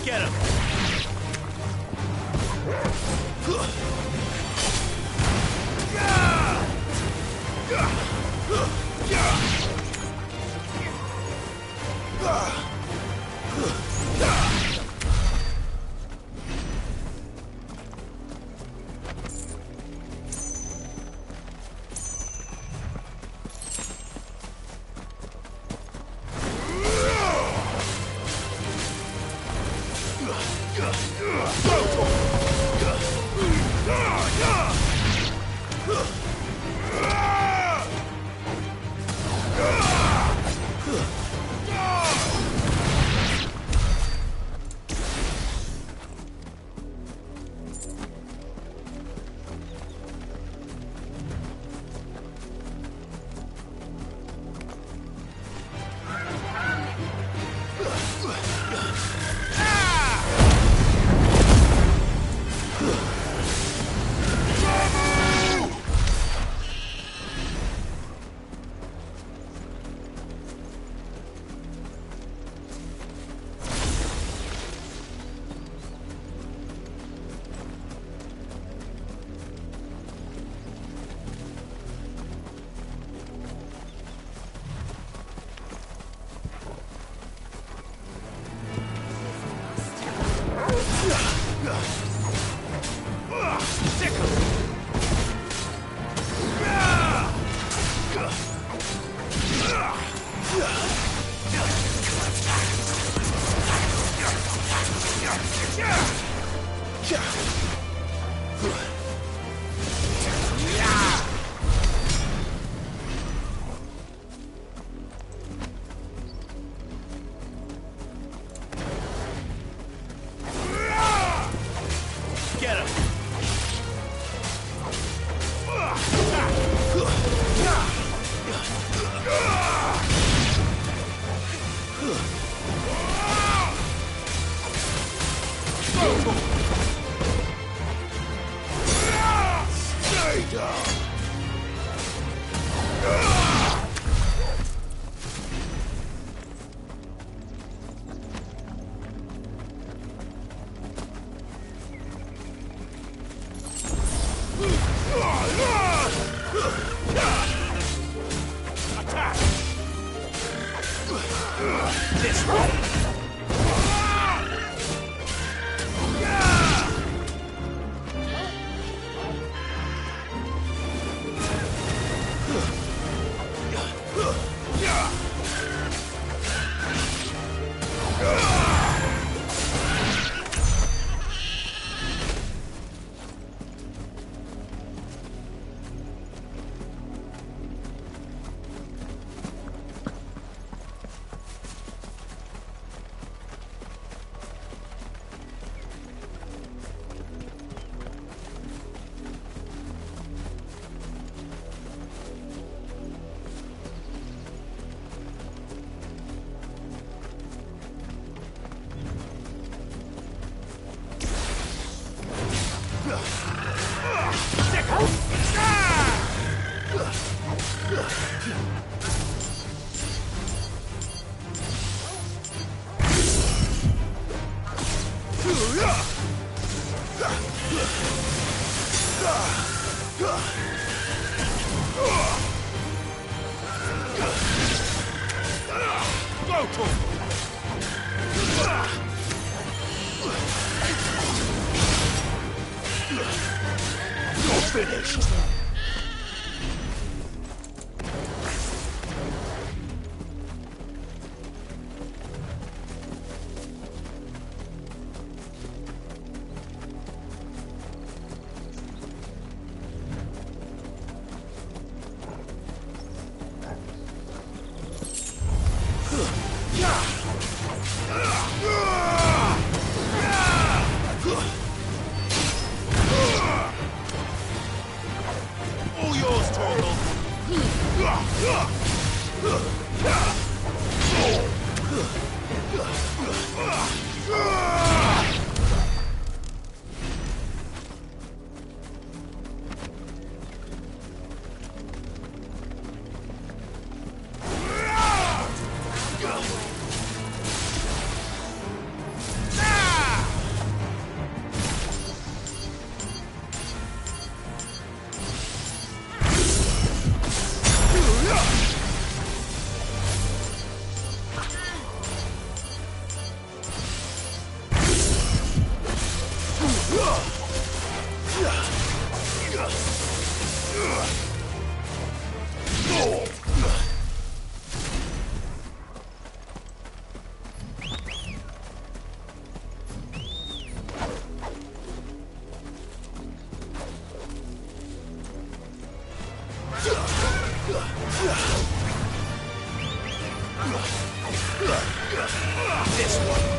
Get him! This way! Finished. This one.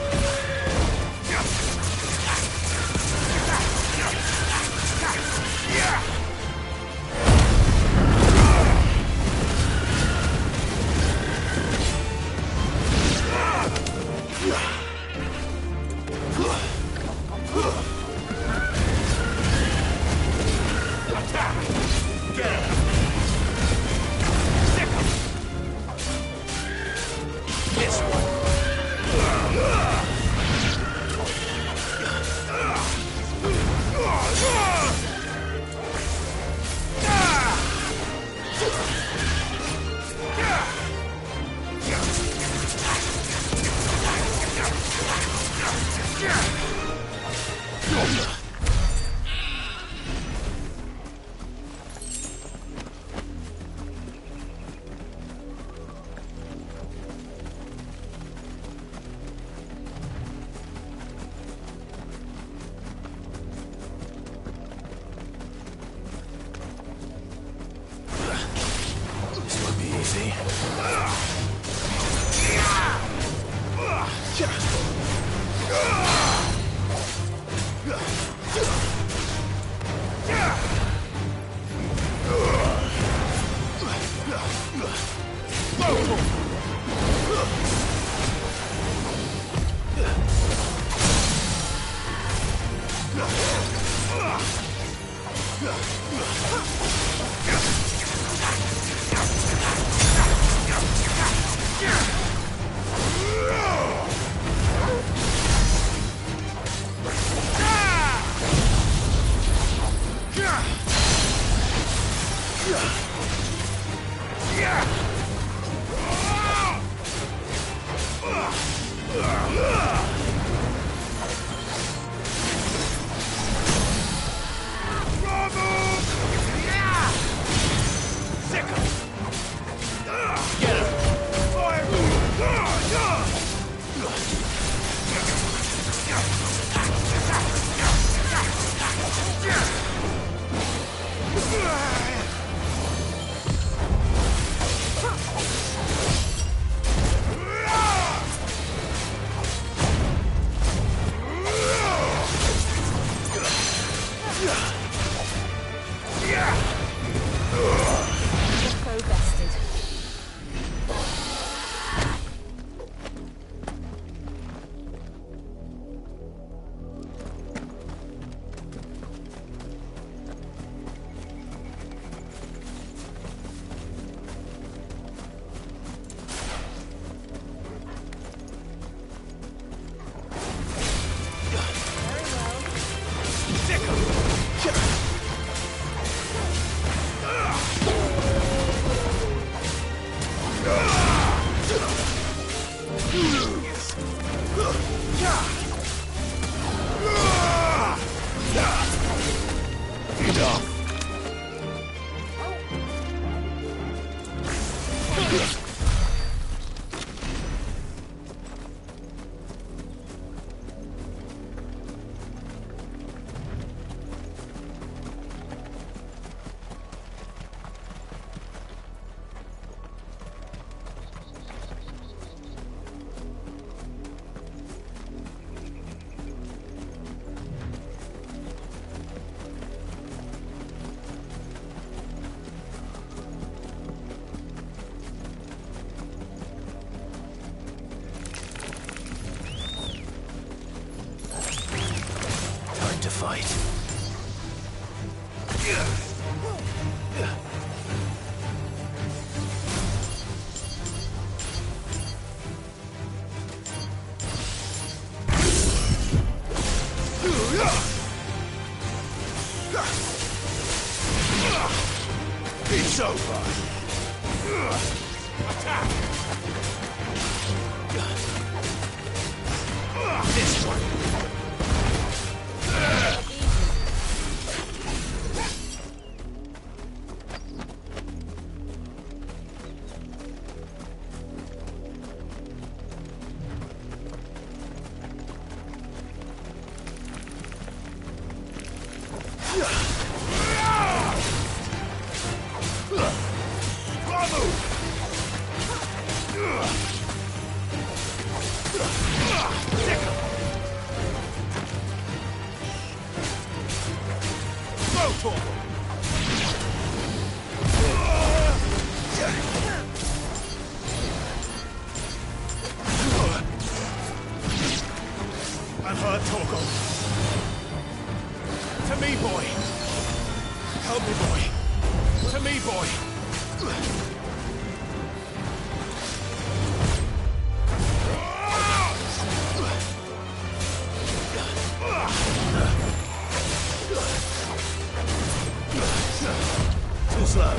And her, Torgal. To me, boy. Help me, boy. To me, boy. Too slow.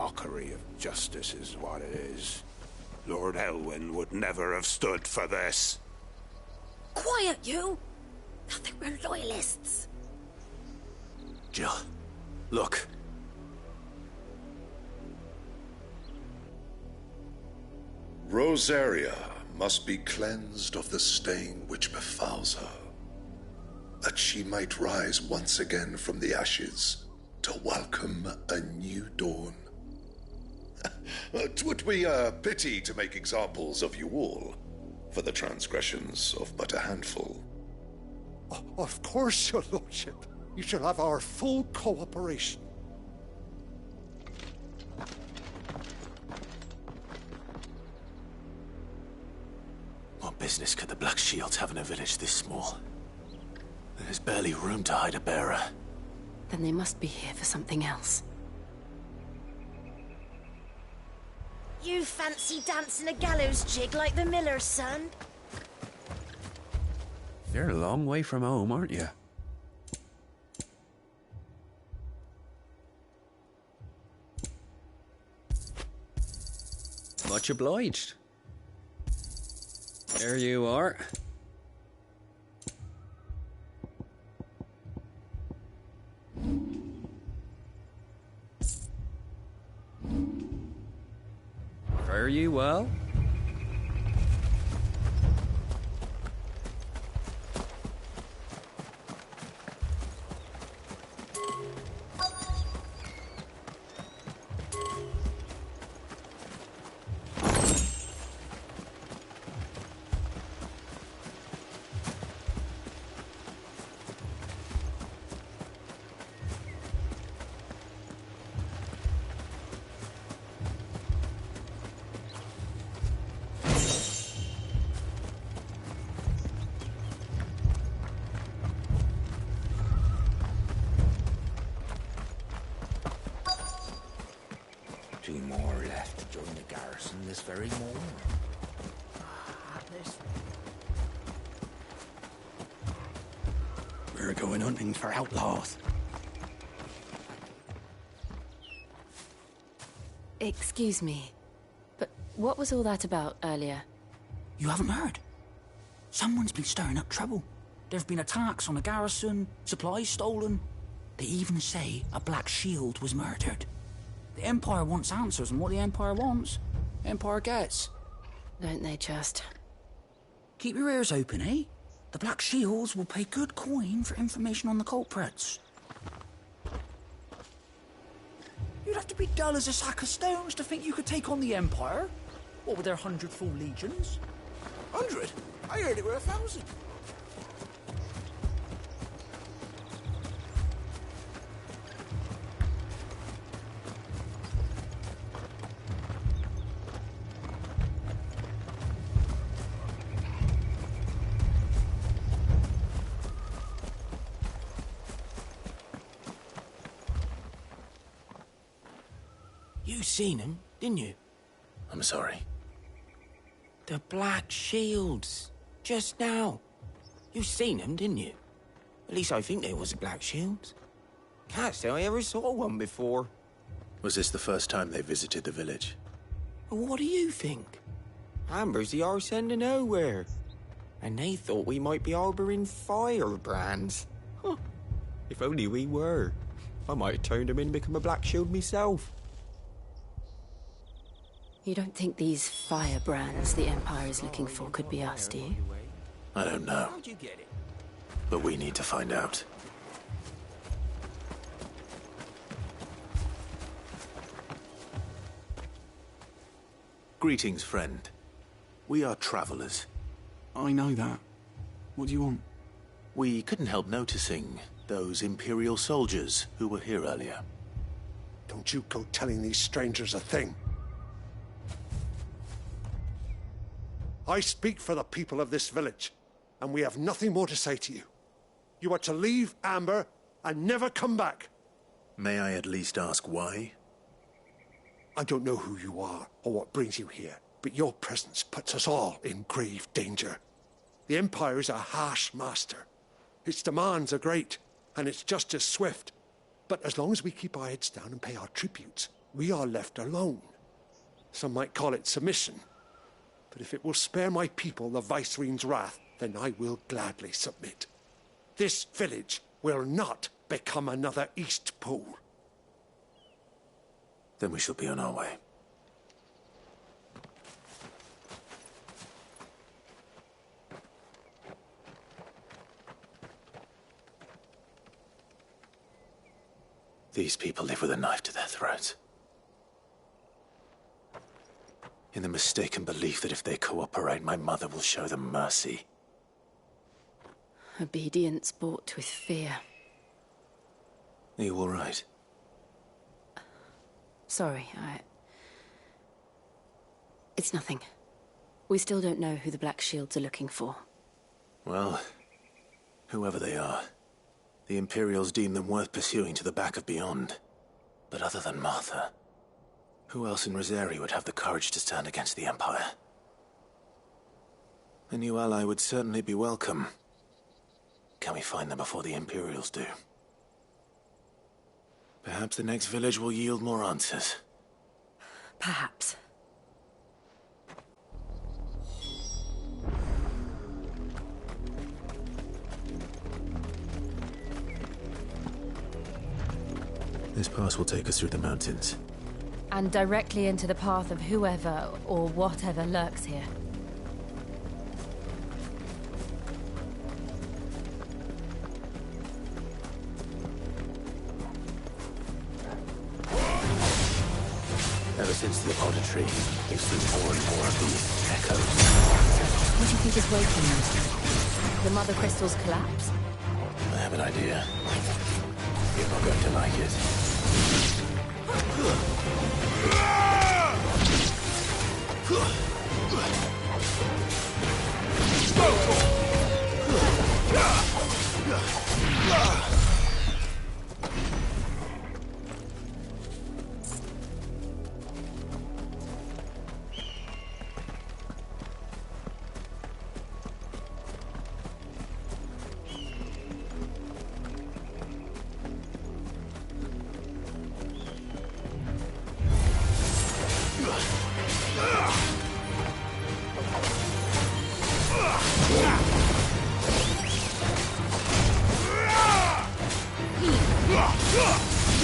Mockery of justice is what it is. Lord Elwyn would never have stood for this. Quiet, you! I think we're loyalists. Jill, look. Rosaria must be cleansed of the stain which befouls her, that she might rise once again from the ashes to welcome a new dawn. 'Twould be a pity to make examples of you all, for the transgressions of but a handful. Of course, your lordship. You shall have our full cooperation. What business could the Black Shields have in a village this small? There's barely room to hide a bearer. Then they must be here for something else. You fancy dancing a gallows jig like the miller's son? You're a long way from home, aren't you? obliged. There you are. Fare you well. Two more left to join the garrison this very morning. We're going hunting for outlaws. Excuse me, but what was all that about earlier? You haven't heard? Someone's been stirring up trouble. There've been attacks on the garrison, supplies stolen. They even say a Black Shield was murdered. The Empire wants answers, and what the Empire wants, Empire gets. Don't they just? Keep your ears open, eh? The Black Shields will pay good coin for information on the culprits. You'd have to be dull as a sack of stones to think you could take on the Empire. What with their 100 full legions? 100? I heard it were 1,000. You seen them, didn't you? I'm sorry. The Black Shields. Just now. You seen them, didn't you? At least I think they was the Black Shields. Can't say I ever saw one before. Was this the first time they visited the village? Well, what do you think? Amber's the arse end of nowhere. And they thought we might be harbouring firebrands. Huh. If only we were. I might have turned them in and become a Black Shield myself. You don't think these firebrands the Empire is looking for could be us, do you? I don't know. How'd you get it? But we need to find out. Greetings, friend. We are travelers. I know that. What do you want? We couldn't help noticing those Imperial soldiers who were here earlier. Don't you go telling these strangers a thing. I speak for the people of this village, and we have nothing more to say to you. You are to leave Amber and never come back. May I at least ask why? I don't know who you are or what brings you here, but your presence puts us all in grave danger. The Empire is a harsh master. Its demands are great, and its justice swift. But as long as we keep our heads down and pay our tributes, we are left alone. Some might call it submission. But if it will spare my people the Viceroy's wrath, then I will gladly submit. This village will not become another Eastpool. Then we shall be on our way. These people live with a knife to their throats. In the mistaken belief that if they cooperate, my mother will show them mercy. Obedience bought with fear. Are you all right? Sorry, It's nothing. We still don't know who the Black Shields are looking for. Well, whoever they are, the Imperials deem them worth pursuing to the back of beyond. But other than Martha, who else in Rosari would have the courage to stand against the Empire? A new ally would certainly be welcome. Can we find them before the Imperials do? Perhaps the next village will yield more answers. Perhaps. This pass will take us through the mountains. And directly into the path of whoever or whatever lurks here. Ever since the apodder tree, we've seen more and more of these echoes. What do you think is waking them? The mother crystal's collapse? I have an idea. You're not going to like it.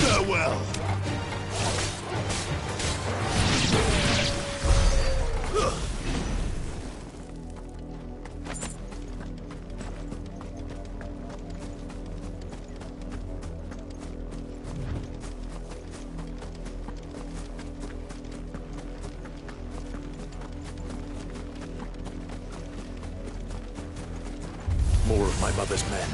Farewell. More of my mother's men.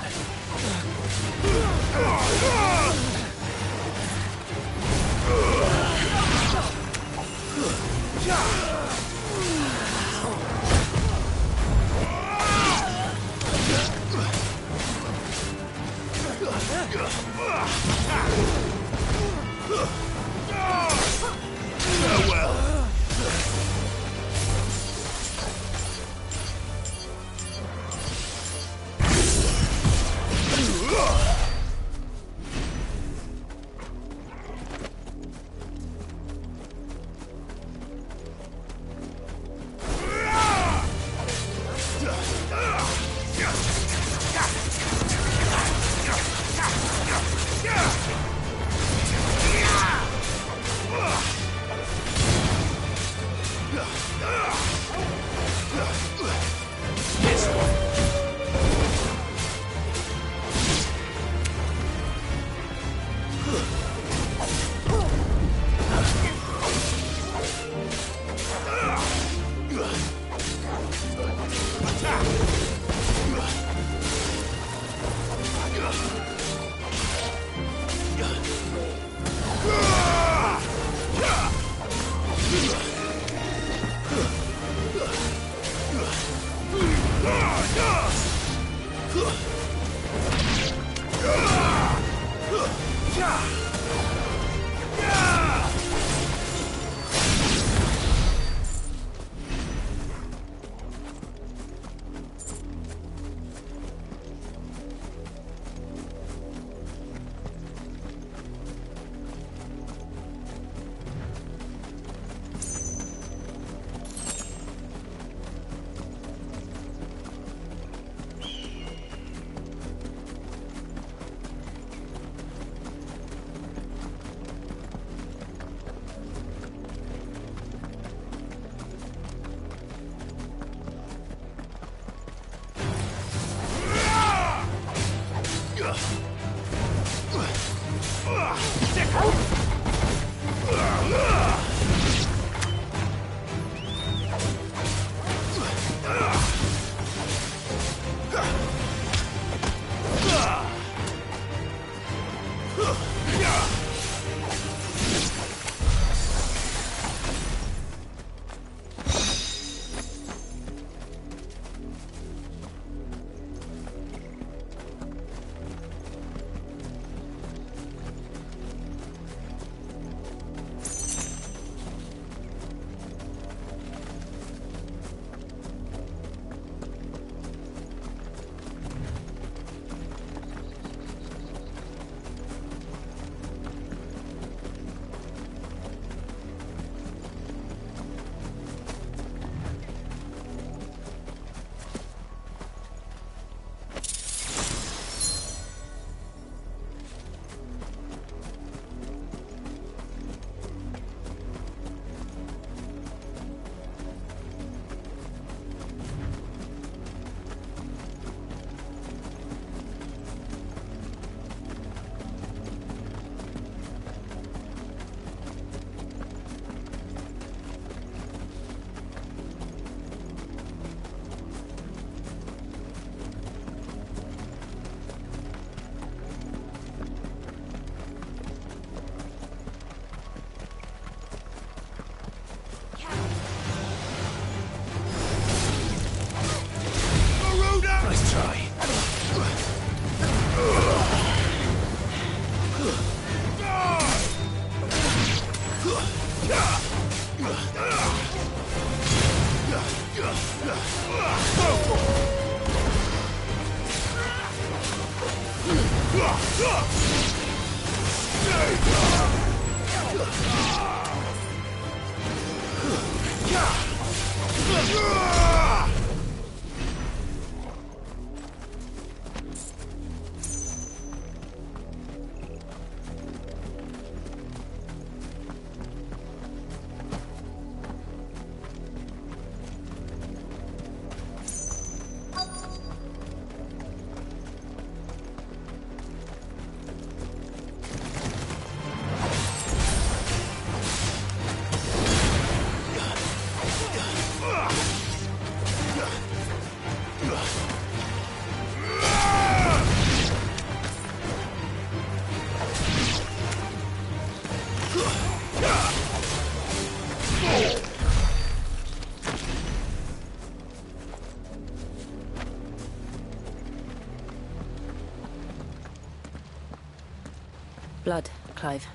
Blood, Clive.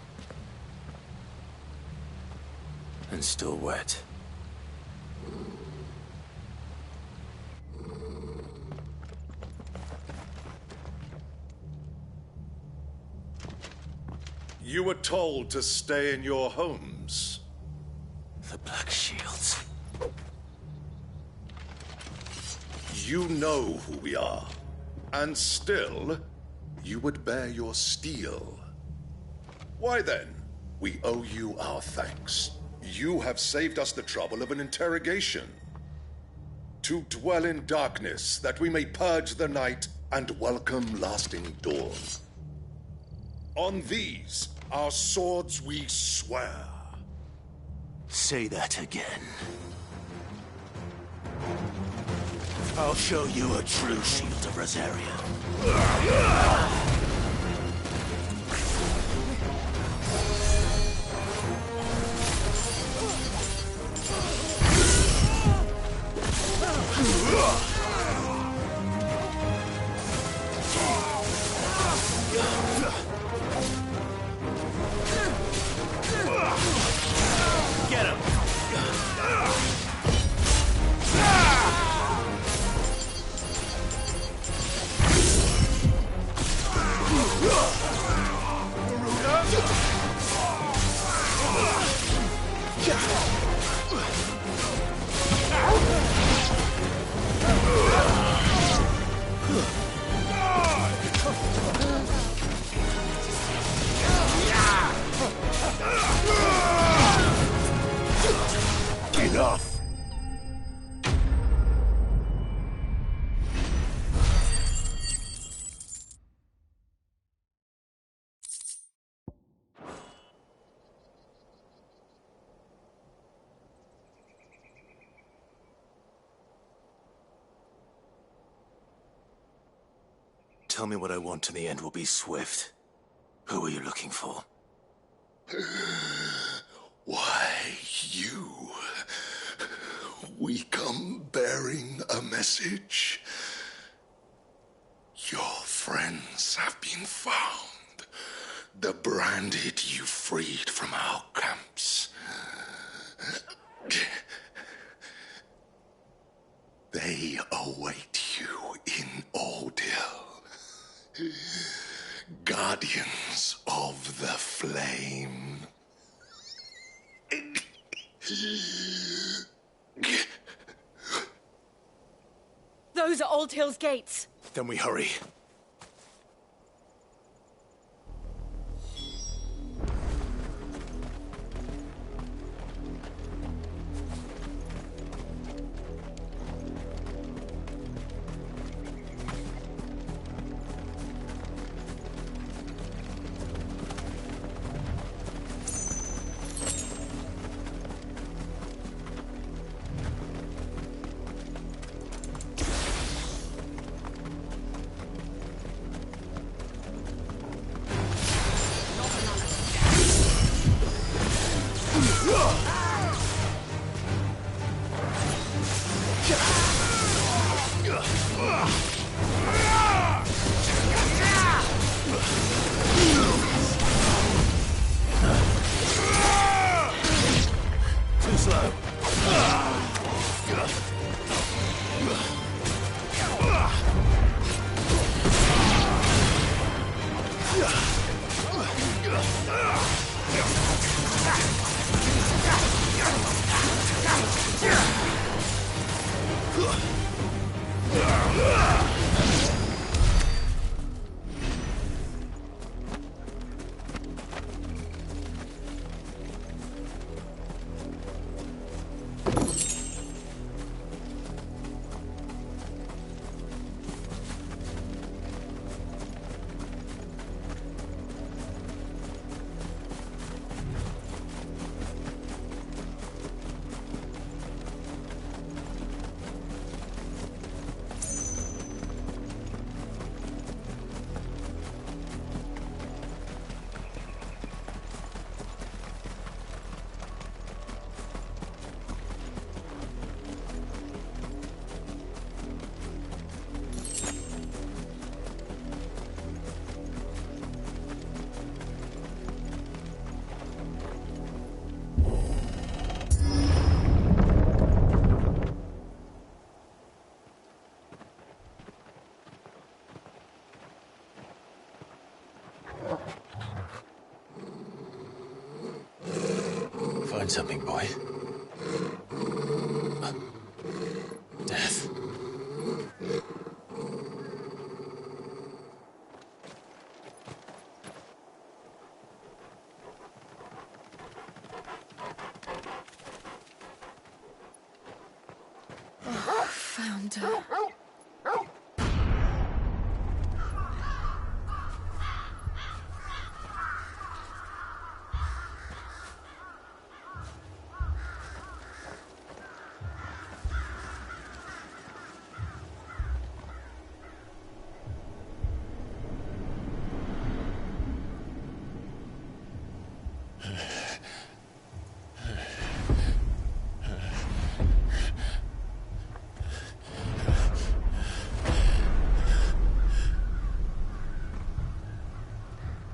And still wet. You were told to stay in your homes. The Black Shields. You know who we are. And still, you would bear your steel. Why then, we owe you our thanks. You have saved us the trouble of an interrogation. To dwell in darkness, that we may purge the night and welcome lasting dawn. On these, our swords we swear. Say that again. I'll show you a true shield of Rosaria. Get him! Enough! Tell me what I want and the end will be swift. Who are you looking for? Why, you. We come bearing a message. Your friends have been found. The branded you freed from our camps. They await you in Ordeal. Guardians of the Flame. Those are Old Hill's gates. Then we hurry. find something, boy. Death. Found her.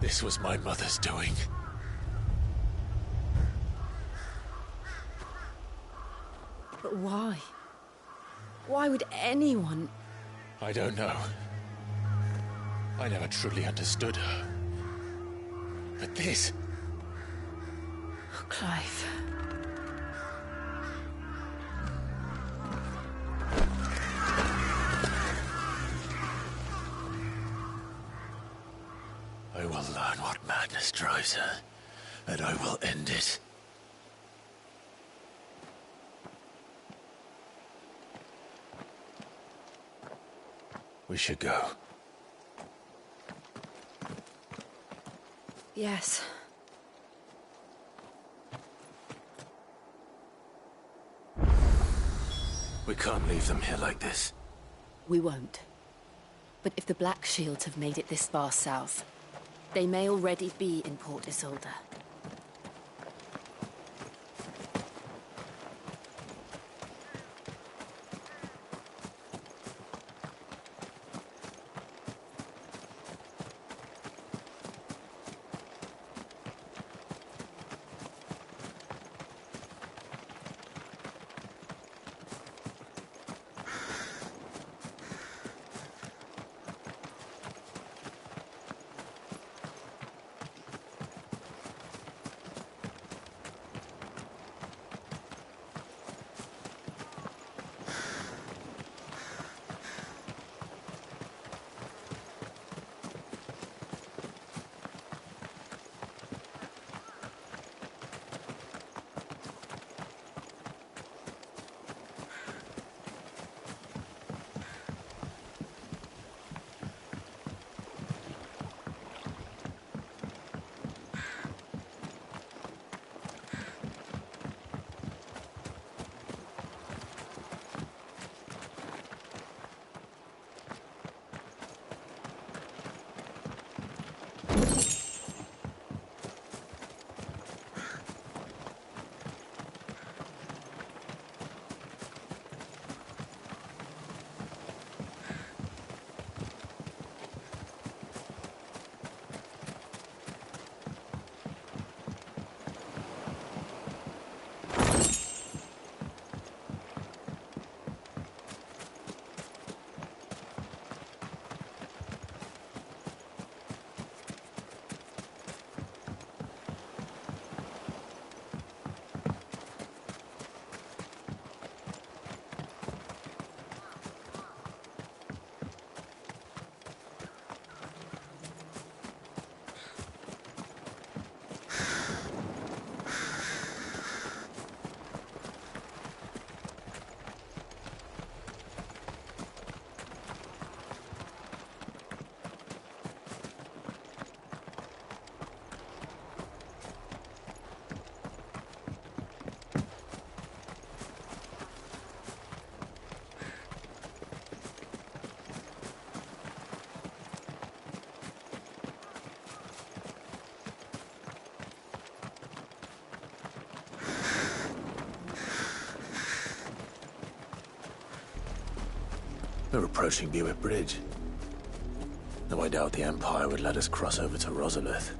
This was my mother's doing. But why? Why would anyone... I don't know. I never truly understood her. But this... Oh, Clive. I will learn what madness drives her, and I will end it. We should go. Yes. We can't leave them here like this. We won't. But if the Black Shields have made it this far south, they may already be in Port Isolde. We're approaching Buick Bridge. Though I doubt the Empire would let us cross over to Rosalith.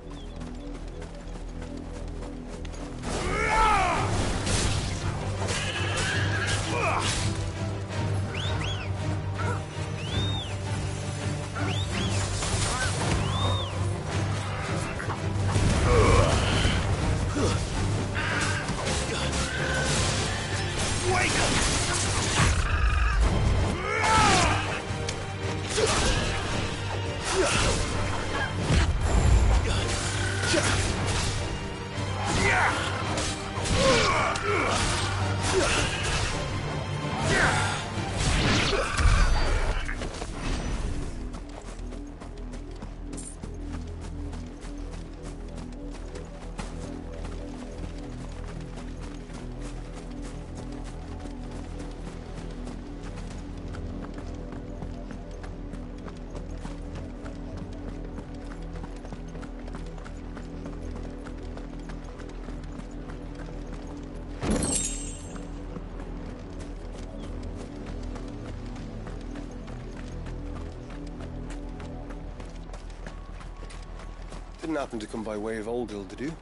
Didn't happen to come by way of Oldhill, did you?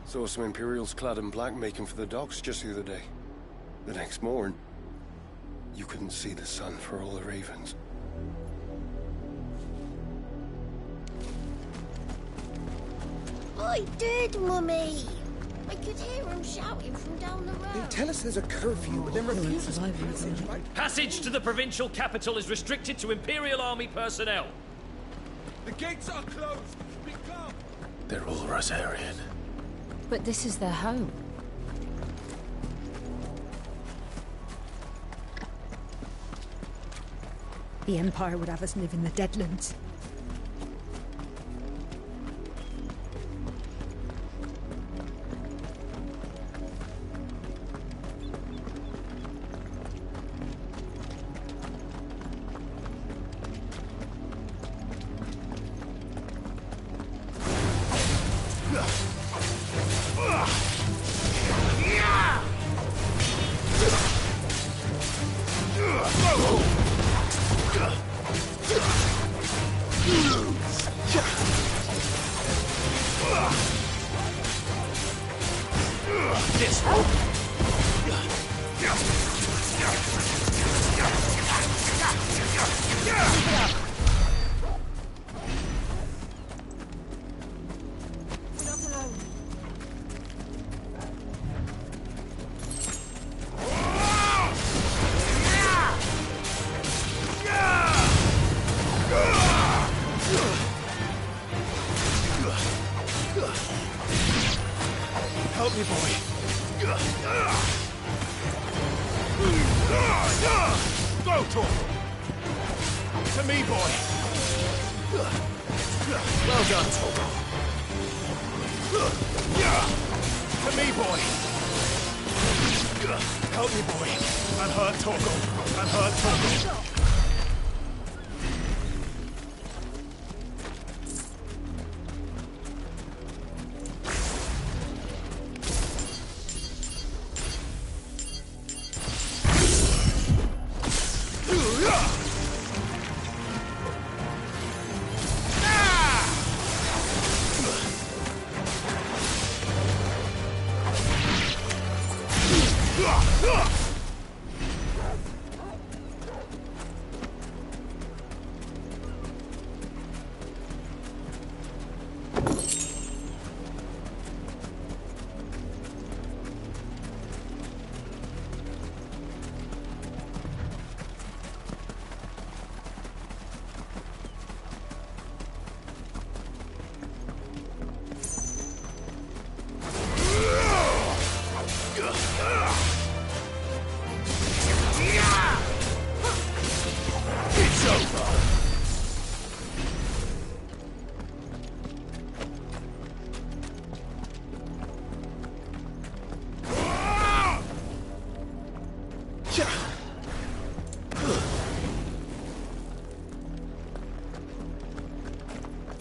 Saw some Imperials clad in black making for the docks just the other day. The next morn, you couldn't see the sun for all the ravens. I did, Mummy. I could hear him shouting from down the road. They tell us there's a curfew, but then refuse us passage, right? Passage to the provincial capital is restricted to Imperial Army personnel. The gates are closed. We come. They're all Rosarian. But this is their home. The Empire would have us live in the Deadlands. Help me, boy. Go, Tor. To me, boy. Well done, Tor. To me, boy. Help me, boy. And hurt Torgal. And hurt Torgal.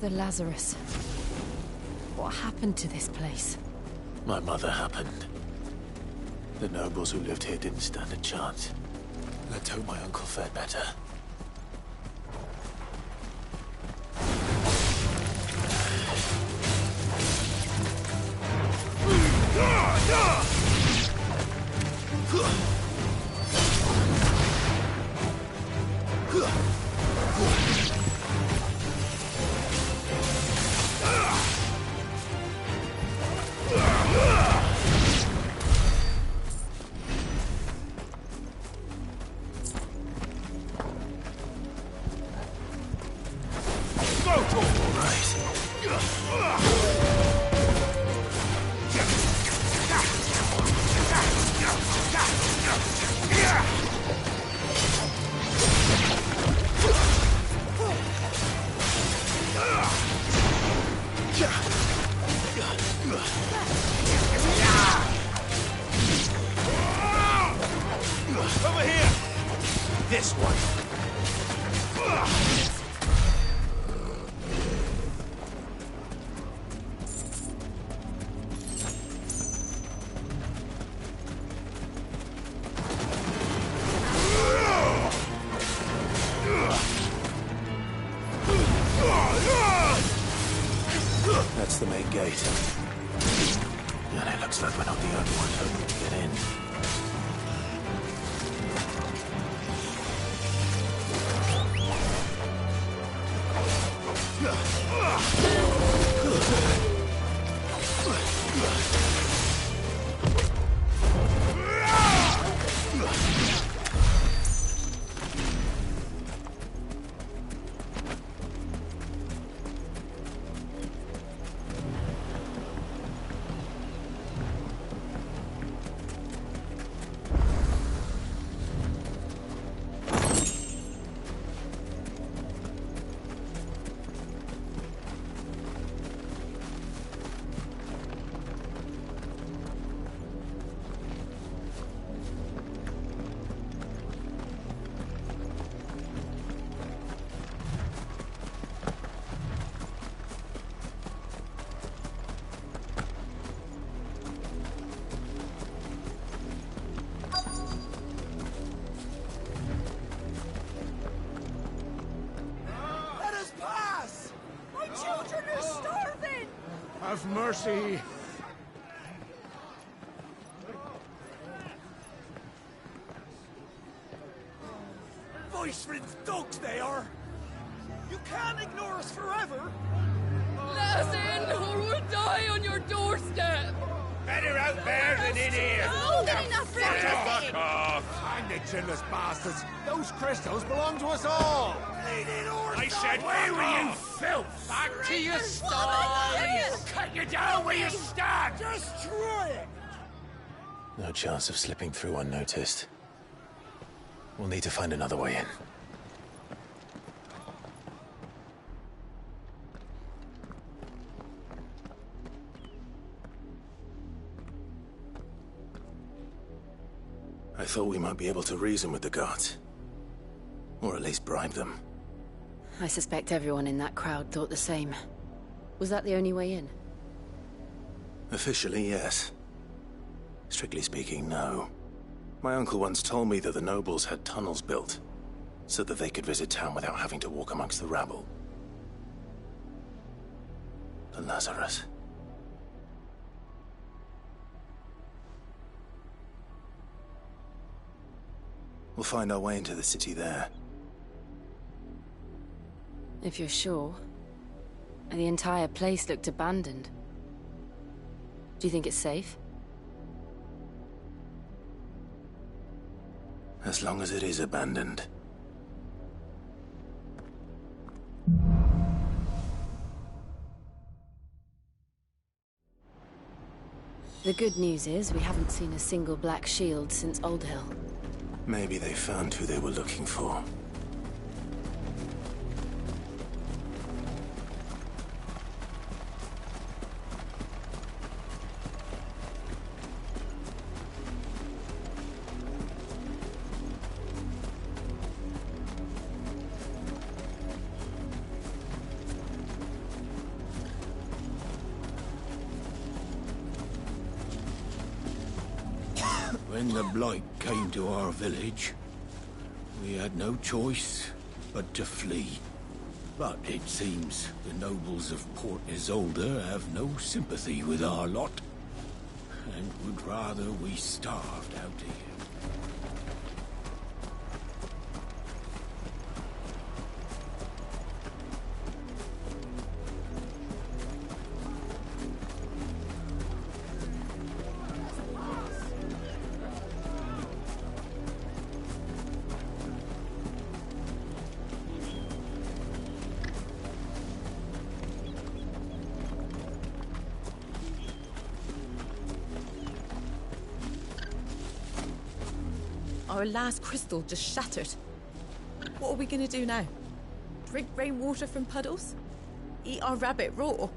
The Lazarus. What happened to this place? My mother happened. The nobles who lived here didn't stand a chance. Let's hope my uncle fared better. Over here! This one. That's the main gate. And it looks like we're not the only ones hoping to get in. Have mercy! Voice-ridden dogs they are! You can't ignore us forever! Let us in, or we'll die on your doorstep! Better out there than in here! More than enough room to Fuck sit. off! Find the chinless bastards! Those crystals belong to us all! I said, where were you, filth? Back to your I'll cut you down where you stand! Just try it! No chance of slipping through unnoticed. We'll need to find another way in. I thought we might be able to reason with the guards. Or at least bribe them. I suspect everyone in that crowd thought the same. Was that the only way in? Officially, yes. Strictly speaking, no. My uncle once told me that the nobles had tunnels built, so that they could visit town without having to walk amongst the rabble. The Lazarus. We'll find our way into the city there. If you're sure. The entire place looked abandoned. Do you think it's safe? As long as it is abandoned. The good news is we haven't seen a single black shield since Old Hill. Maybe they found who they were looking for. When the Blight came to our village, we had no choice but to flee. But it seems the nobles of Port Isolde have no sympathy with our lot, and would rather we starved out here. Our last crystal just shattered. What are we gonna do now? Drink rainwater from puddles? Eat our rabbit raw?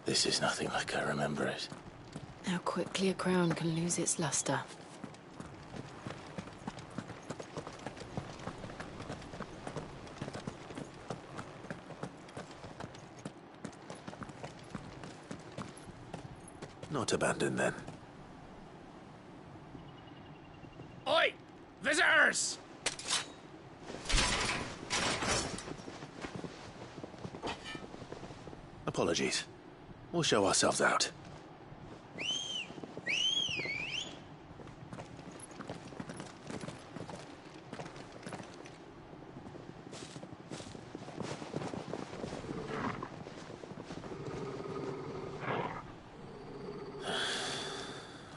This is nothing like I remember it. How quickly a crown can lose its luster. Not abandoned, then. Oi! Visitors! Apologies. We'll show ourselves out.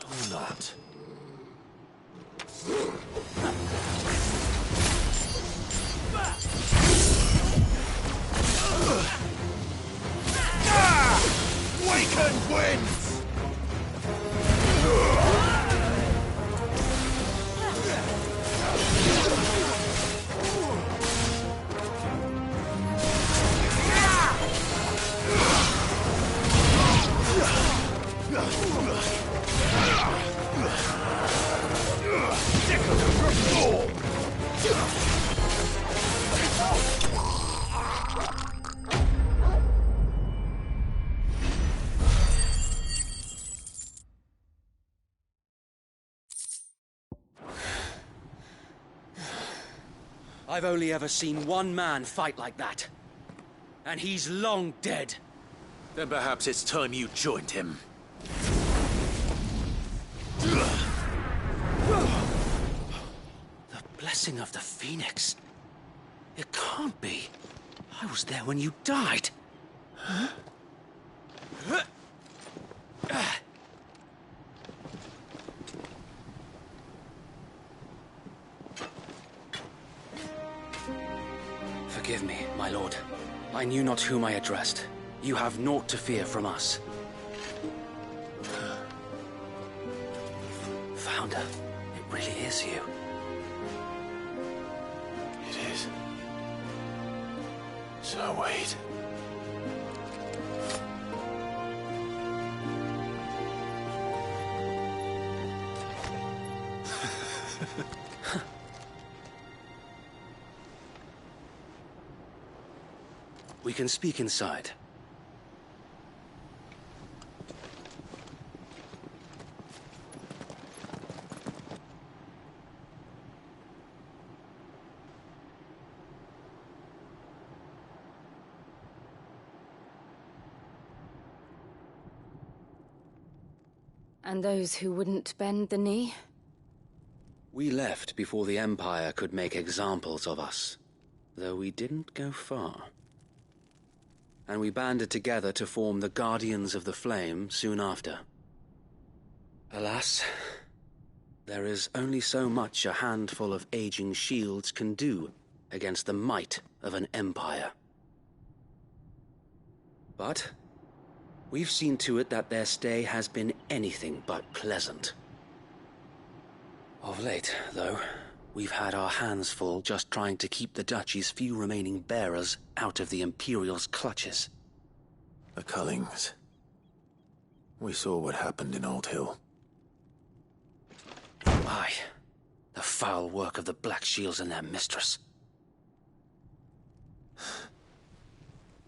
Or not. Wakened winds! I've only ever seen one man fight like that. And he's long dead. Then perhaps it's time you joined him. The blessing of the Phoenix. It can't be. I was there when you died. Huh? Forgive me, my lord. I knew not whom I addressed. You have naught to fear from us. Founder, it really is you. It is. So wait. We can speak inside. And those who wouldn't bend the knee? We left before the Empire could make examples of us, though we didn't go far. And we banded together to form the Guardians of the Flame soon after. Alas, there is only so much a handful of aging shields can do against the might of an empire. But we've seen to it that their stay has been anything but pleasant. Of late, though, we've had our hands full just trying to keep the Duchy's few remaining bearers out of the Imperial's clutches. The Cullings. We saw what happened in Old Hill. Aye. The foul work of the Black Shields and their mistress.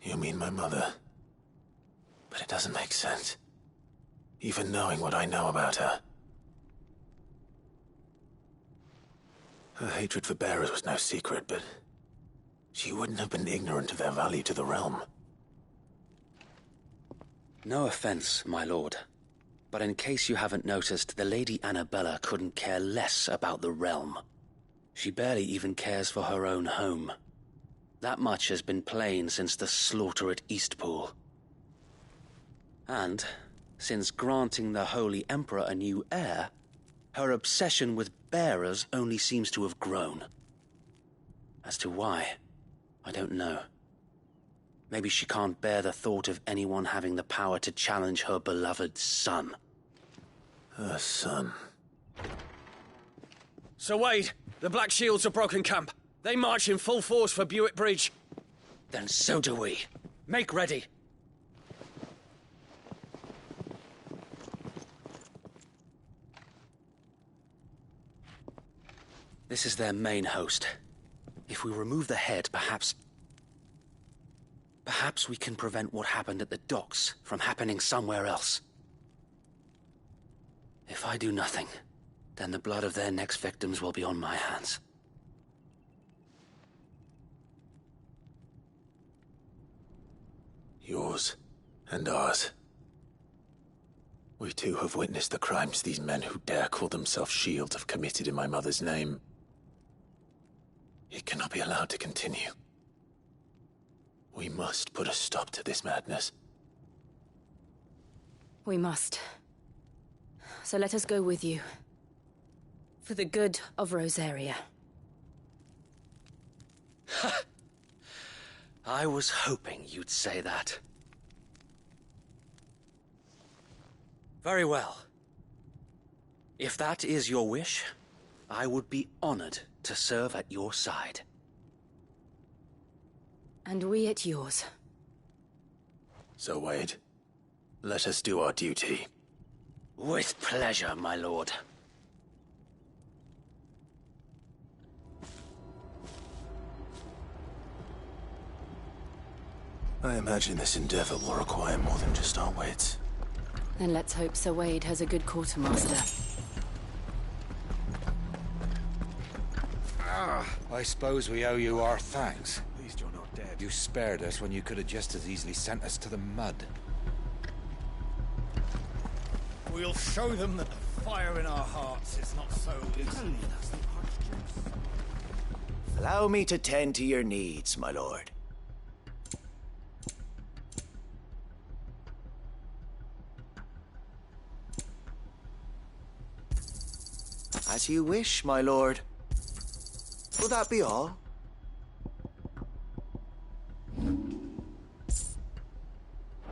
You mean my mother? But it doesn't make sense. Even knowing what I know about her. Her hatred for bearers was no secret, but she wouldn't have been ignorant of their value to the realm. No offense, my lord, but in case you haven't noticed, the Lady Annabella couldn't care less about the realm. She barely even cares for her own home. That much has been plain since the slaughter at Eastpool. And, since granting the Holy Emperor a new heir, her obsession with bearers only seems to have grown. As to why, I don't know. Maybe she can't bear the thought of anyone having the power to challenge her beloved son. Her son. Sir Wade, the Black Shields have broken camp. They march in full force for Buick Bridge. Then so do we. Make ready. This is their main host. If we remove the head, perhaps we can prevent what happened at the docks from happening somewhere else. If I do nothing, then the blood of their next victims will be on my hands. Yours and ours. We too have witnessed the crimes these men who dare call themselves Shield have committed in my mother's name. It cannot be allowed to continue. We must put a stop to this madness. We must. So let us go with you. For the good of Rosaria. I was hoping you'd say that. Very well. If that is your wish, I would be honored to serve at your side. And we at yours. So, Wade, let us do our duty. With pleasure, my lord. I imagine this endeavor will require more than just our wits. Then let's hope Sir Wade has a good quartermaster. I suppose we owe you our thanks. At least you're not dead. You spared us when you could have just as easily sent us to the mud. We'll show them that the fire in our hearts is not so easily. Allow me to tend to your needs, my lord. As you wish, my lord. Will that be all?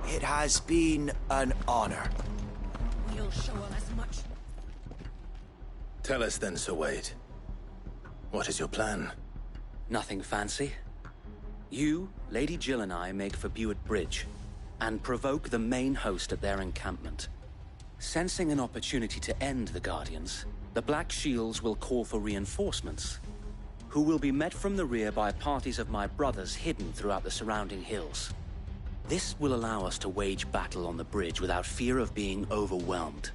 It has been an honor. We'll show them as much. Tell us then, Sir Wade. What is your plan? Nothing fancy. You, Lady Jill and I make for Buett Bridge, and provoke the main host at their encampment. Sensing an opportunity to end the Guardians, the Black Shields will call for reinforcements, who will be met from the rear by parties of my brothers hidden throughout the surrounding hills. This will allow us to wage battle on the bridge without fear of being overwhelmed.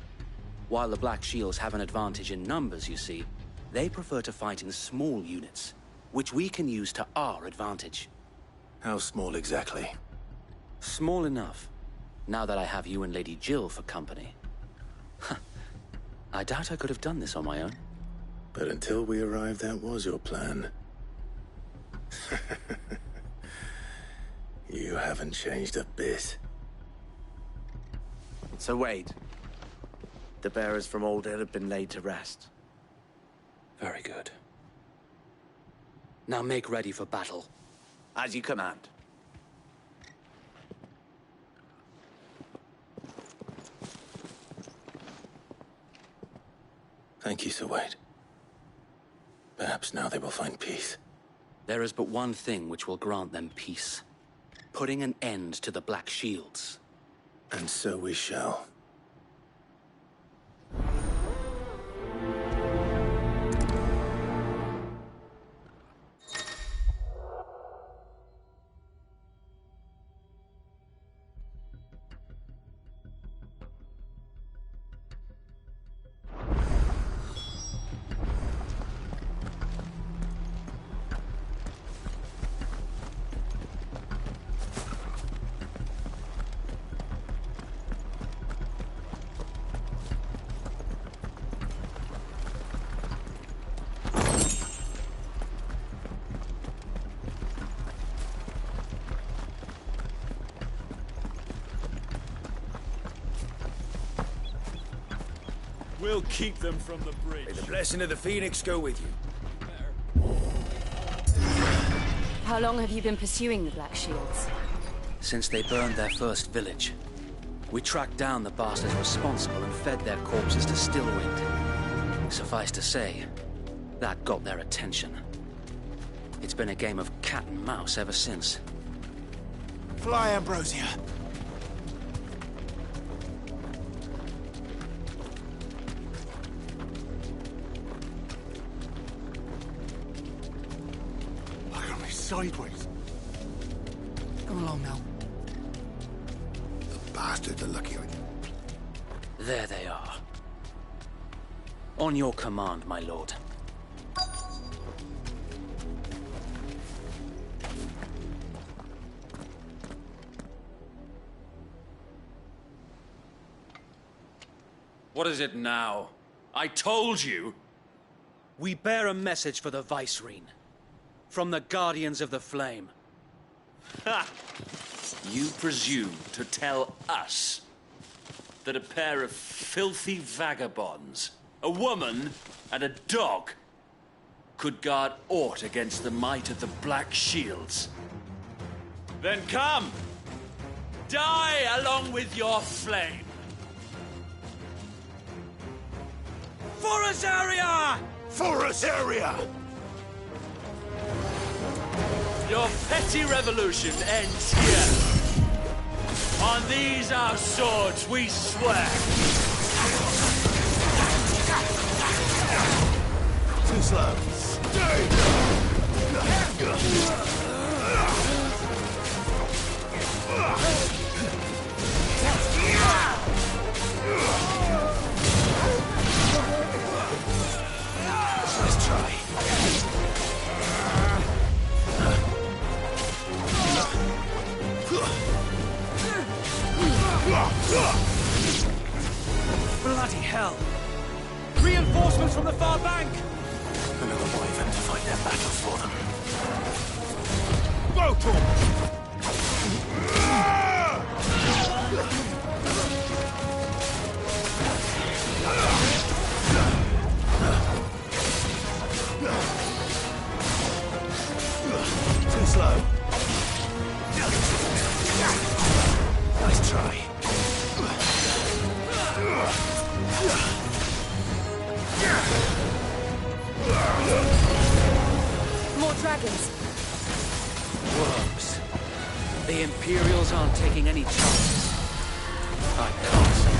While the Black Shields have an advantage in numbers, you see, they prefer to fight in small units, which we can use to our advantage. How small exactly? Small enough, now that I have you and Lady Jill for company. I doubt I could have done this on my own. But until we arrived, that was your plan. You haven't changed a bit. So Wade, the bearers from Old Hill have been laid to rest. Very good. Now make ready for battle. As you command. Thank you, Sir Wade. Perhaps now they will find peace. There is but one thing which will grant them peace. Putting an end to the Black Shields. And so we shall. We'll keep them from the bridge. May the blessing of the Phoenix go with you. How long have you been pursuing the Black Shields? Since they burned their first village. We tracked down the bastards responsible and fed their corpses to Stillwind. Suffice to say, that got their attention. It's been a game of cat and mouse ever since. Fly, Ambrosia. sideways. Come along now. The bastards are lucky I didn't. There they are. On your command, my lord. What is it now? I told you! We bear a message for the Vicereine. From the Guardians of the Flame. Ha! You presume to tell us that a pair of filthy vagabonds, a woman and a dog, could guard aught against the might of the Black Shields? Then come! Die along with your flame! For Azaria! For Azaria! Your petty revolution ends here. On these our swords we swear. Too slow. Let's try. Bloody hell! Reinforcements from the far bank! Another wyvern to fight their battles for them. Too slow. Nice try. More dragons. Worms. The Imperials aren't taking any chances. I can't say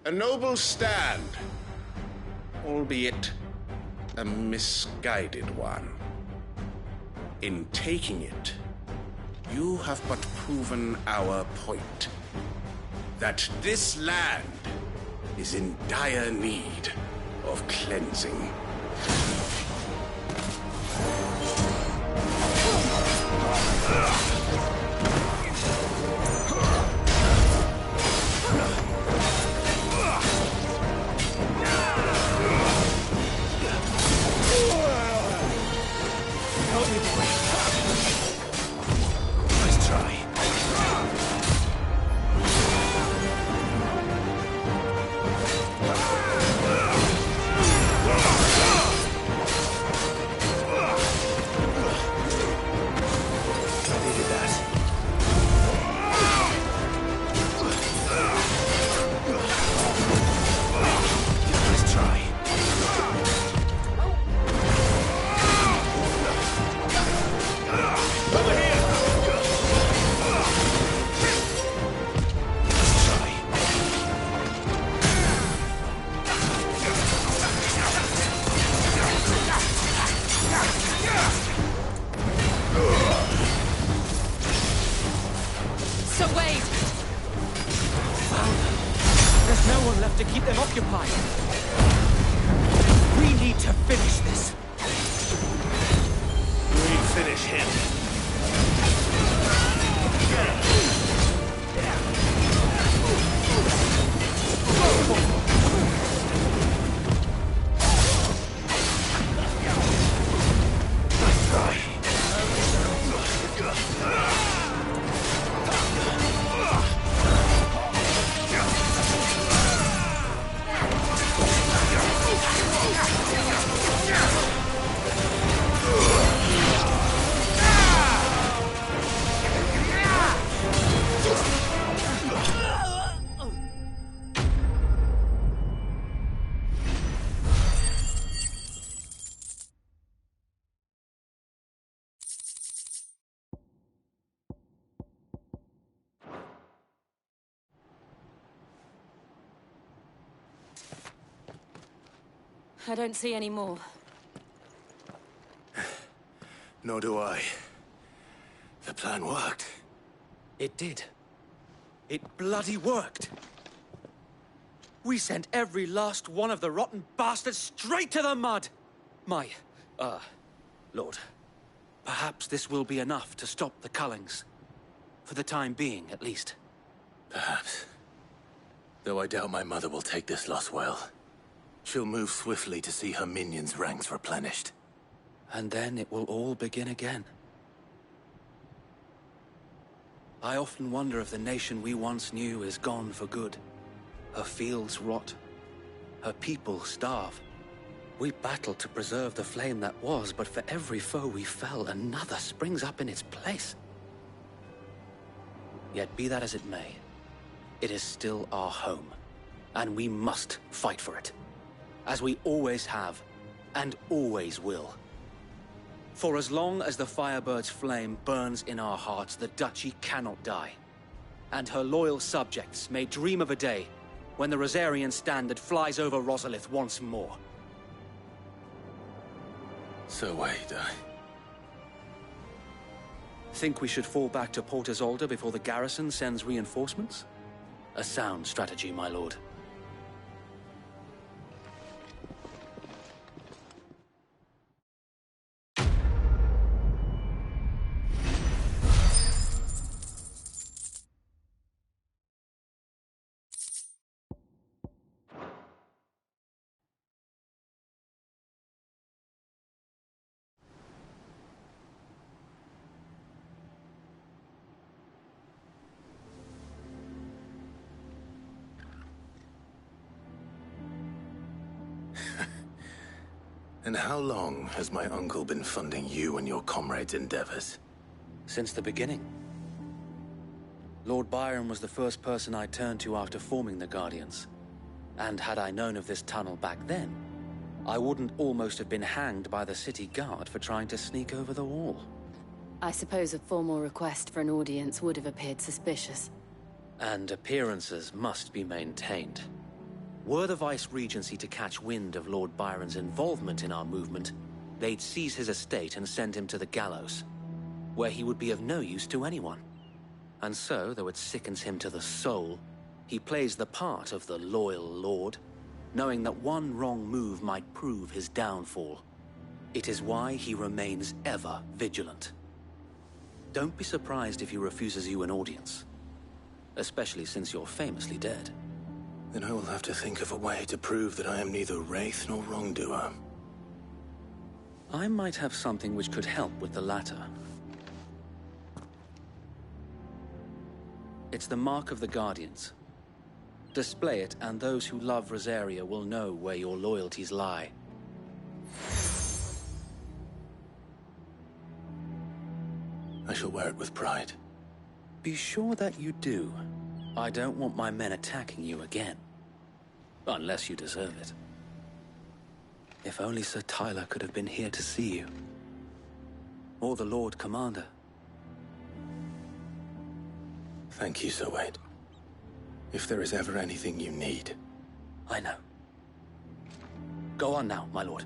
A noble stand, albeit a misguided one. In taking it, you have but proven our point, that this land is in dire need of cleansing. I don't see any more. Nor do I. The plan worked. It did. It bloody worked. We sent every last one of the rotten bastards straight to the mud! Lord, perhaps this will be enough to stop the Cullings. For the time being, at least. Perhaps. Though I doubt my mother will take this loss well. She'll move swiftly to see her minions' ranks replenished. And then it will all begin again. I often wonder if the nation we once knew is gone for good. Her fields rot. Her people starve. We battled to preserve the flame that was, but for every foe we fell, another springs up in its place. Yet be that as it may, it is still our home, and we must fight for it. As we always have, and always will. For as long as the Firebird's flame burns in our hearts, the Duchy cannot die. And her loyal subjects may dream of a day when the Rosarian standard flies over Rosalith once more. So wait, Think we should fall back to Port Isolde before the garrison sends reinforcements? A sound strategy, my lord. And how long has my uncle been funding you and your comrades' endeavors? Since the beginning. Lord Byron was the first person I turned to after forming the Guardians. And had I known of this tunnel back then, I wouldn't almost have been hanged by the city guard for trying to sneak over the wall. I suppose a formal request for an audience would have appeared suspicious. And appearances must be maintained. Were the Vice-Regency to catch wind of Lord Byron's involvement in our movement, they'd seize his estate and send him to the gallows, where he would be of no use to anyone. And so, though it sickens him to the soul, he plays the part of the loyal lord, knowing that one wrong move might prove his downfall. It is why he remains ever vigilant. Don't be surprised if he refuses you an audience, especially since you're famously dead. Then I will have to think of a way to prove that I am neither wraith nor wrongdoer. I might have something which could help with the latter. It's the mark of the Guardians. Display it, and those who love Rosaria will know where your loyalties lie. I shall wear it with pride. Be sure that you do. I don't want my men attacking you again. Unless you deserve it. If only Sir Tyler could have been here to see you. Or the Lord Commander. Thank you, Sir Wade. If there is ever anything you need. I know. Go on now, my lord.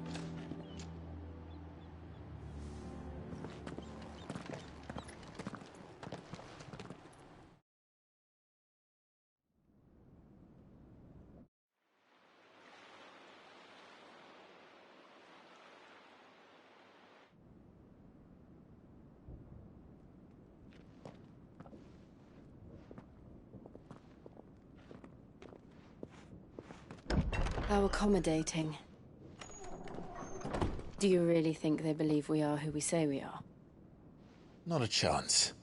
How accommodating. Do you really think they believe we are who we say we are? Not a chance.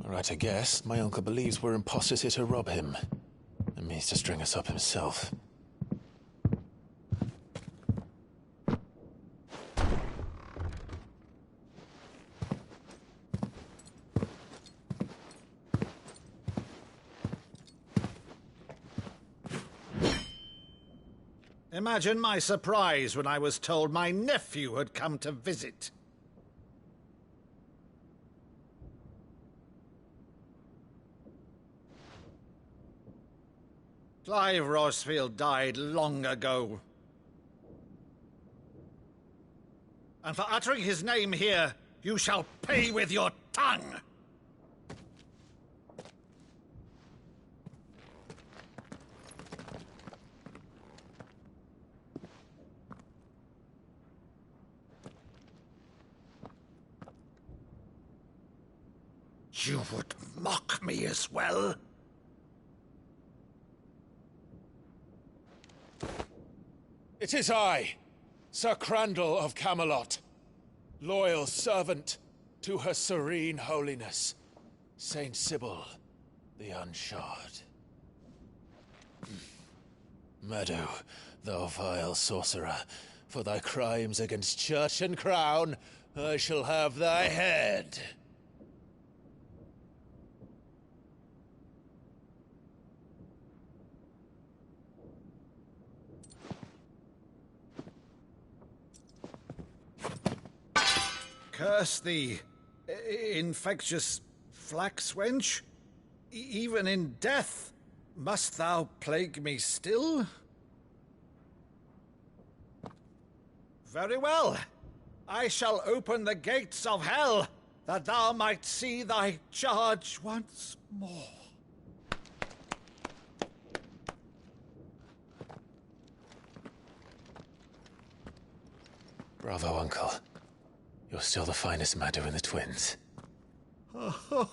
Right, I guess. My uncle believes we're imposters here to rob him. And means to string us up himself. Imagine my surprise when I was told my nephew had come to visit. Clive Rosfield died long ago. And for uttering his name here, you shall pay with your tongue! You would mock me as well? It is I, Sir Crandall of Camelot, loyal servant to Her Serene Holiness, Saint Sybil the Unshod. Meadow, thou vile sorcerer, for thy crimes against church and crown, I shall have thy head. Curse thee, infectious flax wench. Even in death, must thou plague me still? Very well. I shall open the gates of hell, that thou might see thy charge once more. Bravo, Uncle. You're still the finest Maddu in the twins. Oh,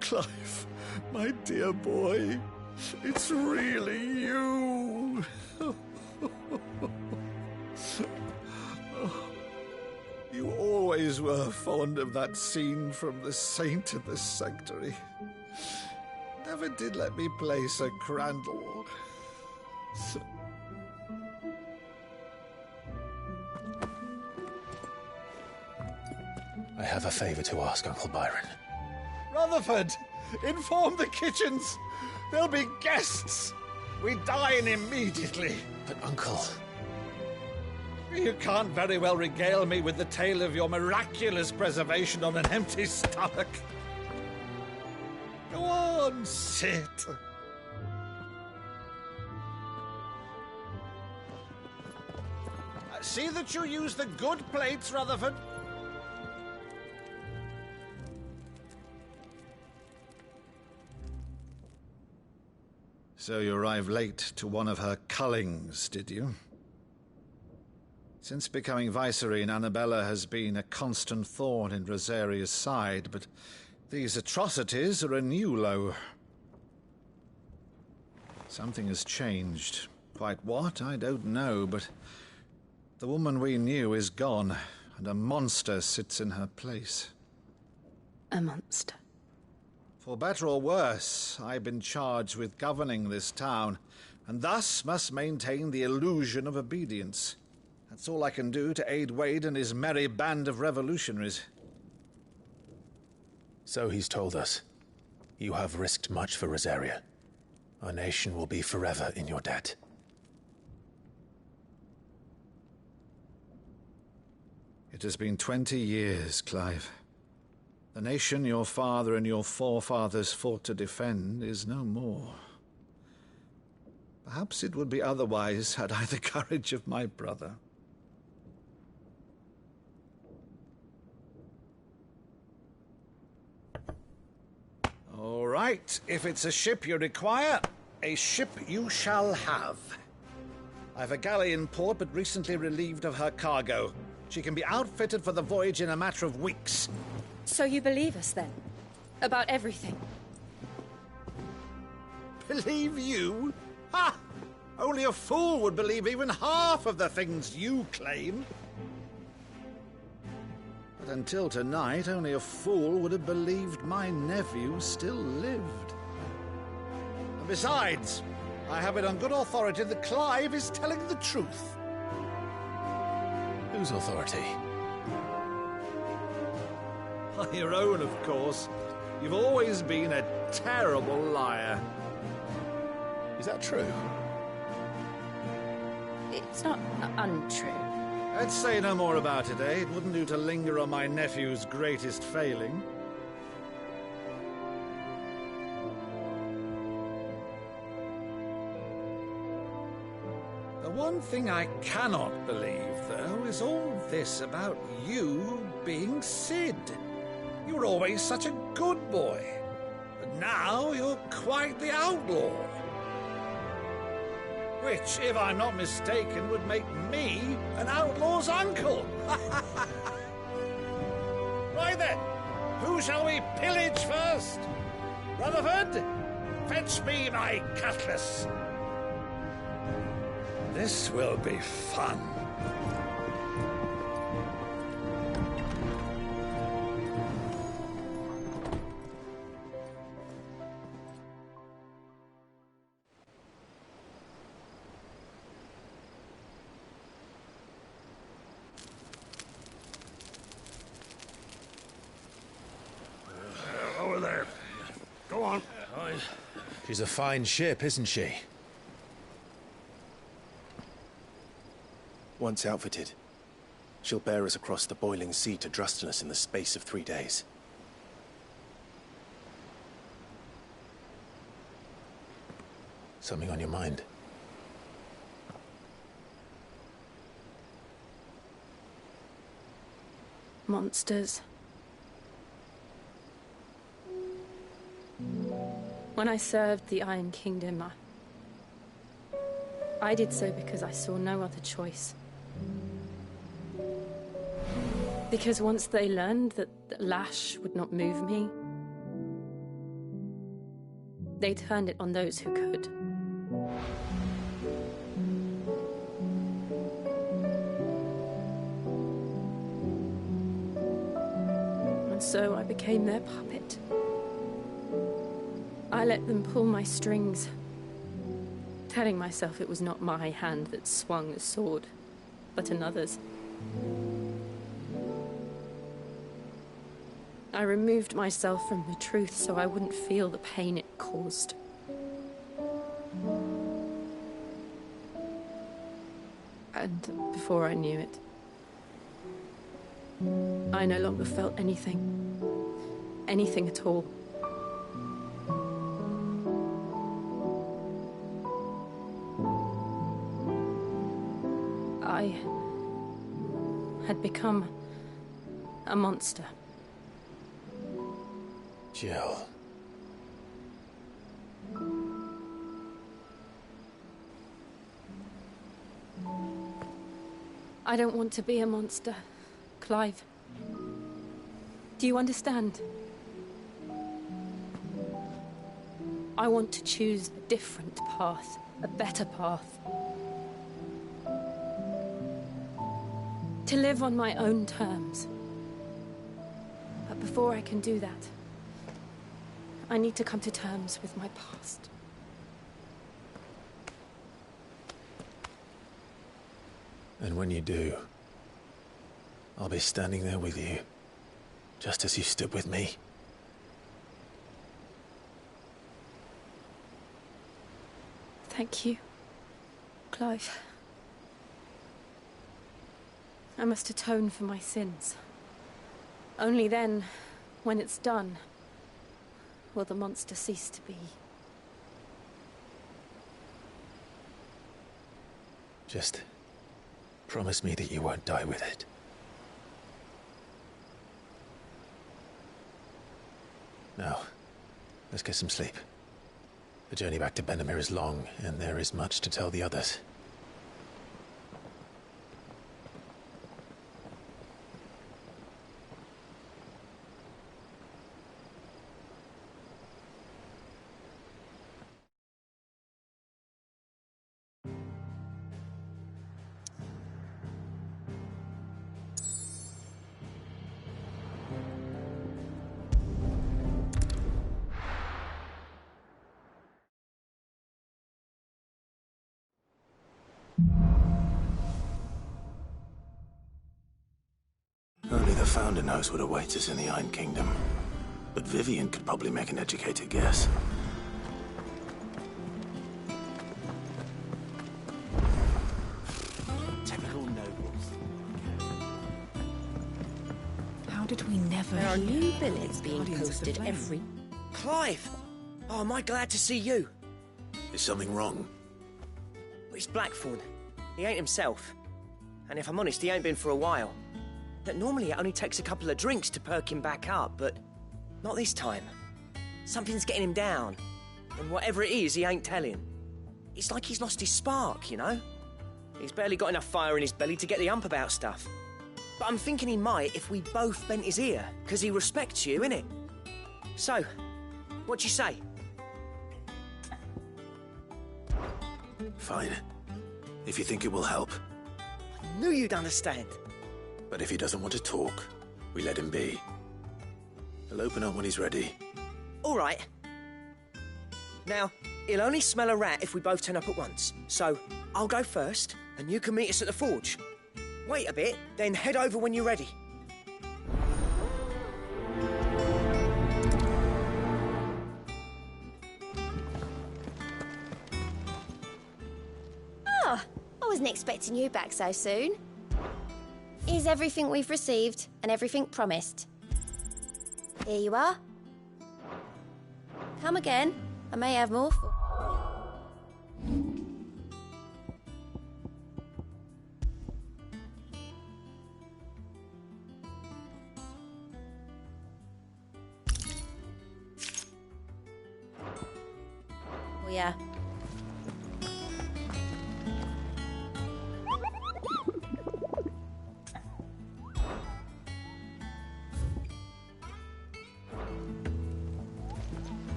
Clive, my dear boy, it's really you. You always were fond of that scene from The Saint in the Sanctuary. Never did let me play Sir Crandall. I have a favor to ask, Uncle Byron. Rutherford, inform the kitchens. There'll be guests. We dine immediately. But, Uncle... You can't very well regale me with the tale of your miraculous preservation on an empty stomach. Go on, sit. See that you use the good plates, Rutherford. So you arrived late to one of her cullings, did you? Since becoming Vicereine, Annabella has been a constant thorn in Rosaria's side, but these atrocities are a new low. Something has changed. Quite what, I don't know, but the woman we knew is gone, and a monster sits in her place. A monster? For better or worse, I've been charged with governing this town, and thus must maintain the illusion of obedience. That's all I can do to aid Wade and his merry band of revolutionaries. So he's told us. You have risked much for Rosaria. Our nation will be forever in your debt. It has been 20 years, Clive. The nation your father and your forefathers fought to defend is no more. Perhaps it would be otherwise had I the courage of my brother. All right, if it's a ship you require, a ship you shall have. I've a galley in port, but recently relieved of her cargo. She can be outfitted for the voyage in a matter of weeks. So you believe us, then? About everything? Believe you? Ha! Only a fool would believe even half of the things you claim. But until tonight, only a fool would have believed my nephew still lived. And besides, I have it on good authority that Clive is telling the truth. Whose authority? Your own, of course. You've always been a terrible liar. Is that true? It's not untrue. Let's say no more about it, eh? It wouldn't do to linger on my nephew's greatest failing. thing I cannot believe, though, is all this about you being Sid. You were always such a good boy, but now you're quite the outlaw. Which, if I'm not mistaken, would make me an outlaw's uncle. Why then, who shall we pillage first? Rutherford, fetch me my cutlass. This will be fun. Over there. Go on. She's a fine ship, isn't she? Once outfitted, she'll bear us across the boiling sea to Drustinus in the space of 3 days. Something on your mind? Monsters. When I served the Iron Kingdom, I did so because I saw no other choice. Because once they learned that the lash would not move me, they turned it on those who could. And so I became their puppet. I let them pull my strings, telling myself it was not my hand that swung the sword, but another's. I removed myself from the truth so I wouldn't feel the pain it caused. And before I knew it, I no longer felt anything. Anything at all. I had become a monster. Jill. I don't want to be a monster, Clive. Do you understand? I want to choose a different path, a better path. To live on my own terms. But before I can do that, I need to come to terms with my past. And when you do, I'll be standing there with you, just as you stood with me. Thank you, Clive. I must atone for my sins. Only then, when it's done, will the monster cease to be. Just promise me that you won't die with it. Now, let's get some sleep. The journey back to Benamir is long, and there is much to tell the others. Only the Founder knows what awaits us in the Iron Kingdom. But Vivian could probably make an educated guess. Typical nobles. How did we never There are hear new of billets the being Guardians of the posted Flame? every... Clive! Oh, am I glad to see you? Is something wrong? It's Blackthorn. He ain't himself. And if I'm honest, he ain't been for a while. That normally it only takes a couple of drinks to perk him back up, but not this time. Something's getting him down. And whatever it is, he ain't telling. It's like he's lost his spark, you know? He's barely got enough fire in his belly to get the ump about stuff. But I'm thinking he might if we both bent his ear, because he respects you, innit? So, what do you say? Fine. If you think it will help. I knew you'd understand. But if he doesn't want to talk, we let him be. He'll open up when he's ready. All right. Now, he'll only smell a rat if we both turn up at once. So, I'll go first, and you can meet us at the forge. Wait a bit, then head over when you're ready. Oh, I wasn't expecting you back so soon. Here's everything we've received and everything promised. Here you are. Come again. I may have more for... Oh, yeah.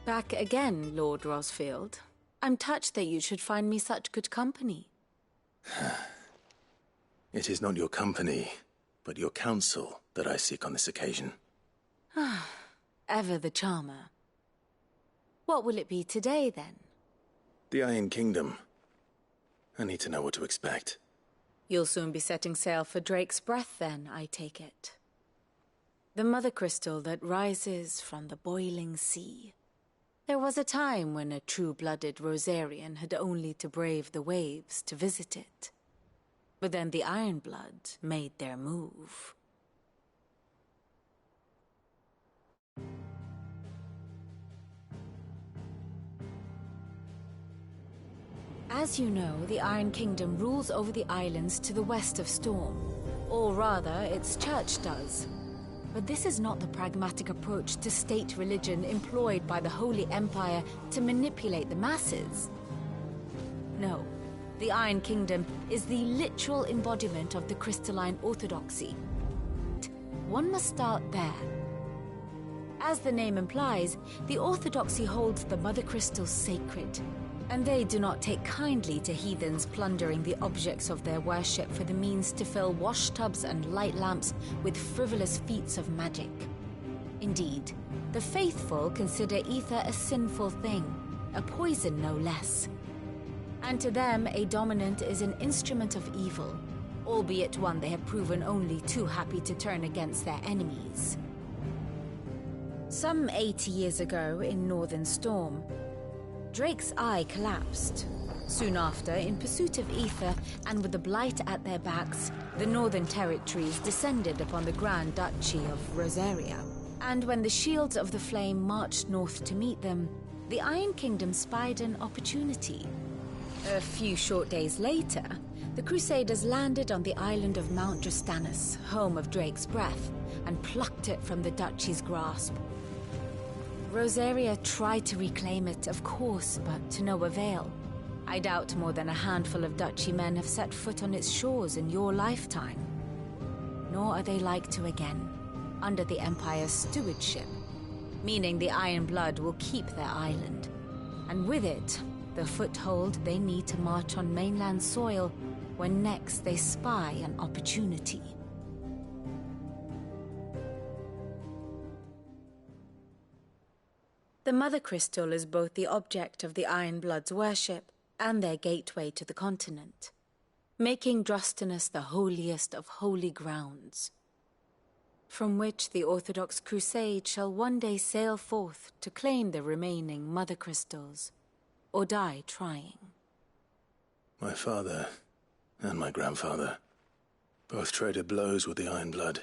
Back again, Lord Rosfield. I'm touched that you should find me such good company. It is not your company, but your counsel that I seek on this occasion. Ever the charmer. What will it be today, then? The Iron Kingdom. I need to know what to expect. You'll soon be setting sail for Drake's Breath, then, I take it. The mother crystal that rises from the boiling sea. There was a time when a true-blooded Rosarian had only to brave the waves to visit it. But then the Ironblood made their move. As you know, the Iron Kingdom rules over the islands to the west of Storm. Or rather, its church does. But this is not the pragmatic approach to state religion employed by the Holy Empire to manipulate the masses. No, the Iron Kingdom is the literal embodiment of the crystalline orthodoxy. One must start there. As the name implies, the orthodoxy holds the Mother Crystal sacred, and they do not take kindly to heathens plundering the objects of their worship for the means to fill washtubs and light lamps with frivolous feats of magic. Indeed, the faithful consider ether a sinful thing, a poison no less. And to them, a dominant is an instrument of evil, albeit one they have proven only too happy to turn against their enemies. Some 80 years ago in Northern Storm, Drake's eye collapsed. Soon after, in pursuit of ether and with the blight at their backs, the Northern Territories descended upon the Grand Duchy of Rosaria. And when the Shields of the Flame marched north to meet them, the Iron Kingdom spied an opportunity. A few short days later, the Crusaders landed on the island of Mount Drastanus, home of Drake's Breath, and plucked it from the Duchy's grasp. Rosaria tried to reclaim it, of course, but to no avail. I doubt more than a handful of Duchy men have set foot on its shores in your lifetime. Nor are they like to again, under the Empire's stewardship, meaning the Iron Blood will keep their island, and with it, the foothold they need to march on mainland soil when next they spy an opportunity. The Mother Crystal is both the object of the Iron Blood's worship and their gateway to the continent, making Drastanus the holiest of holy grounds, from which the Orthodox Crusade shall one day sail forth to claim the remaining Mother Crystals, or die trying. My father and my grandfather both traded blows with the Iron Blood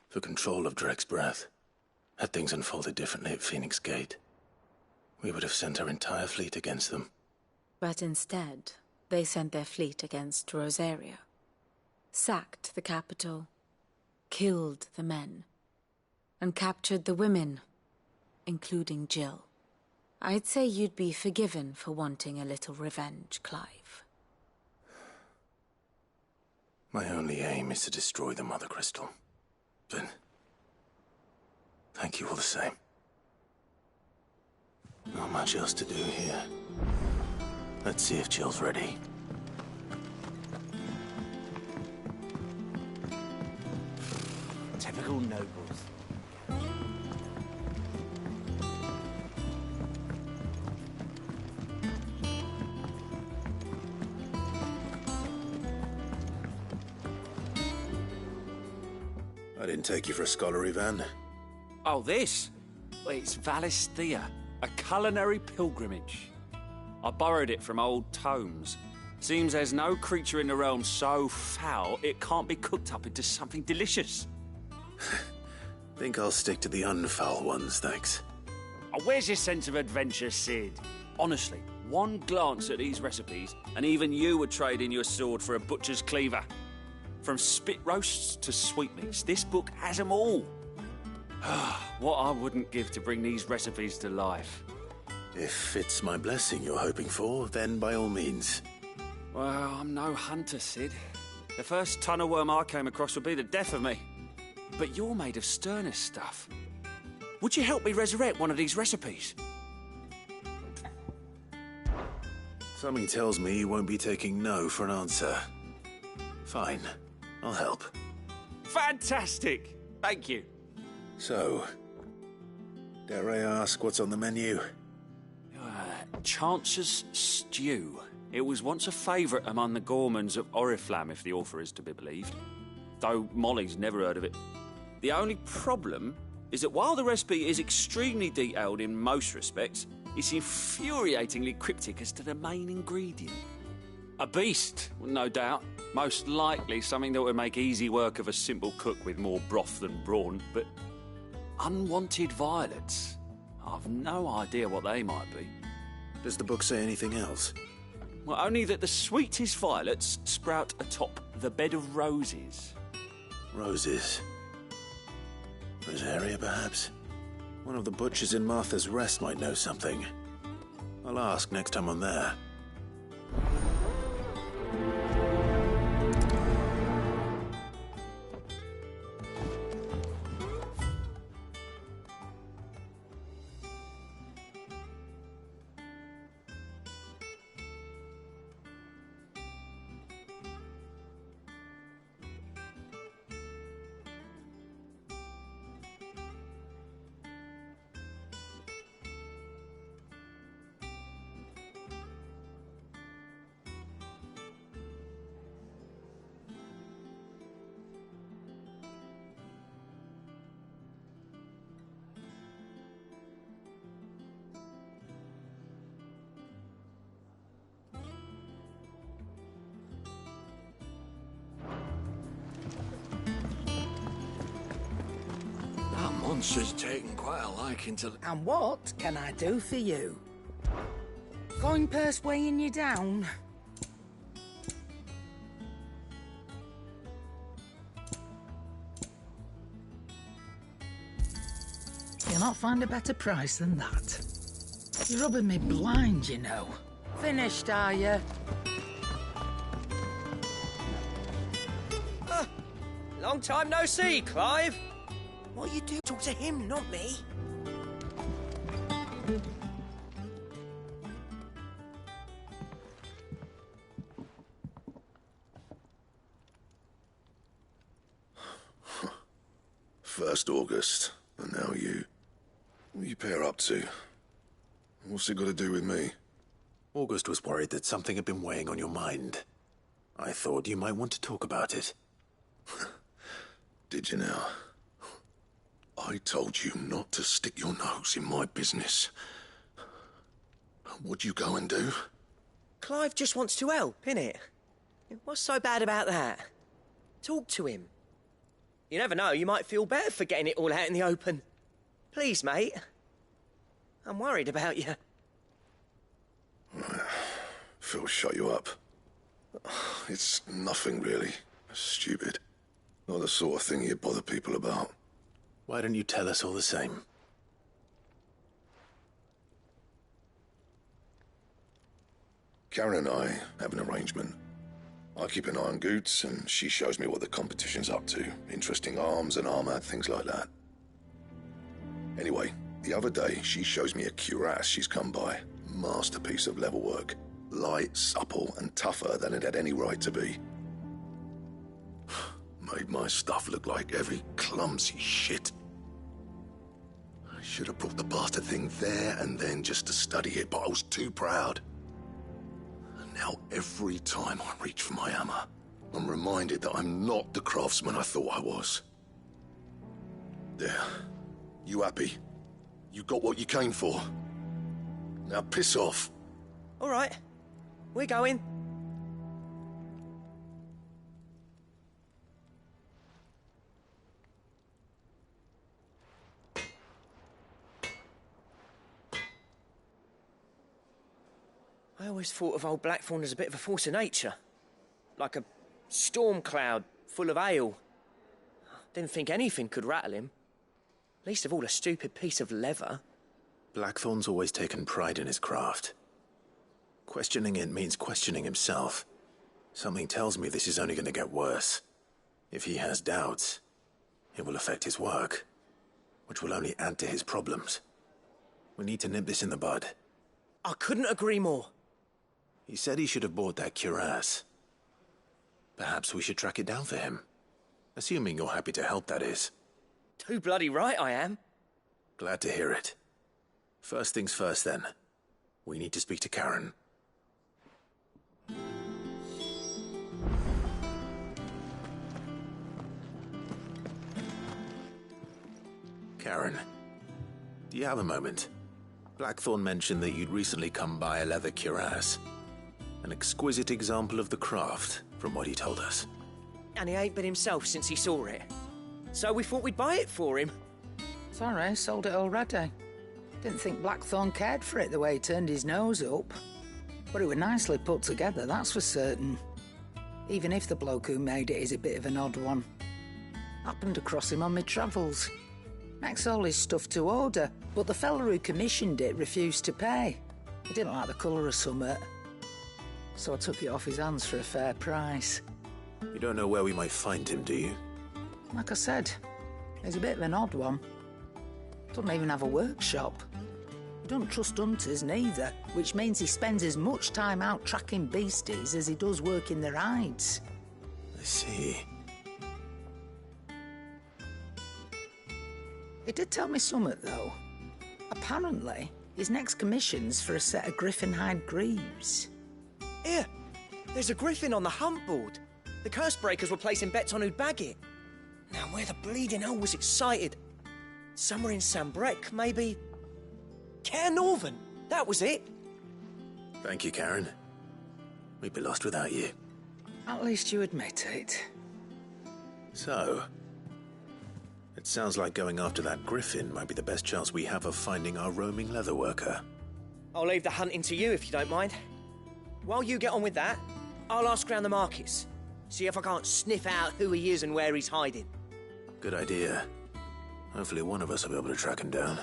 for control of Drake's Breath. Had things unfolded differently at Phoenix Gate, we would have sent our entire fleet against them. But instead, they sent their fleet against Rosaria, sacked the capital, killed the men, and captured the women, including Jill. I'd say you'd be forgiven for wanting a little revenge, Clive. My only aim is to destroy the Mother Crystal. But thank you all the same. Not much else to do here. Let's see if Jill's ready. Typical nobles. I didn't take you for a scholarly van. Oh, this? Well, it's Valisthea, a culinary pilgrimage. I borrowed it from old tomes. Seems there's no creature in the realm so foul it can't be cooked up into something delicious. Think I'll stick to the unfoul ones, thanks. Oh, where's your sense of adventure, Sid? Honestly, one glance at these recipes, and even you would trade in your sword for a butcher's cleaver. From spit roasts to sweetmeats, this book has them all. What I wouldn't give to bring these recipes to life. If it's my blessing you're hoping for, then by all means. Well, I'm no hunter, Sid. The first tunnel worm I came across would be the death of me. But you're made of sterner stuff. Would you help me resurrect one of these recipes? Something tells me you won't be taking no for an answer. Fine, I'll help. Fantastic! Thank you. So, dare I ask what's on the menu? Chance's Stew. It was once a favourite among the gourmands of Oriflamme, if the author is to be believed. Though Molly's never heard of it. The only problem is that while the recipe is extremely detailed in most respects, it's infuriatingly cryptic as to the main ingredient. A beast, no doubt. Most likely something that would make easy work of a simple cook with more broth than brawn, but unwanted violets. I've no idea what they might be. Does the book say anything else? Well, only that the sweetest violets sprout atop the bed of roses. Roses? Rosaria, perhaps? One of the butchers in Martha's Rest might know something. I'll ask next time I'm there. Monster's taken quite a liking to... And what can I do for you? Coin purse weighing you down? You'll not find a better price than that. You're rubbing me blind, you know. Finished, are you? Long time no see, Clive. What you do? Talk to him, not me. First August, and now you. What are you pair up to? What's it got to do with me? August was worried that something had been weighing on your mind. I thought you might want to talk about it. Did you now? I told you not to stick your nose in my business. What'd you go and do? Clive just wants to help, innit? What's so bad about that? Talk to him. You never know, you might feel better for getting it all out in the open. Please, mate. I'm worried about you. Phil shut you up. It's nothing really. Stupid. Not the sort of thing you bother people about. Why don't you tell us all the same? Karen and I have an arrangement. I keep an eye on Goots, and she shows me what the competition's up to. Interesting arms and armor, things like that. Anyway, the other day, she shows me a cuirass she's come by. Masterpiece of level work. Light, supple, and tougher than it had any right to be. Made my stuff look like heavy, clumsy shit. I should have brought the bastard thing there and then just to study it, but I was too proud. And now every time I reach for my hammer, I'm reminded that I'm not the craftsman I thought I was. There. You happy? You got what you came for. Now piss off. All right. We're going. I always thought of old Blackthorn as a bit of a force of nature. Like a storm cloud full of ale. Didn't think anything could rattle him. Least of all a stupid piece of leather. Blackthorn's always taken pride in his craft. Questioning it means questioning himself. Something tells me this is only going to get worse. If he has doubts, it will affect his work, which will only add to his problems. We need to nip this in the bud. I couldn't agree more. He said he should have bought that cuirass. Perhaps we should track it down for him. Assuming you're happy to help, that is. Too bloody right I am. Glad to hear it. First things first, then. We need to speak to Karen. Karen, do you have a moment? Blackthorn mentioned that you'd recently come by a leather cuirass. An exquisite example of the craft, from what he told us. And he ain't been himself since he saw it. So we thought we'd buy it for him. Sorry, sold it already. Didn't think Blackthorn cared for it the way he turned his nose up. But it was nicely put together, that's for certain. Even if the bloke who made it is a bit of an odd one. Happened across him on my travels. Makes all his stuff to order, but the fella who commissioned it refused to pay. He didn't like the colour of summit. So I took it off his hands for a fair price. You don't know where we might find him, do you? Like I said, he's a bit of an odd one. Doesn't even have a workshop. He don't trust hunters neither, which means he spends as much time out tracking beasties as he does working their hides. I see. He did tell me something, though. Apparently, his next commission's for a set of griffin hide greaves. Here, there's a griffin on the hunt board. The curse breakers were placing bets on who'd bag it. Now, where the bleeding hell was it sighted? Somewhere in Sambrec, maybe? Caer Northern, that was it. Thank you, Karen. We'd be lost without you. At least you admit it. So, it sounds like going after that griffin might be the best chance we have of finding our roaming leatherworker. I'll leave the hunting to you if you don't mind. While you get on with that, I'll ask round the markets. See if I can't sniff out who he is and where he's hiding. Good idea. Hopefully one of us will be able to track him down.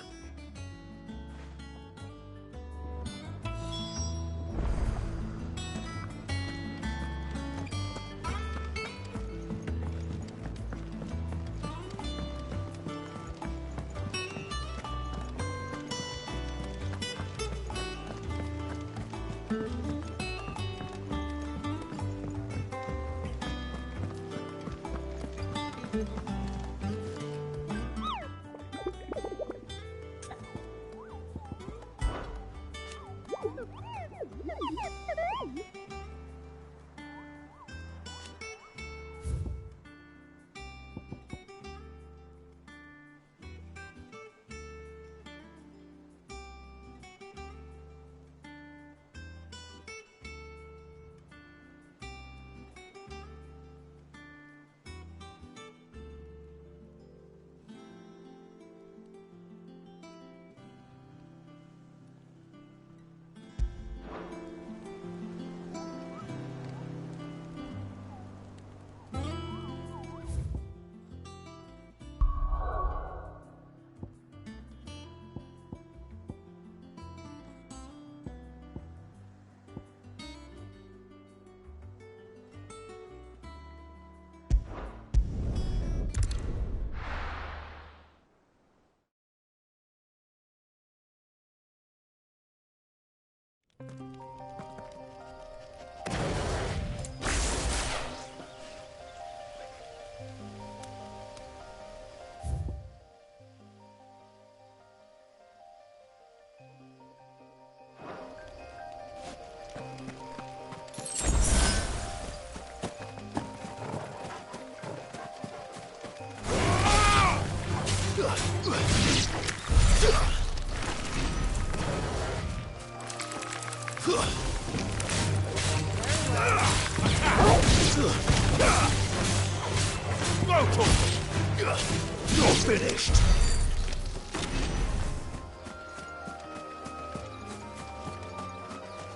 finished!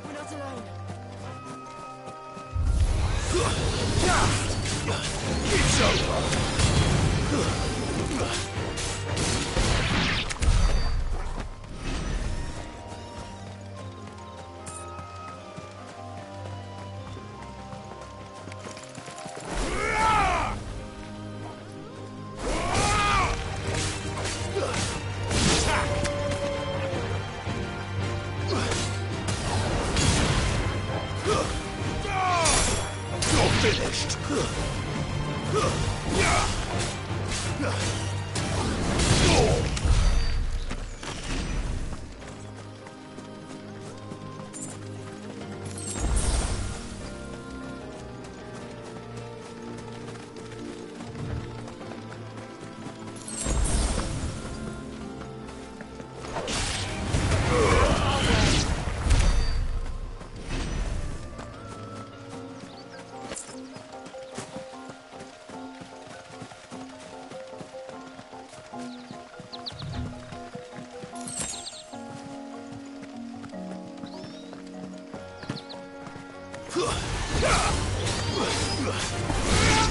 We're not alone. It's over! Finished!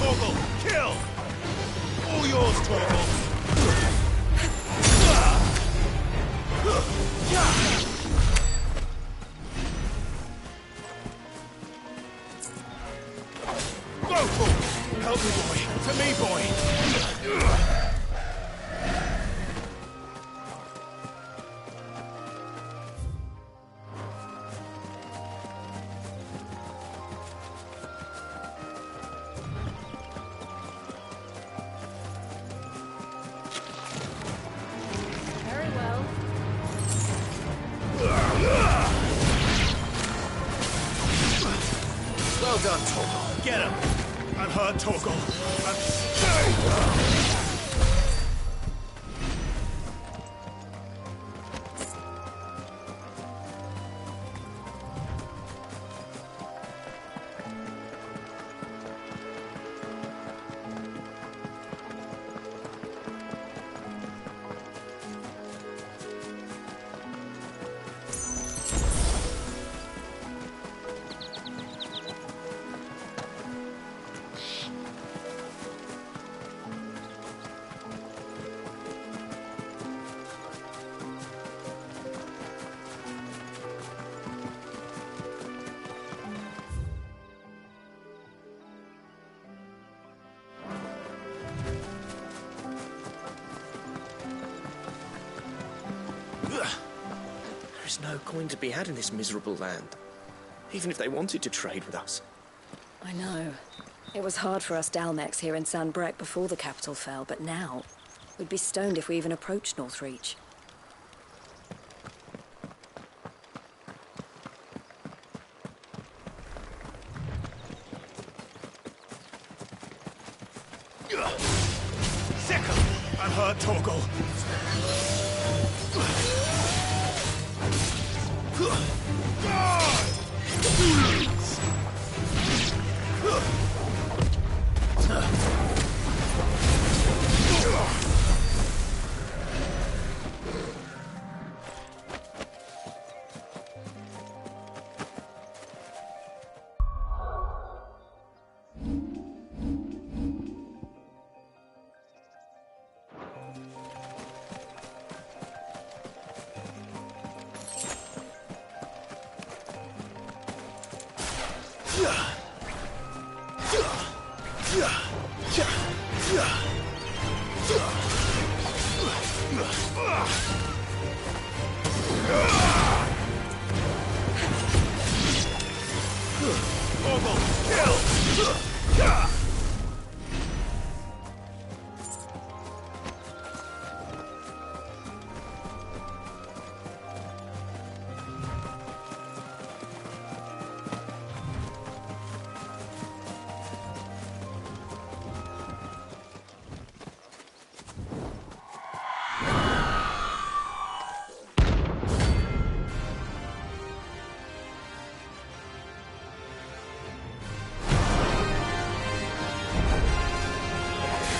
Torgal, kill! All yours, Torgal! Go, Torgal! Help me, boy! To me, boy! Very well. Well done, Torgal. Get him! I'm hurt, Torgal. I'm... There is no coin to be had in this miserable land, even if they wanted to trade with us. I know. It was hard for us Dalmex here in San Brec before the capital fell, but now we'd be stoned if we even approached Northreach. Second! I'm hurt, Torgal.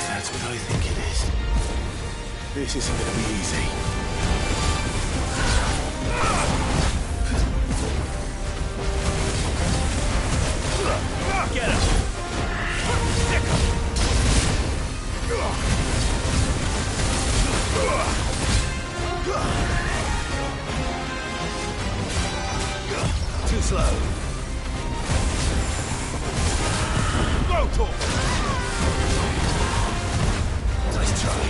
That's what I think it is. This isn't gonna be easy. Get him! Stick him! Too slow. Rotor! Nice try.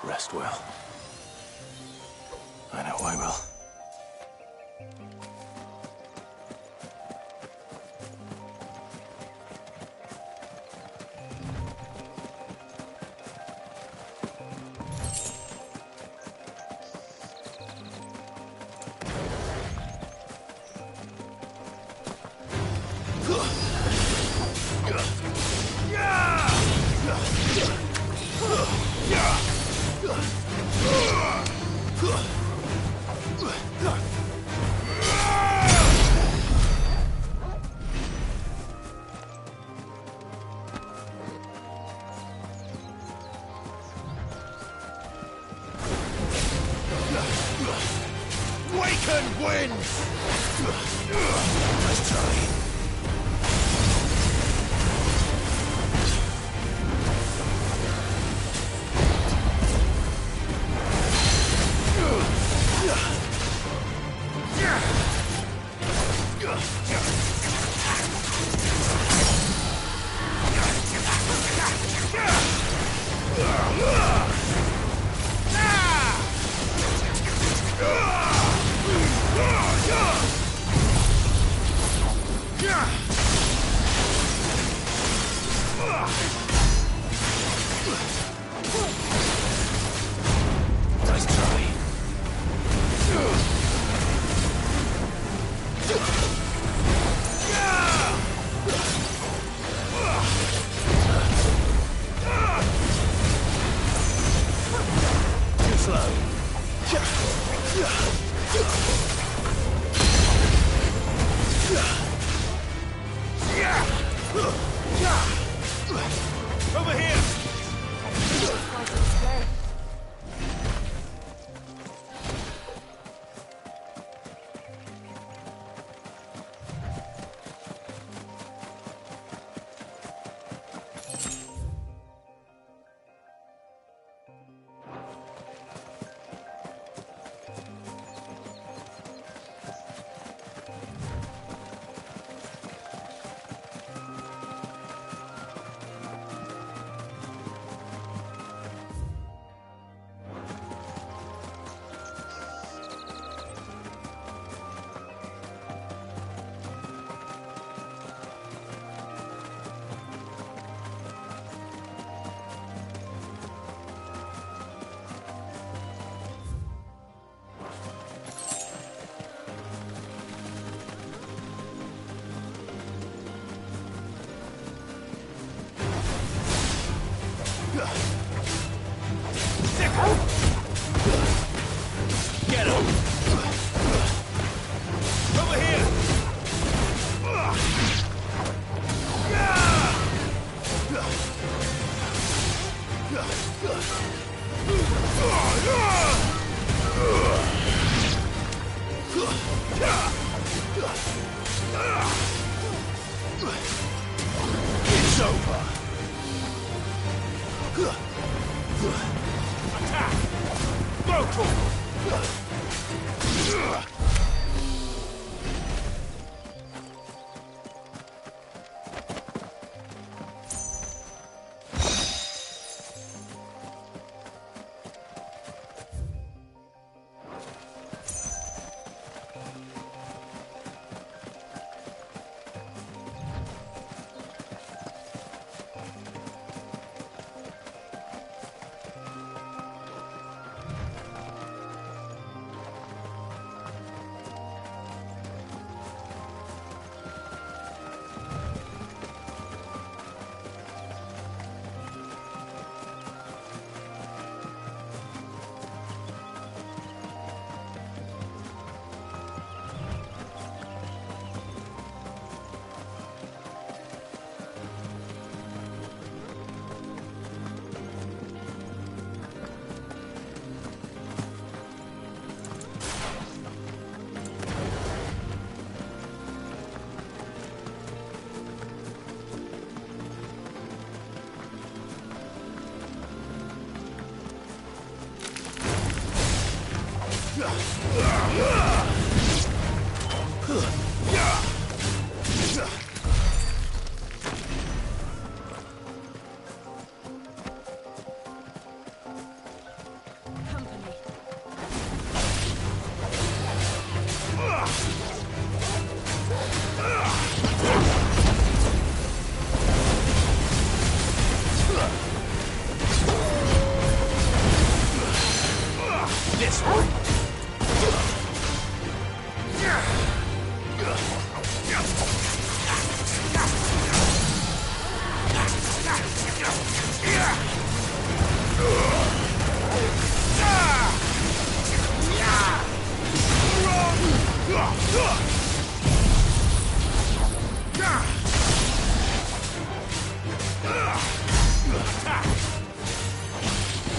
Rest well. I know I will.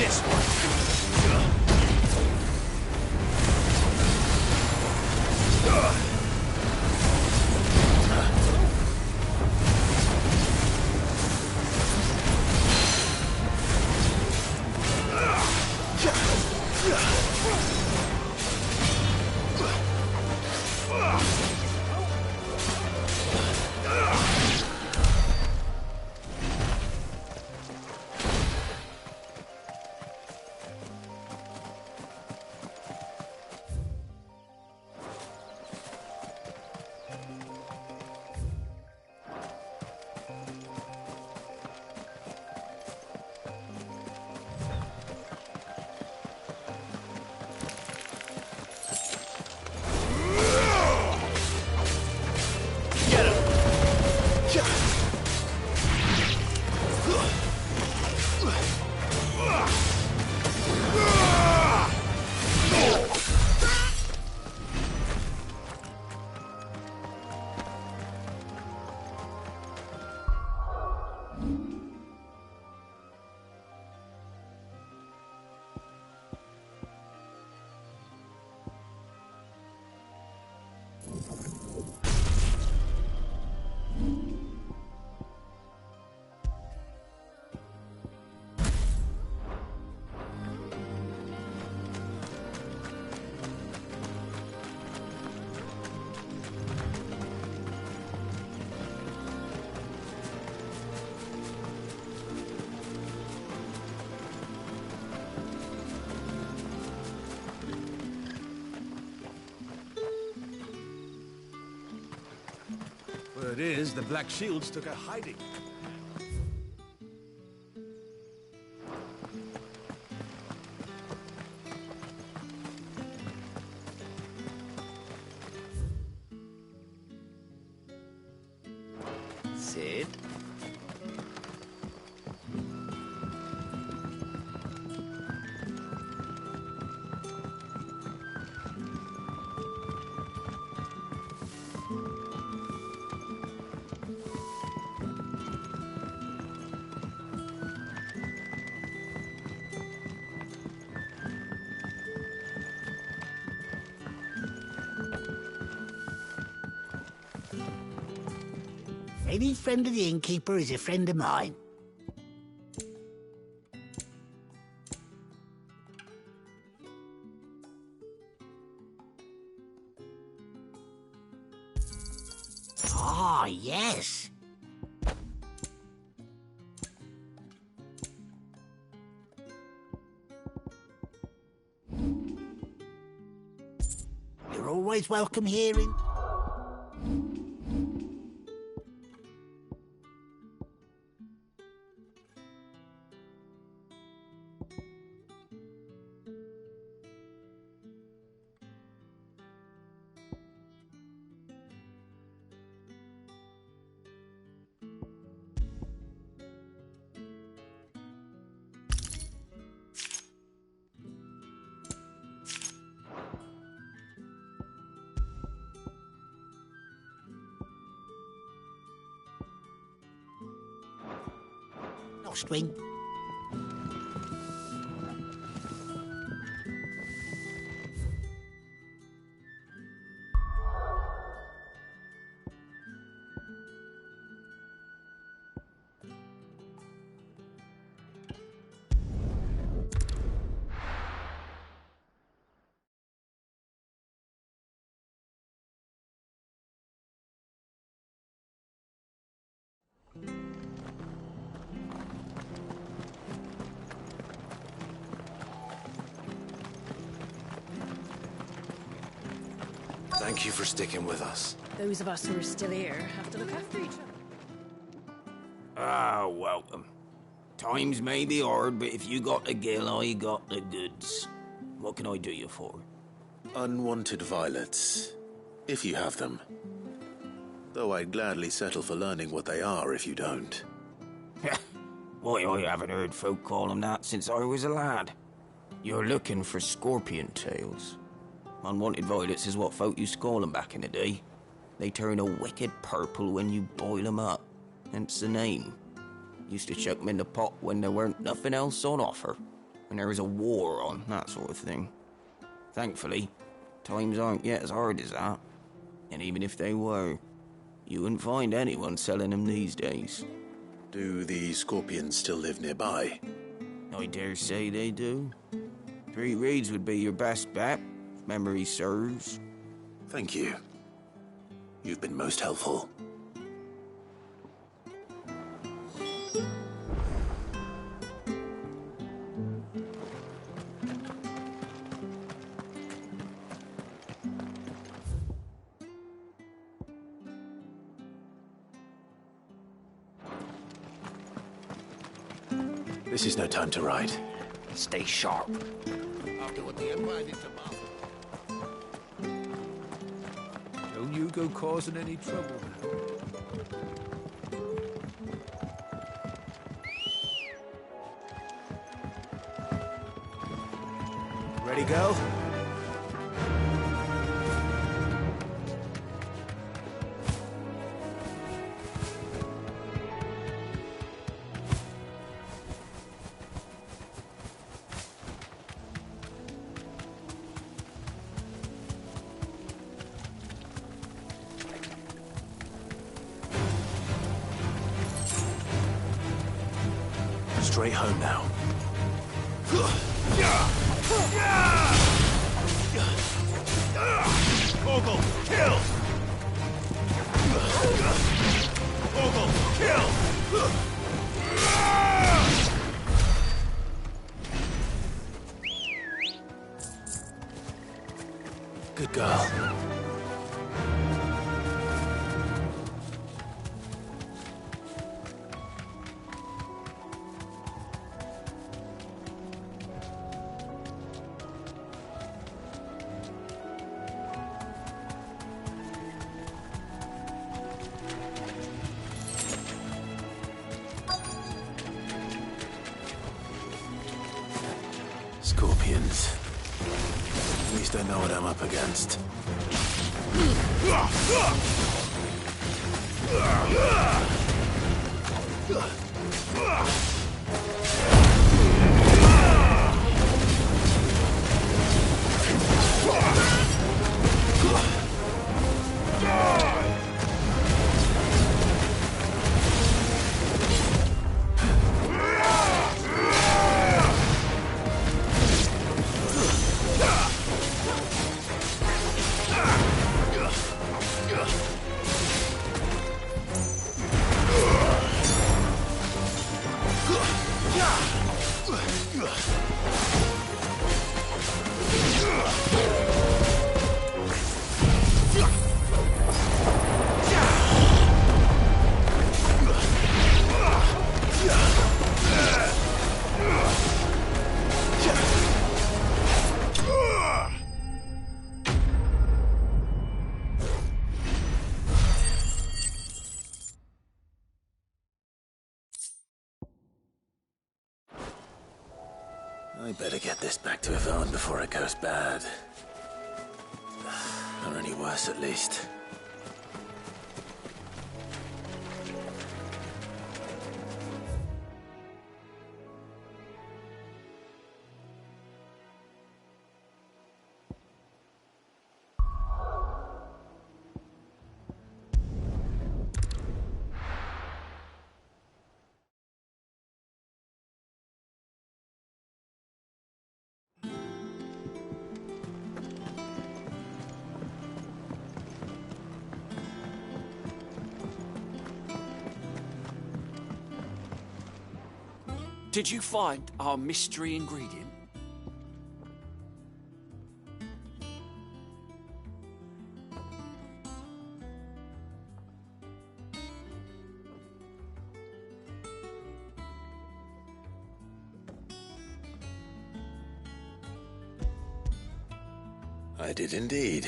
this one. Word is, the Black Shields took a hiding. Sid? Any friend of the innkeeper is a friend of mine. Ah, yes. You're always welcome here in... Wing. Thank you for sticking with us. Those of us who are still here have to look after each other. Ah, welcome. Times may be hard, but if you got the gill, I got the goods. What can I do you for? Unwanted violets, if you have them. Though I'd gladly settle for learning what they are if you don't. Why, I haven't heard folk call them that since I was a lad. You're looking for scorpion tails. Unwanted violets is what folk used to call them back in the day. They turn a wicked purple when you boil them up, hence the name. Used to chuck them in the pot when there weren't nothing else on offer. when there is a war on, that sort of thing. Thankfully, times aren't yet as hard as that. And even if they were, you wouldn't find anyone selling them these days. Do the Scorpions still live nearby? I dare say they do. 3 Reeds would be your best bet, if memory serves. Thank you. You've been most helpful. This is no time to ride. Stay sharp. After what the Empire did to Martha. Don't you go causing any trouble now. Ready, go? Straight home now. Ogle, kill! Ogle, kill! Good girl. Scorpions. At least I know what I'm up against. I better get this back to Yvonne before it goes bad. Or any worse, at least. Did you find our mystery ingredient? I did indeed.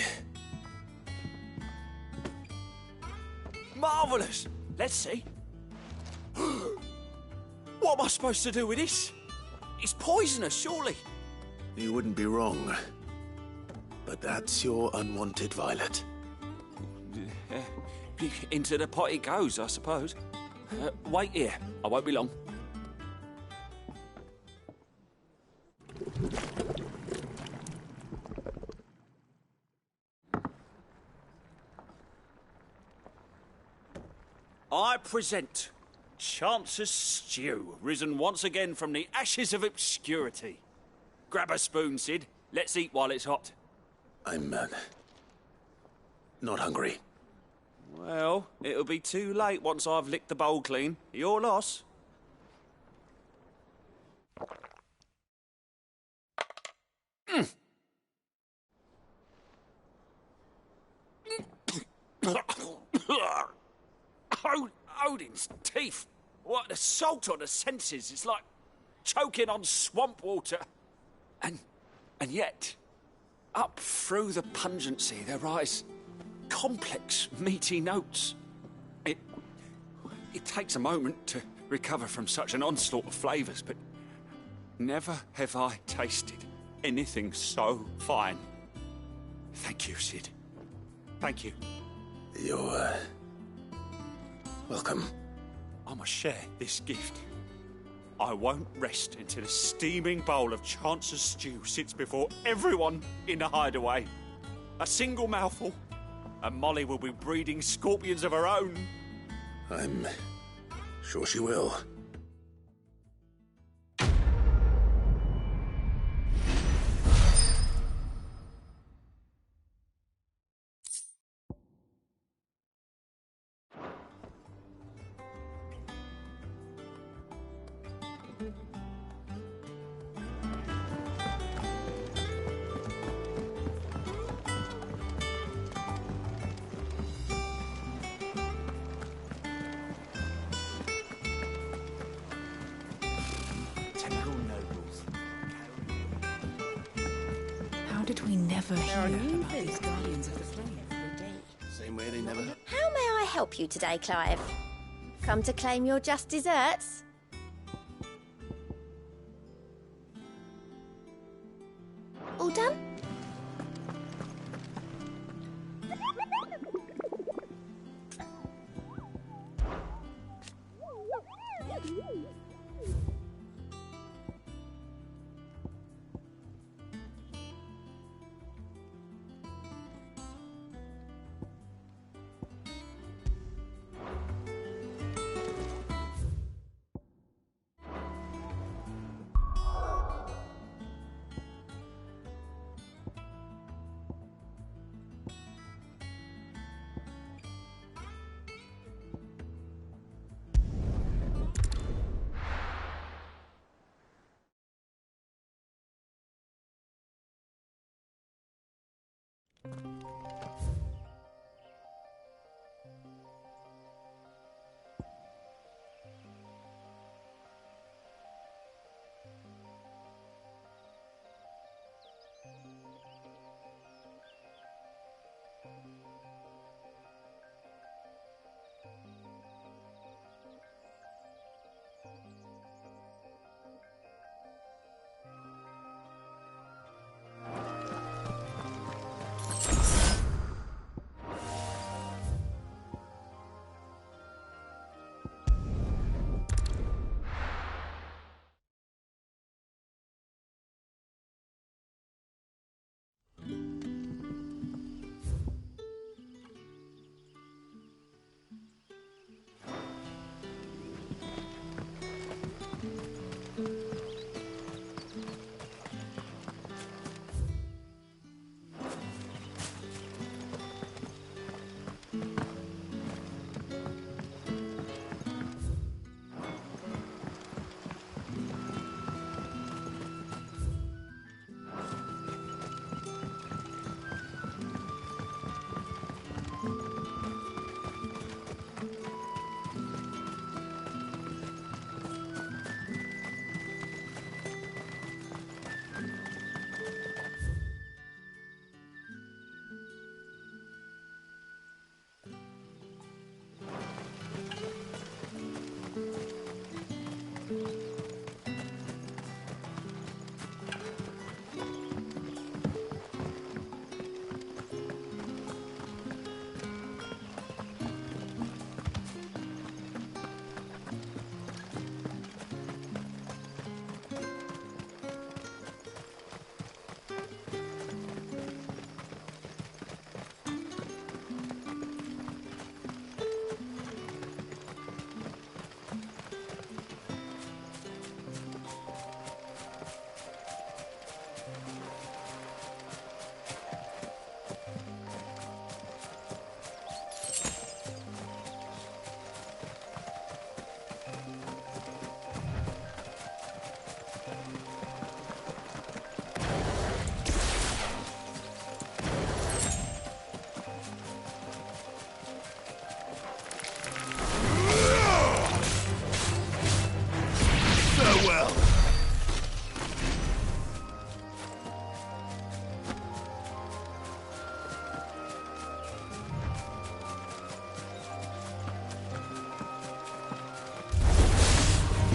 Marvellous! Let's see. What am I supposed to do with this? It's poisonous, surely. You wouldn't be wrong. But that's your unwanted violet. Into the pot it goes, I suppose. Wait here. I won't be long. I present Chance's Stew, risen once again from the ashes of obscurity. Grab a spoon, Sid. Let's eat while it's hot. I'm, not hungry. Well, it'll be too late once I've licked the bowl clean. Your loss. Odin's teeth. What an assault on the senses. It's like choking on swamp water. And yet, up through the pungency, there rise complex, meaty notes. It takes a moment to recover from such an onslaught of flavours, but never have I tasted anything so fine. Thank you, Sid. Thank you. You're, welcome. I must share this gift. I won't rest until a steaming bowl of Chance's Stew sits before everyone in the hideaway. A single mouthful, and Molly will be breeding scorpions of her own. I'm sure she will. How did we never hear about these guardians of the flame? Same way they never... How may I help you today, Clive? Come to claim your just desserts? All done?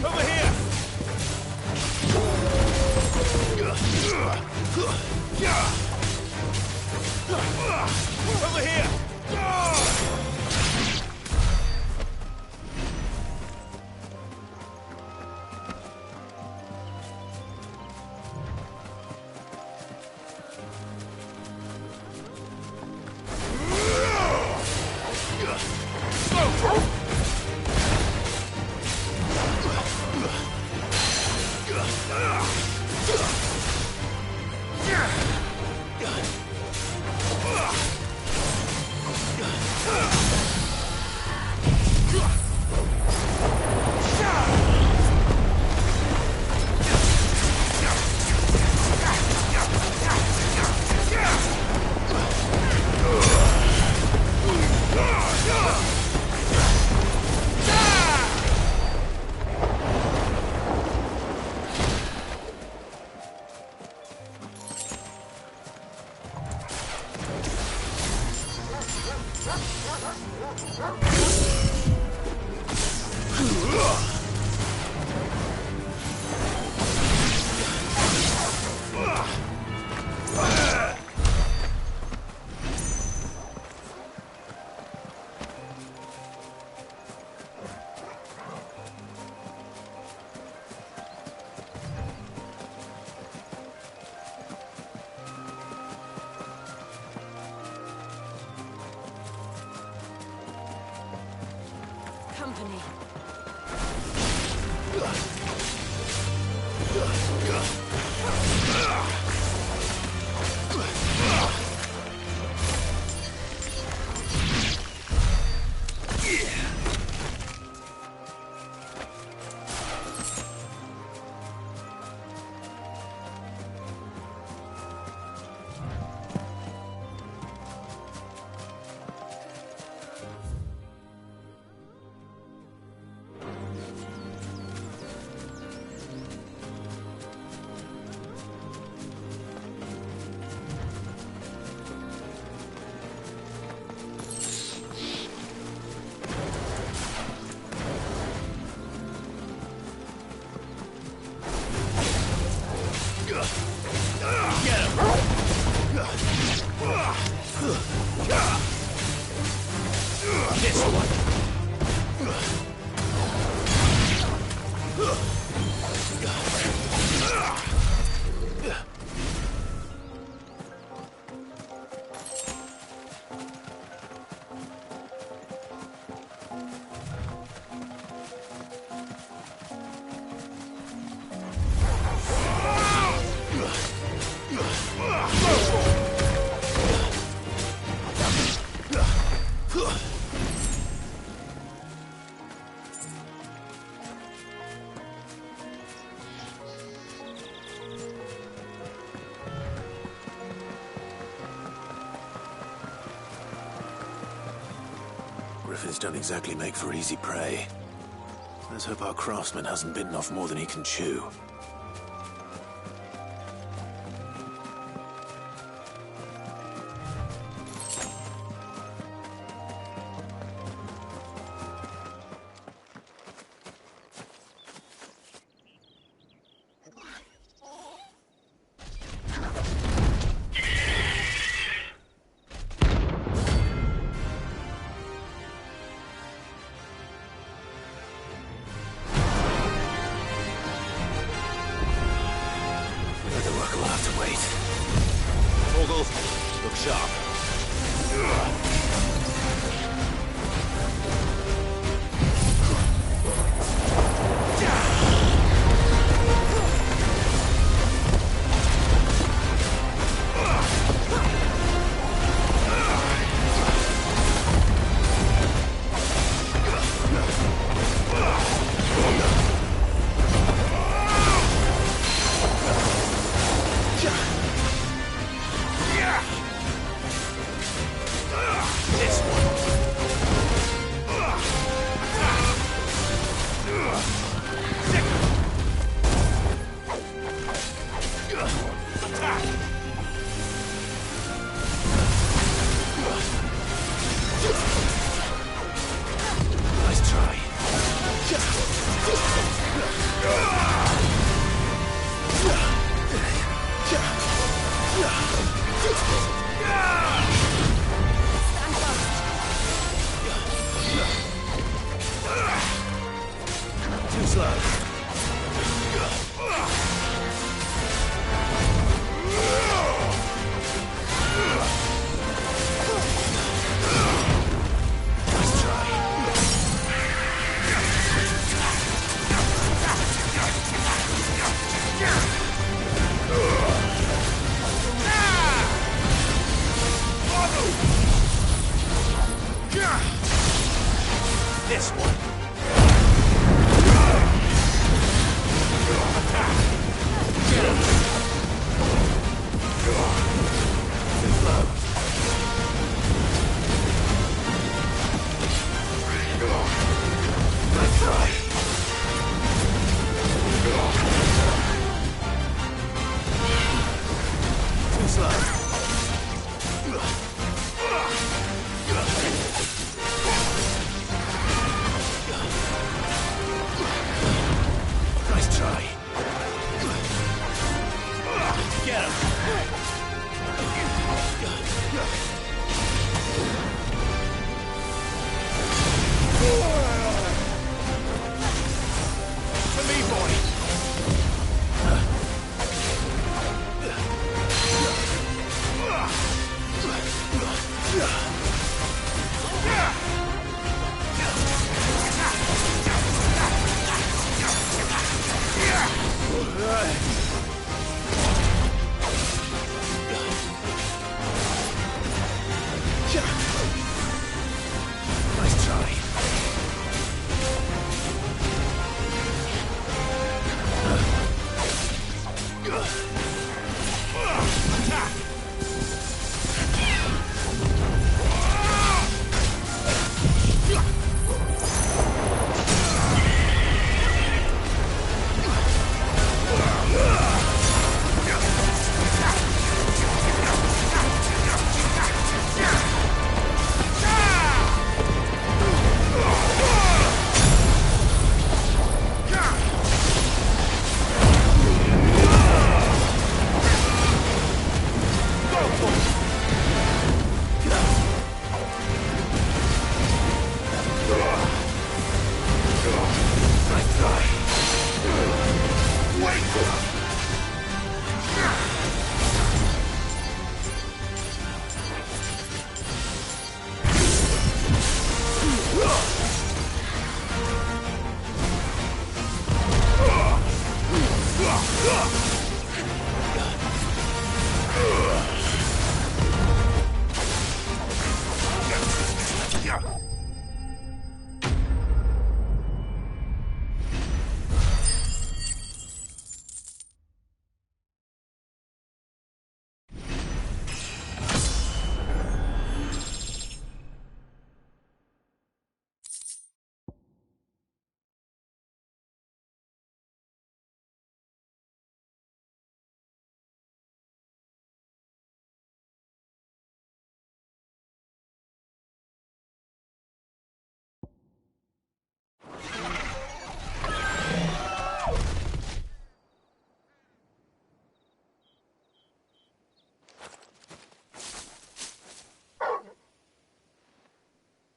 Over here! Over here! Company. Griffins don't exactly make for easy prey. Let's hope our craftsman hasn't bitten off more than he can chew. this one. Let's try. Too slow. Nice try. Get him. For me, boy. Nice try. Attack!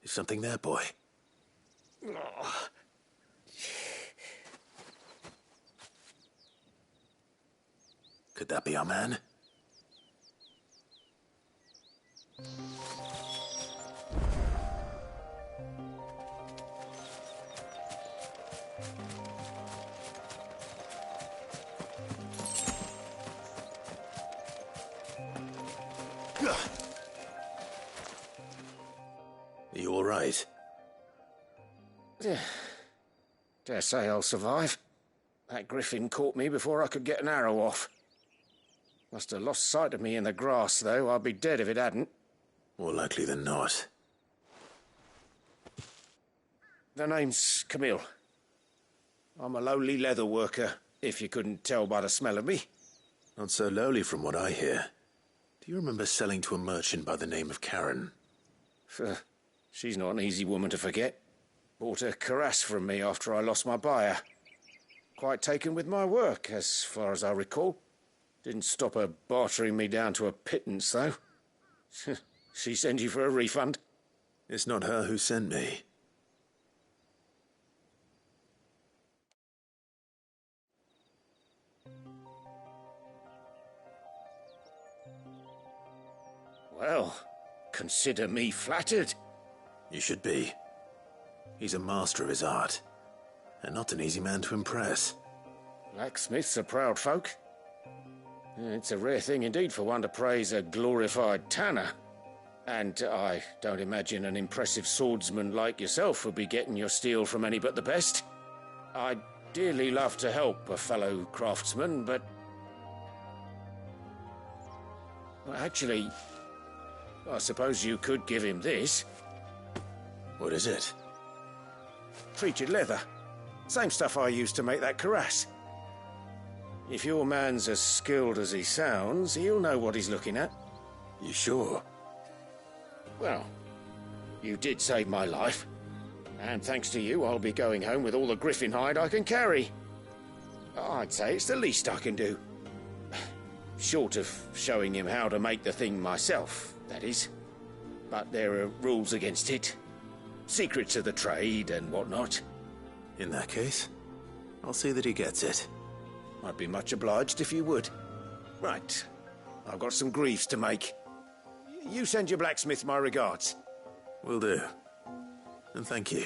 Is something there, boy? Could that be our man? Are you all right? Dare say I'll survive. That griffin caught me before I could get an arrow off. Must have lost sight of me in the grass, though. I'd be dead if it hadn't. More likely than not. The name's Camille. I'm a lowly leather worker, if you couldn't tell by the smell of me. Not so lowly from what I hear. Do you remember selling to a merchant by the name of Karen? She's not an easy woman to forget. Bought a cuirass from me after I lost my buyer. Quite taken with my work, as far as I recall. Didn't stop her bartering me down to a pittance, though. She sent you for a refund? It's not her who sent me. Well, consider me flattered. You should be. He's a master of his art, and not an easy man to impress. Blacksmiths are proud folk. It's a rare thing indeed for one to praise a glorified tanner. And I don't imagine an impressive swordsman like yourself would be getting your steel from any but the best. I'd dearly love to help a fellow craftsman, but... well, actually, I suppose you could give him this. What is it? Treated leather. Same stuff I used to make that cuirass. If your man's as skilled as he sounds, he'll know what he's looking at. You sure? Well, you did save my life. And thanks to you, I'll be going home with all the griffin hide I can carry. I'd say it's the least I can do. Short of showing him how to make the thing myself, that is. But there are rules against it. Secrets of the trade and whatnot. In that case, I'll see that he gets it. I'd be much obliged if you would. Right. I've got some greaves to make. You send your blacksmith my regards. Will do. And thank you.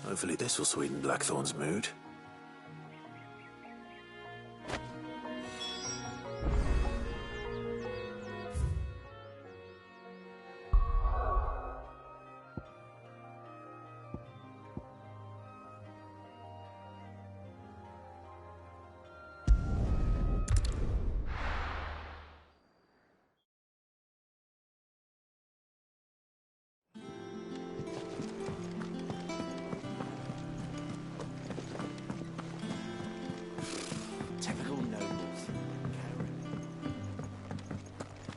Hopefully this will sweeten Blackthorn's mood. Typical nobles.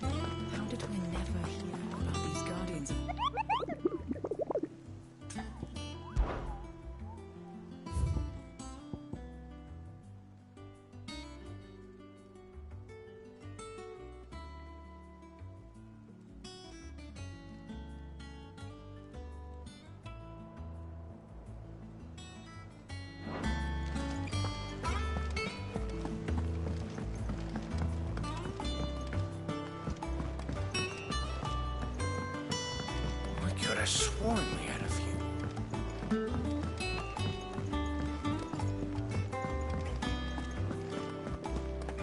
How did we never hear about these guardians? Could have sworn we had a few.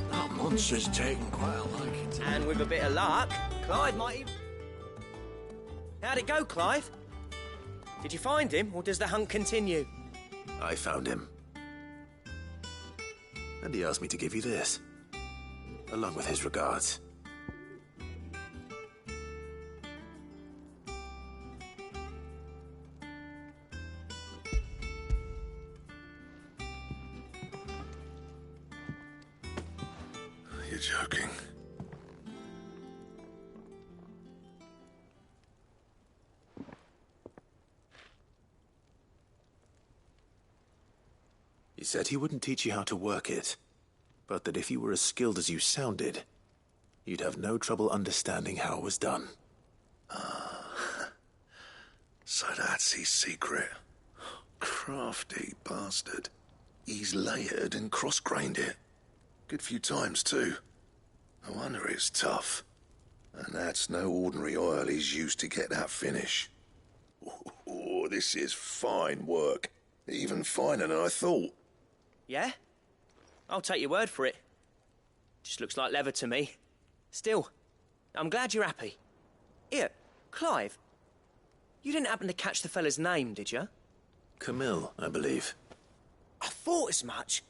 That monster's taken quite a liking to And with a bit of luck, Clive might even... How'd it go, Clive? Did you find him, or does the hunt continue? I found him. And he asked me to give you this, along with his regards. You're joking. He said he wouldn't teach you how to work it, but that if you were as skilled as you sounded, you'd have no trouble understanding how it was done. So that's his secret. Crafty bastard. He's layered and cross-grained it. Good few times, too. No wonder it's tough. And that's no ordinary oil he's used to get that finish. Oh, this is fine work. Even finer than I thought. Yeah? I'll take your word for it. Just looks like leather to me. Still, I'm glad you're happy. Here, Clive, you didn't happen to catch the fella's name, did you? Camille, I believe. I thought as much.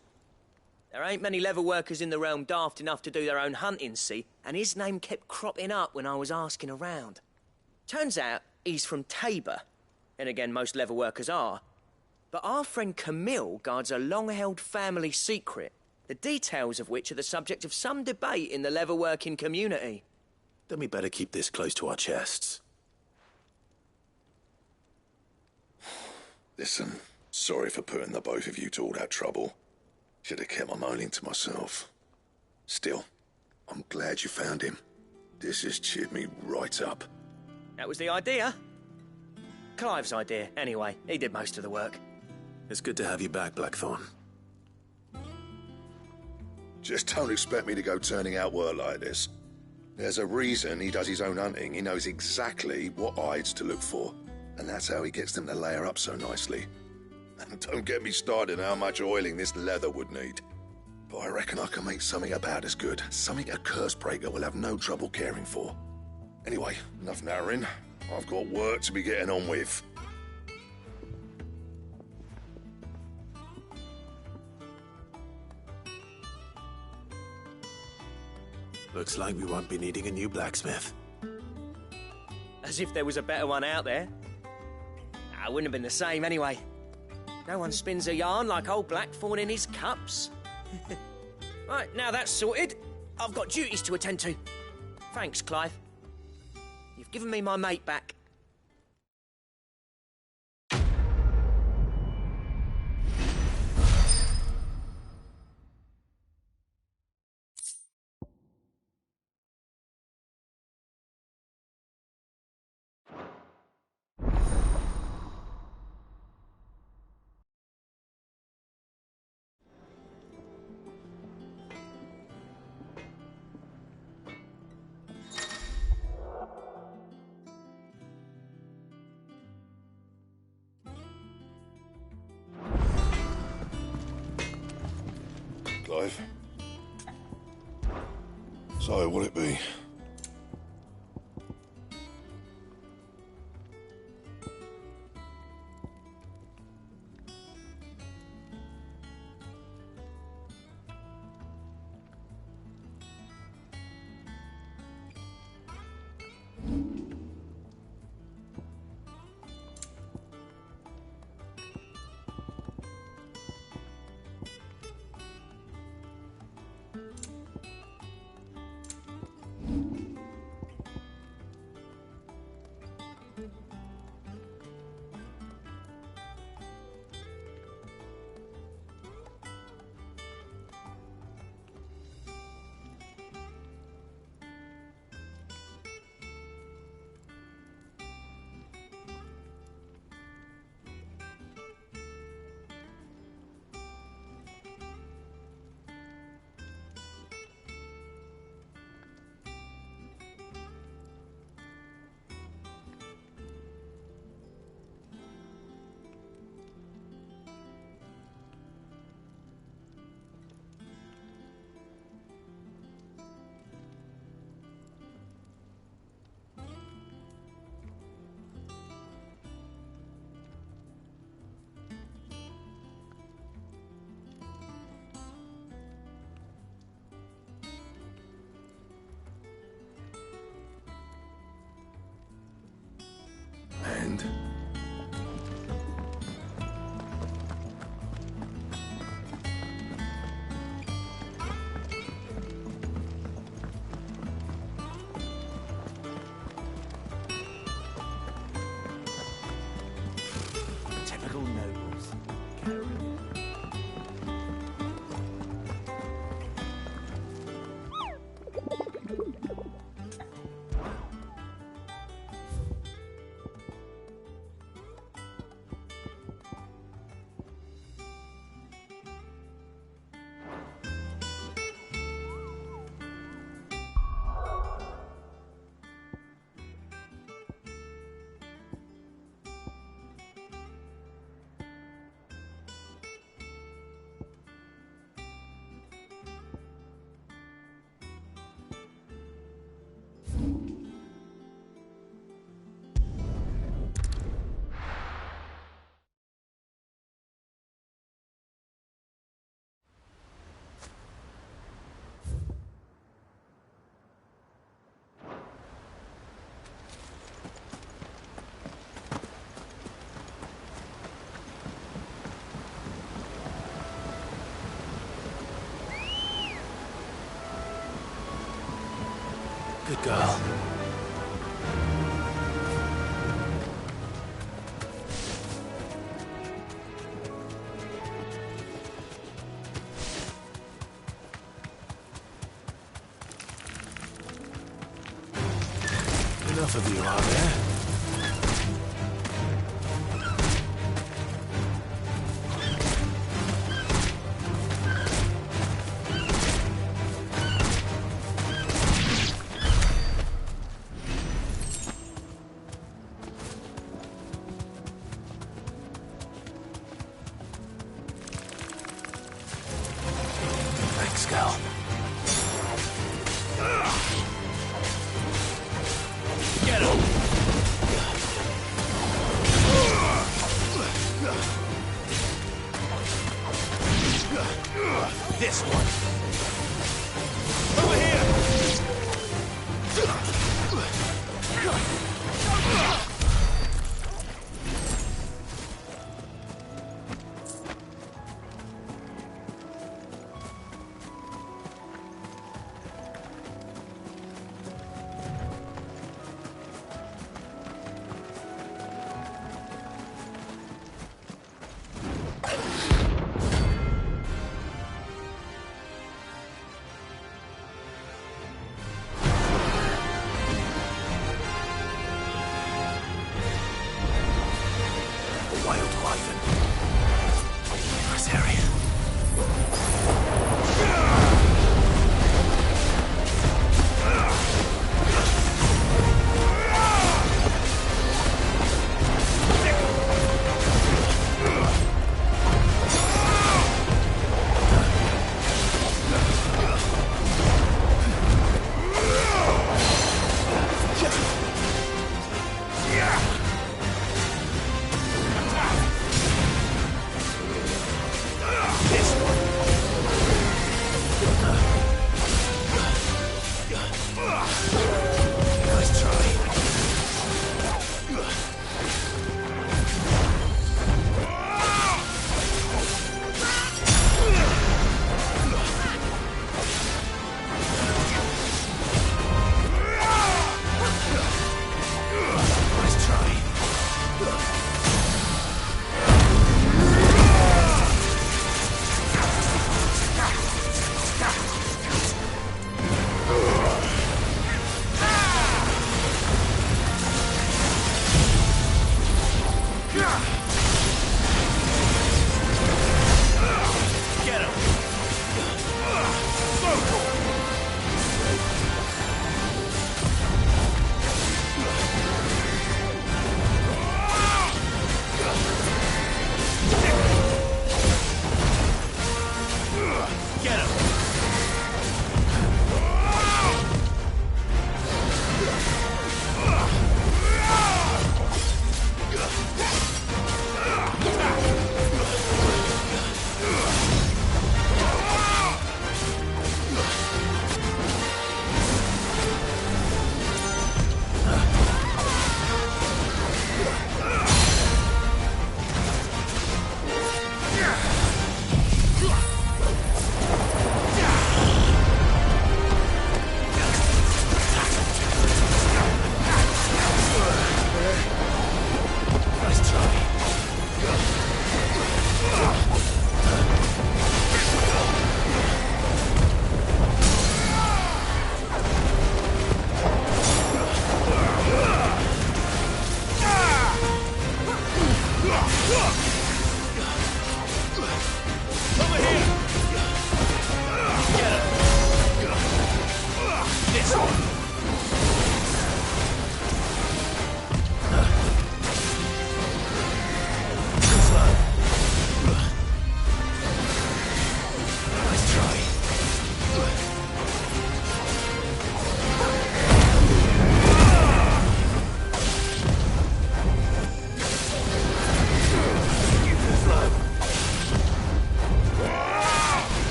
There ain't many leather workers in the realm daft enough to do their own hunting, see? And his name kept cropping up when I was asking around. Turns out he's from Tabor. And again, most leather workers are. But our friend Camille guards a long-held family secret, the details of which are the subject of some debate in the leather-working community. Then we better keep this close to our chests. Listen, sorry for putting the both of you to all that trouble. Should have kept my moaning to myself. Still, I'm glad you found him. This has cheered me right up. That was the idea. Clive's idea, anyway. He did most of the work. It's good to have you back, Blackthorn. Just don't expect me to go turning out work like this. There's a reason he does his own hunting. He knows exactly what hides to look for. And that's how he gets them to layer up so nicely. And don't get me started on how much oiling this leather would need. but I reckon I can make something about as good. Something a Cursebreaker will have no trouble caring for. Anyway, enough narrowing. I've got work to be getting on with. Looks like we won't be needing a new blacksmith. As if there was a better one out there. It wouldn't have been the same anyway. No one spins a yarn like old Blackthorn in his cups. Right, now that's sorted, I've got duties to attend to. Thanks, Clive. You've given me my mate back. Clive. So, what'll it be? And? Typical nobles. Good girl. Enough of you, are there?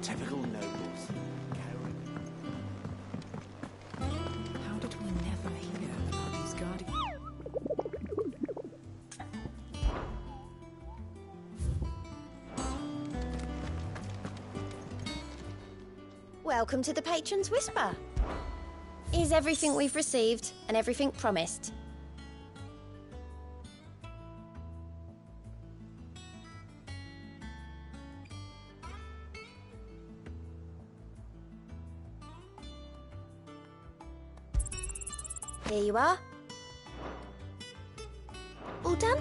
Typical nobles. How did we never hear about these guardians? Welcome to the Patron's Whisper. Is everything we've received and everything promised? Here you are. All done?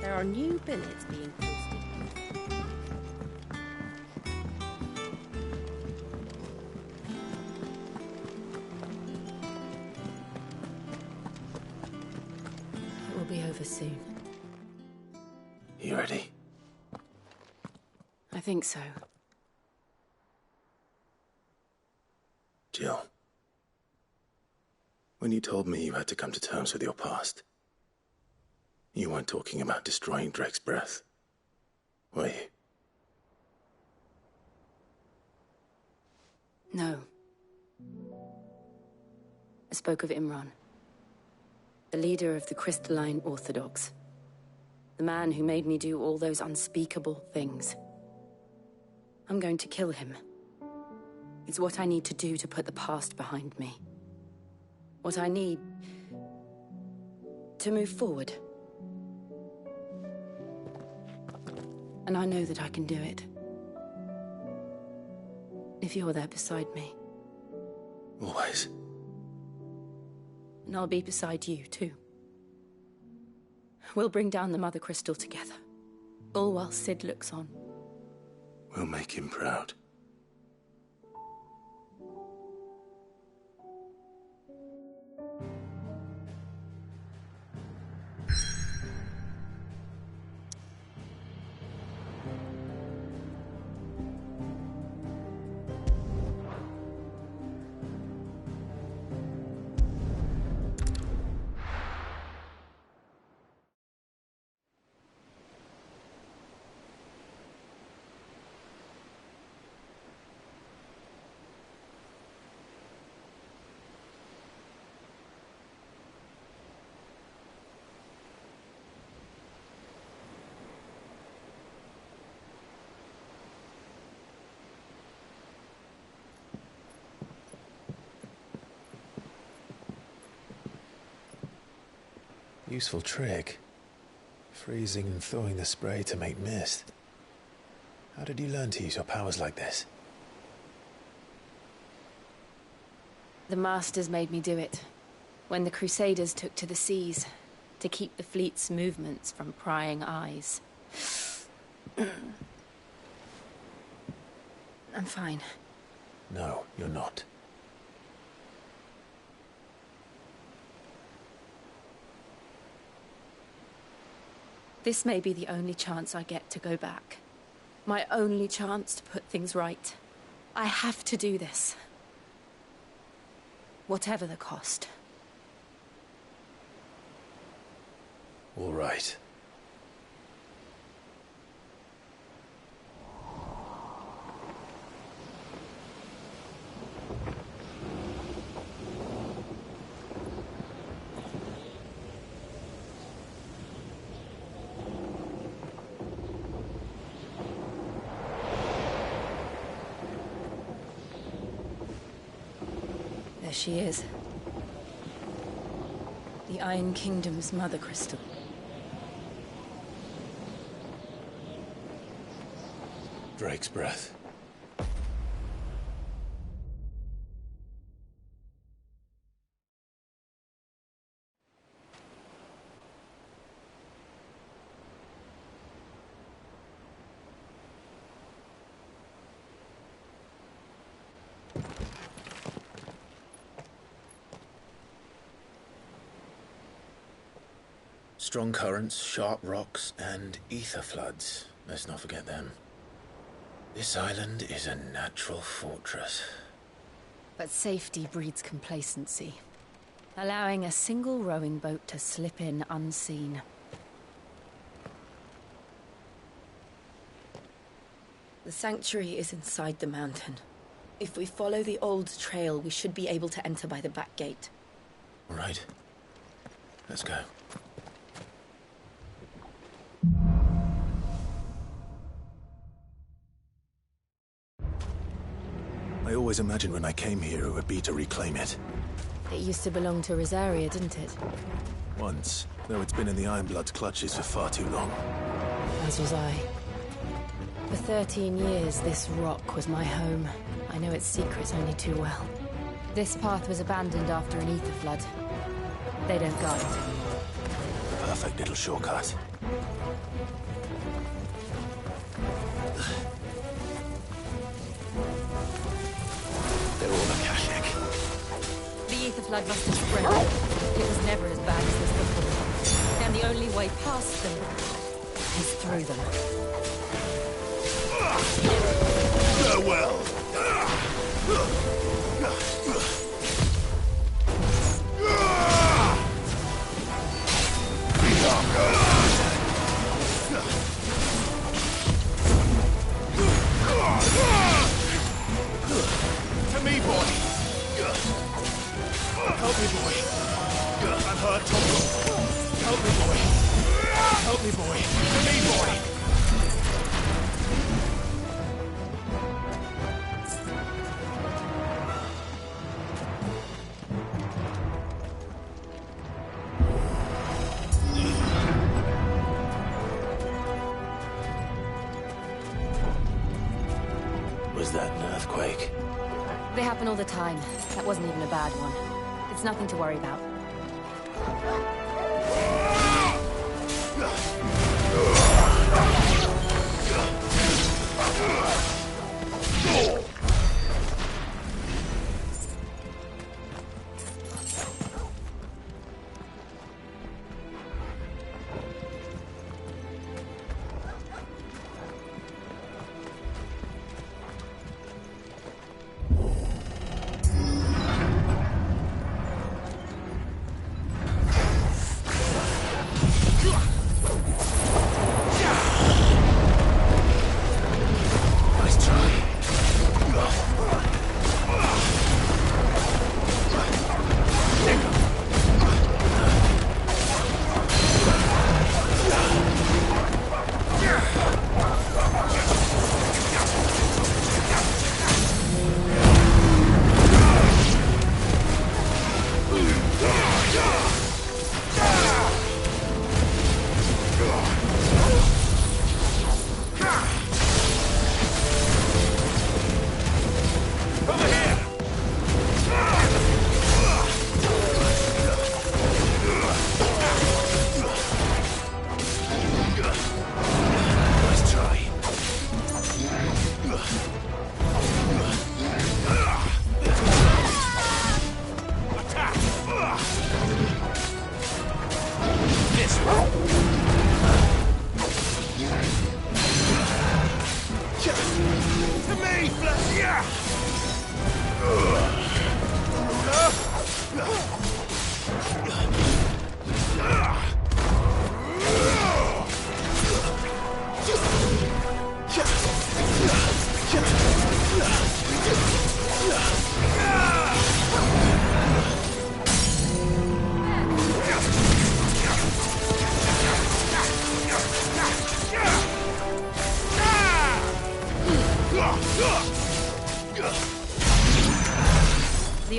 There are new billets being posted. It will be over soon. You ready? I think so. Jill. When you told me you had to come to terms with your past, you weren't talking about destroying Drake's breath, were you? No. I spoke of Imran, the leader of the Crystalline Orthodox. The man who made me do all those unspeakable things. I'm going to kill him. It's what I need to do to put the past behind me. What I need to move forward. And I know that I can do it. If you're there beside me. Always. And I'll be beside you, too. We'll bring down the Mother Crystal together. All while Sid looks on. We'll make him proud. Useful trick. Freezing and thawing the spray to make mist. How did you learn to use your powers like this? The Masters made me do it. When the Crusaders took to the seas, to keep the fleet's movements from prying eyes. I'm fine. No, you're not. This may be the only chance I get to go back. My only chance to put things right. I have to do this. Whatever the cost. All right. There she is. The Iron Kingdom's mother crystal. Drake's breath. Strong currents, sharp rocks, and ether floods. Let's not forget them. This island is a natural fortress. But safety breeds complacency, allowing a single rowing boat to slip in unseen. The sanctuary is inside the mountain. If we follow the old trail, we should be able to enter by the back gate. All right. Let's go. I always imagined when I came here it would be to reclaim it. It used to belong to Rosaria, didn't it? Once, though it's been in the Ironblood's clutches for far too long. As was I. For 13 years, this rock was my home. I know its secrets only too well. This path was abandoned after an ether flood. They don't guard it. Perfect little shortcut. They're all Akashic. The ether flood must have spread. It was never as bad as this before. And the only way past them is through them. Farewell! To me, boy! Help me, boy! I'm hurt, Tom. Help me, boy! Help me, boy! To me, boy! Was that an earthquake? They happen all the time. That wasn't even a bad one. It's nothing to worry about.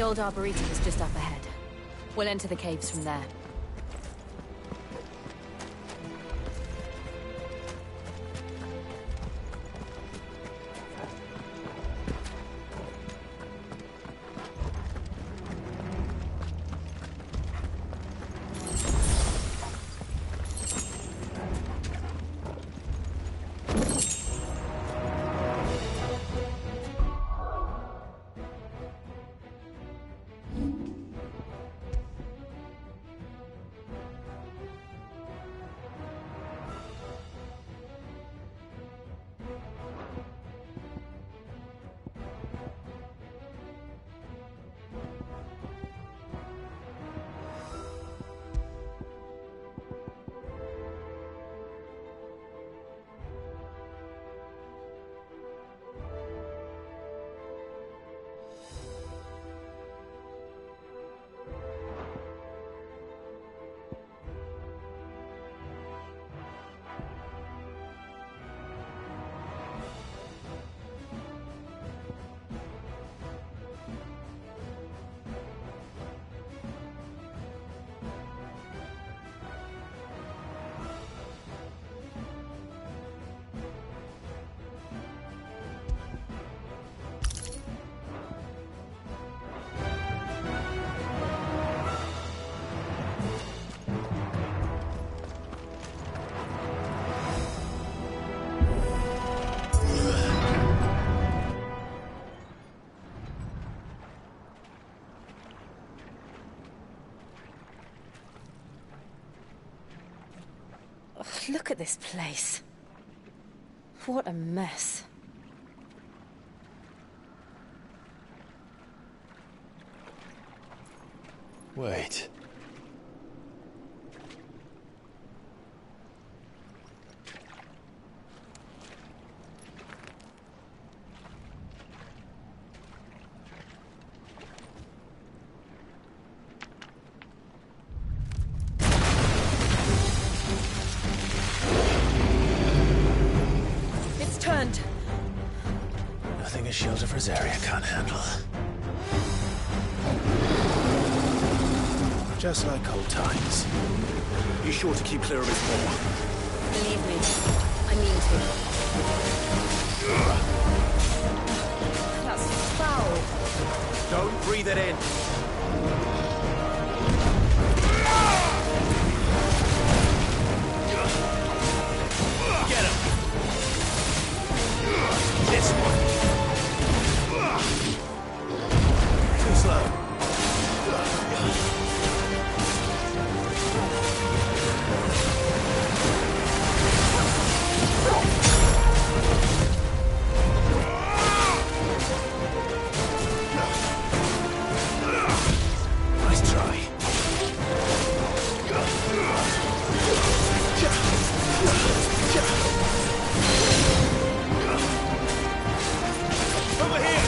old Arboretum is just up ahead. We'll enter the caves from there. Look at this place. What a mess. Wait. Turned. Nothing a shield of Rosaria can't handle. Just like old times. Be sure to keep clear of his paw. Believe me, I mean to. That's foul. Don't breathe it in. Get him! This one. Too slow. Nice try. Over here!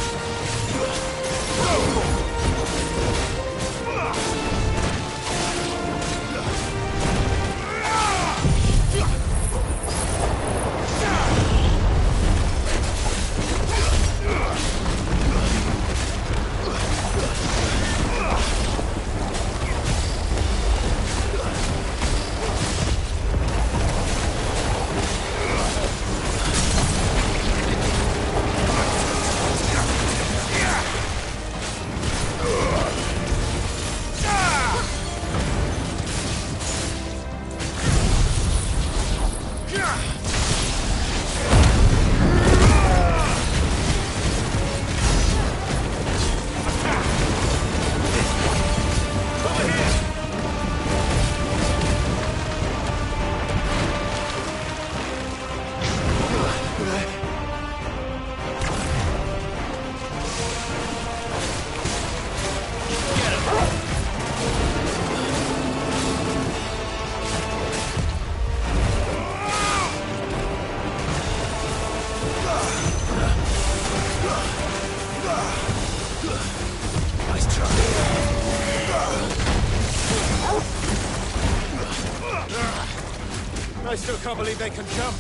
I still can't believe they can jump.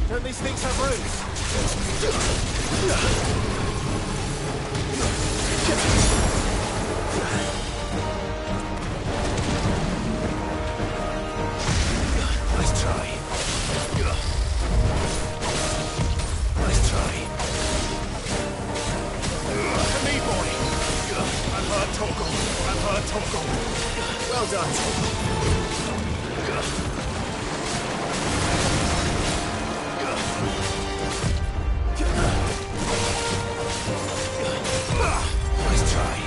Don't these things have roots? Well done. Nice try.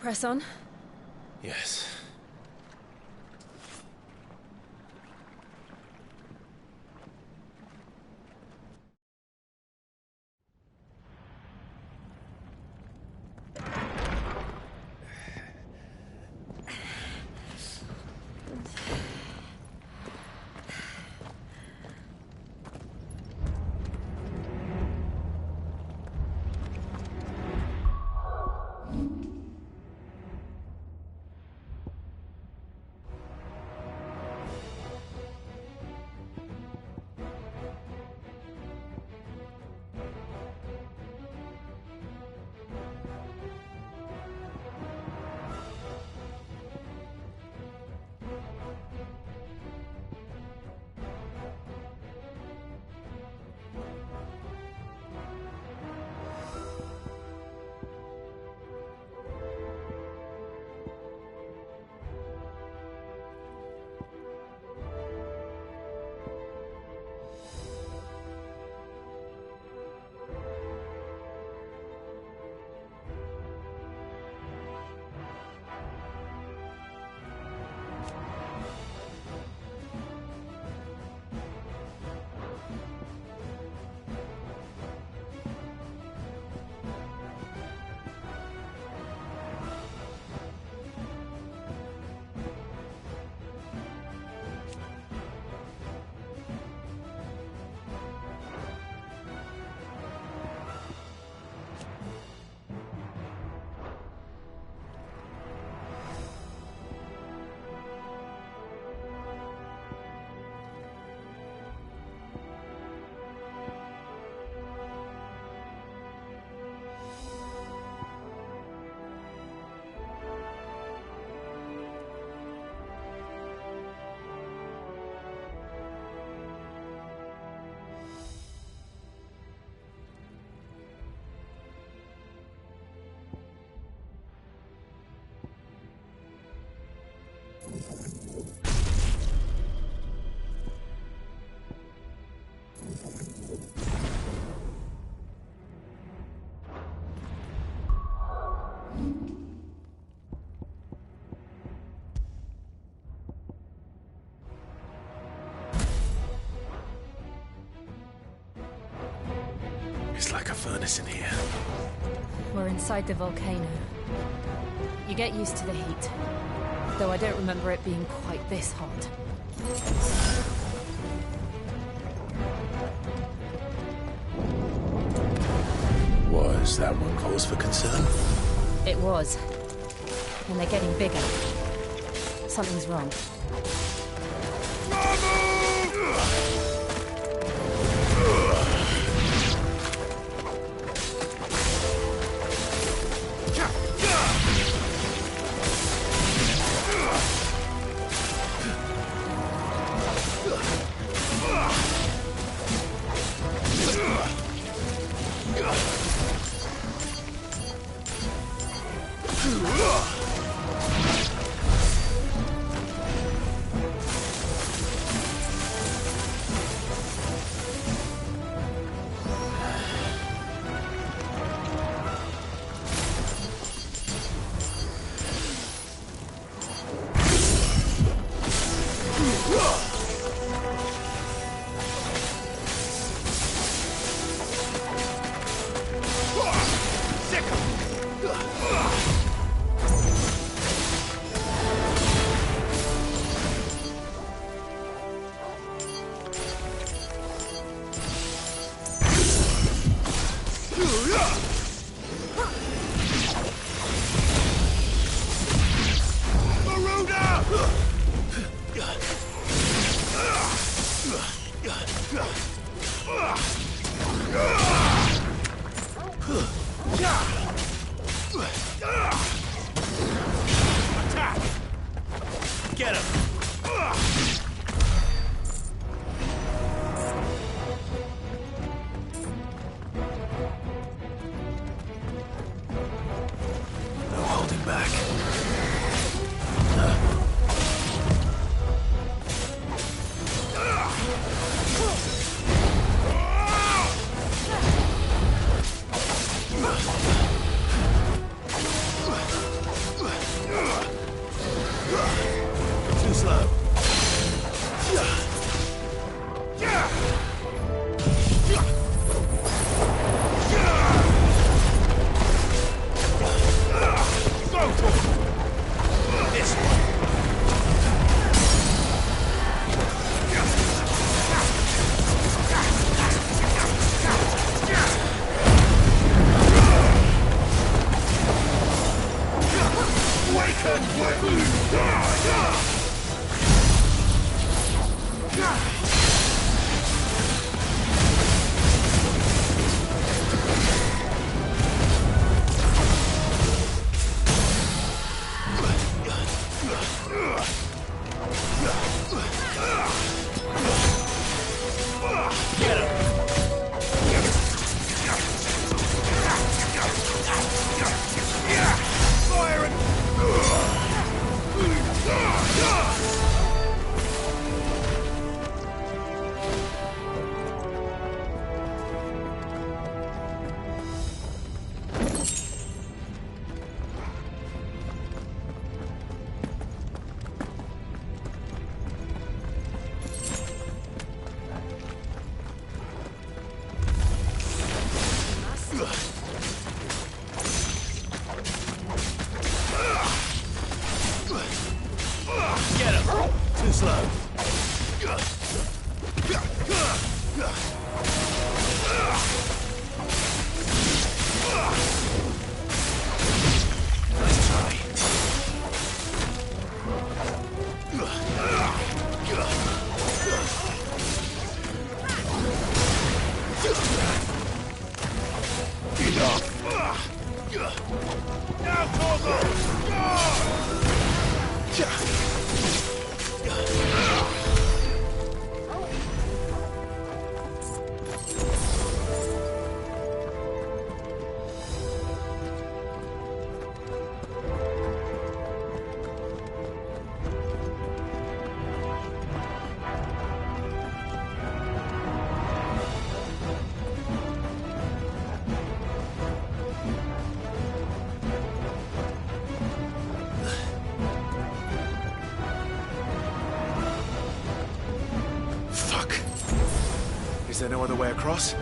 Press on. Yes. It's like a furnace in here. We're inside the volcano. You get used to the heat. Though I don't remember it being quite this hot. Was that one cause for concern? It was. And they're getting bigger. Something's wrong. Attack! Get him! No holding back. Too slow. Go for it! This way! Get him! Too slow. Nice try. Now, Corvo! Fuck. Is there no other way across?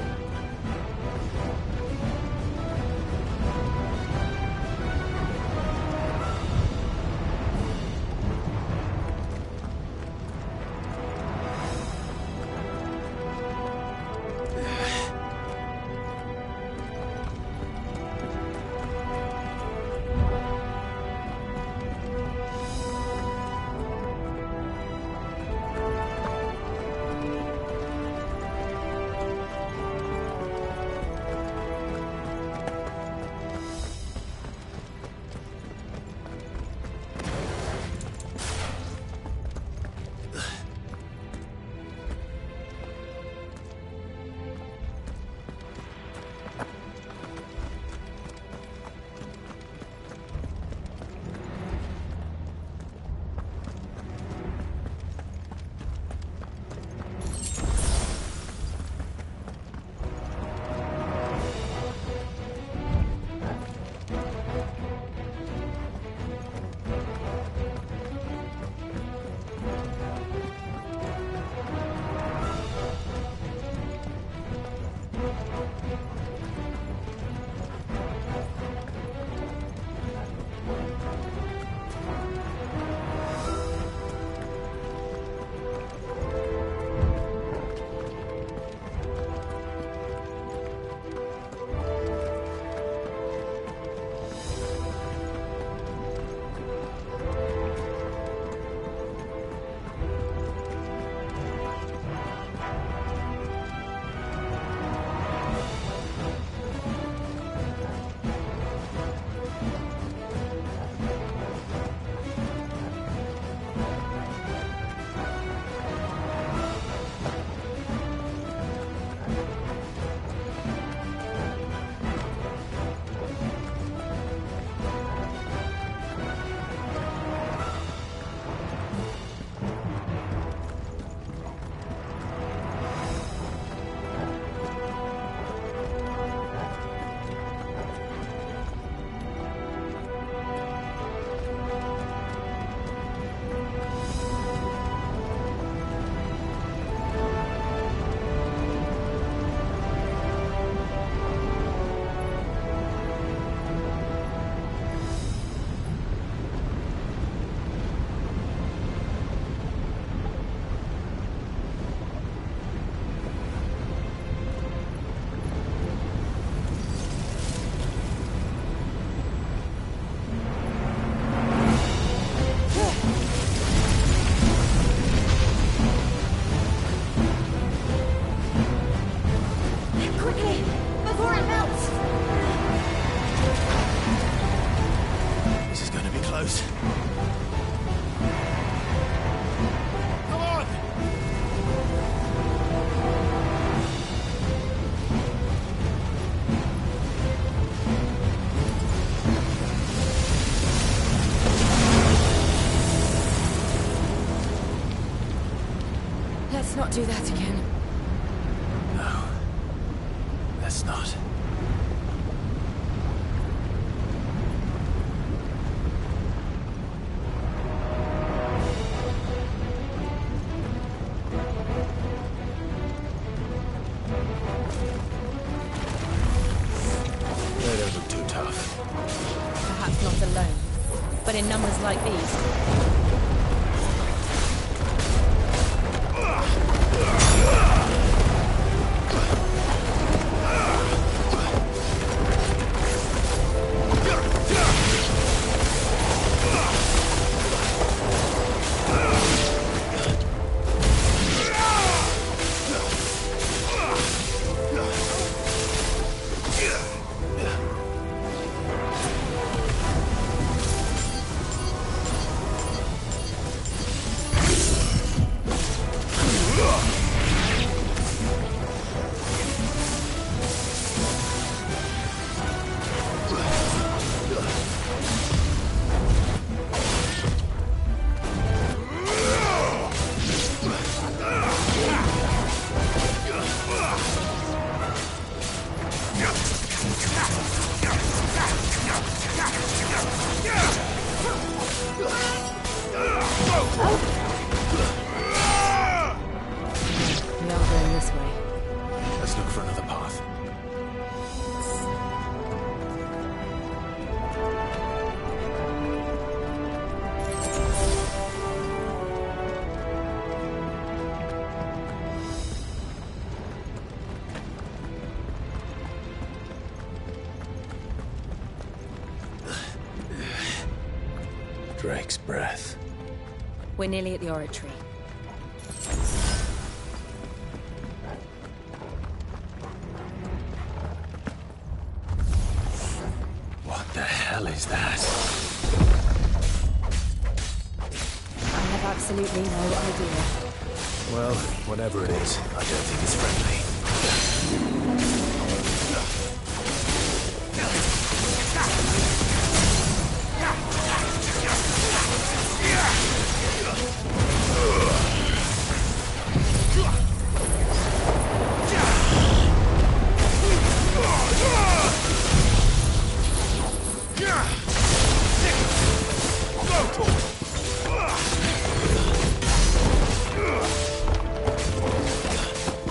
close. Come on! Let's not do that again. No. Let's not. They don't look too tough. Perhaps not alone, but in numbers like these. Let's look for another path. Drake's breath. We're nearly at the oratory. What the hell is that? I have absolutely no idea. Well, whatever it is, I don't think it's friendly.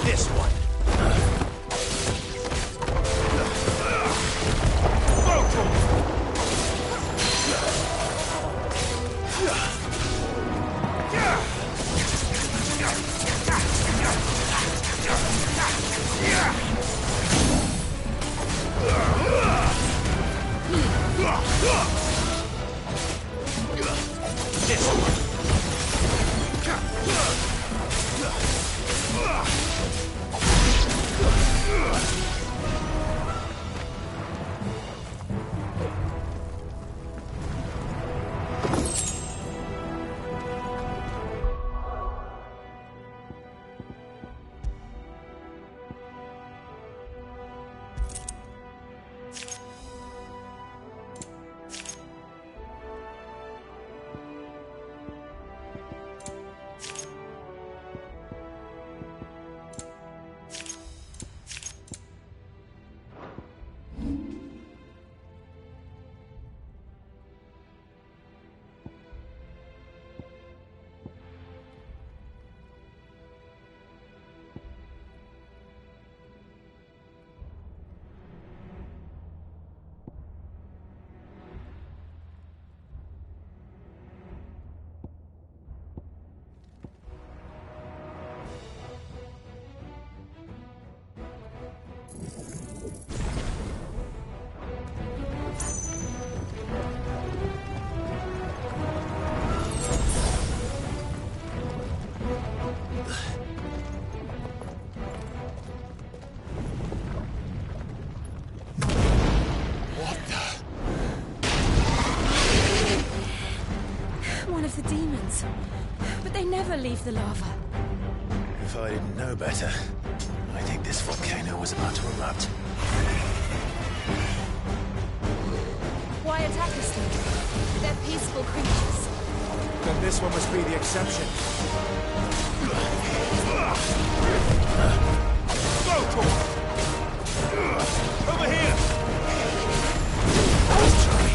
This one. once, but they never leave the lava. If I didn't know better, I think this volcano was about to erupt. Why attack us then? They're peaceful creatures. Then this one must be the exception. Go, Thor! Over here! Let's try.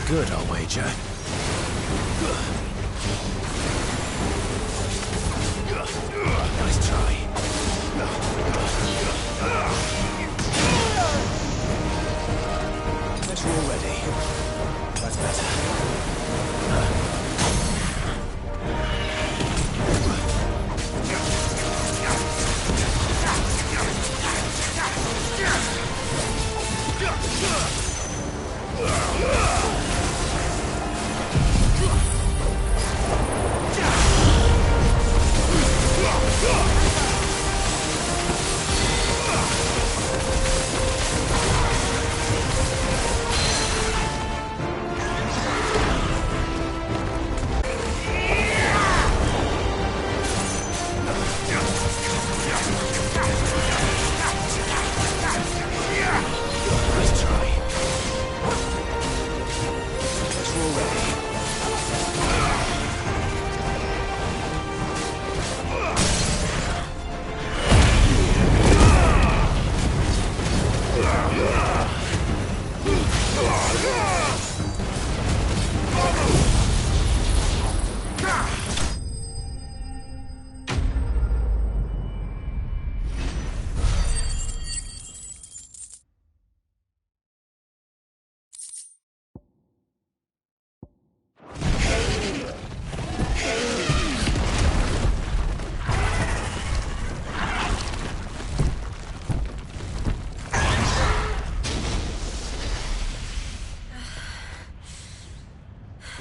Good, I'll wager. Nice try. Guess we're all ready. That's better.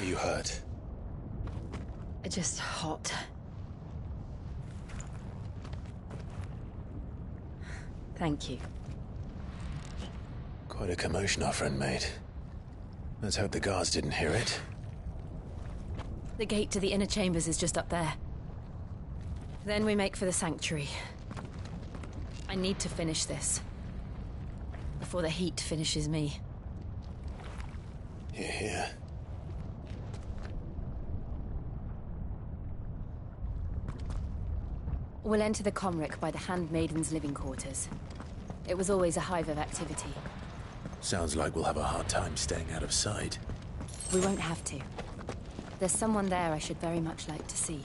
You hurt? Just hot. Thank you. Quite a commotion our friend made. Let's hope the guards didn't hear it. The gate to the inner chambers is just up there. Then we make for the sanctuary. I need to finish this. Before the heat finishes me. Hear, hear. We'll enter the Comric by the Handmaiden's living quarters. It was always a hive of activity. Sounds like we'll have a hard time staying out of sight. We won't have to. There's someone there I should very much like to see.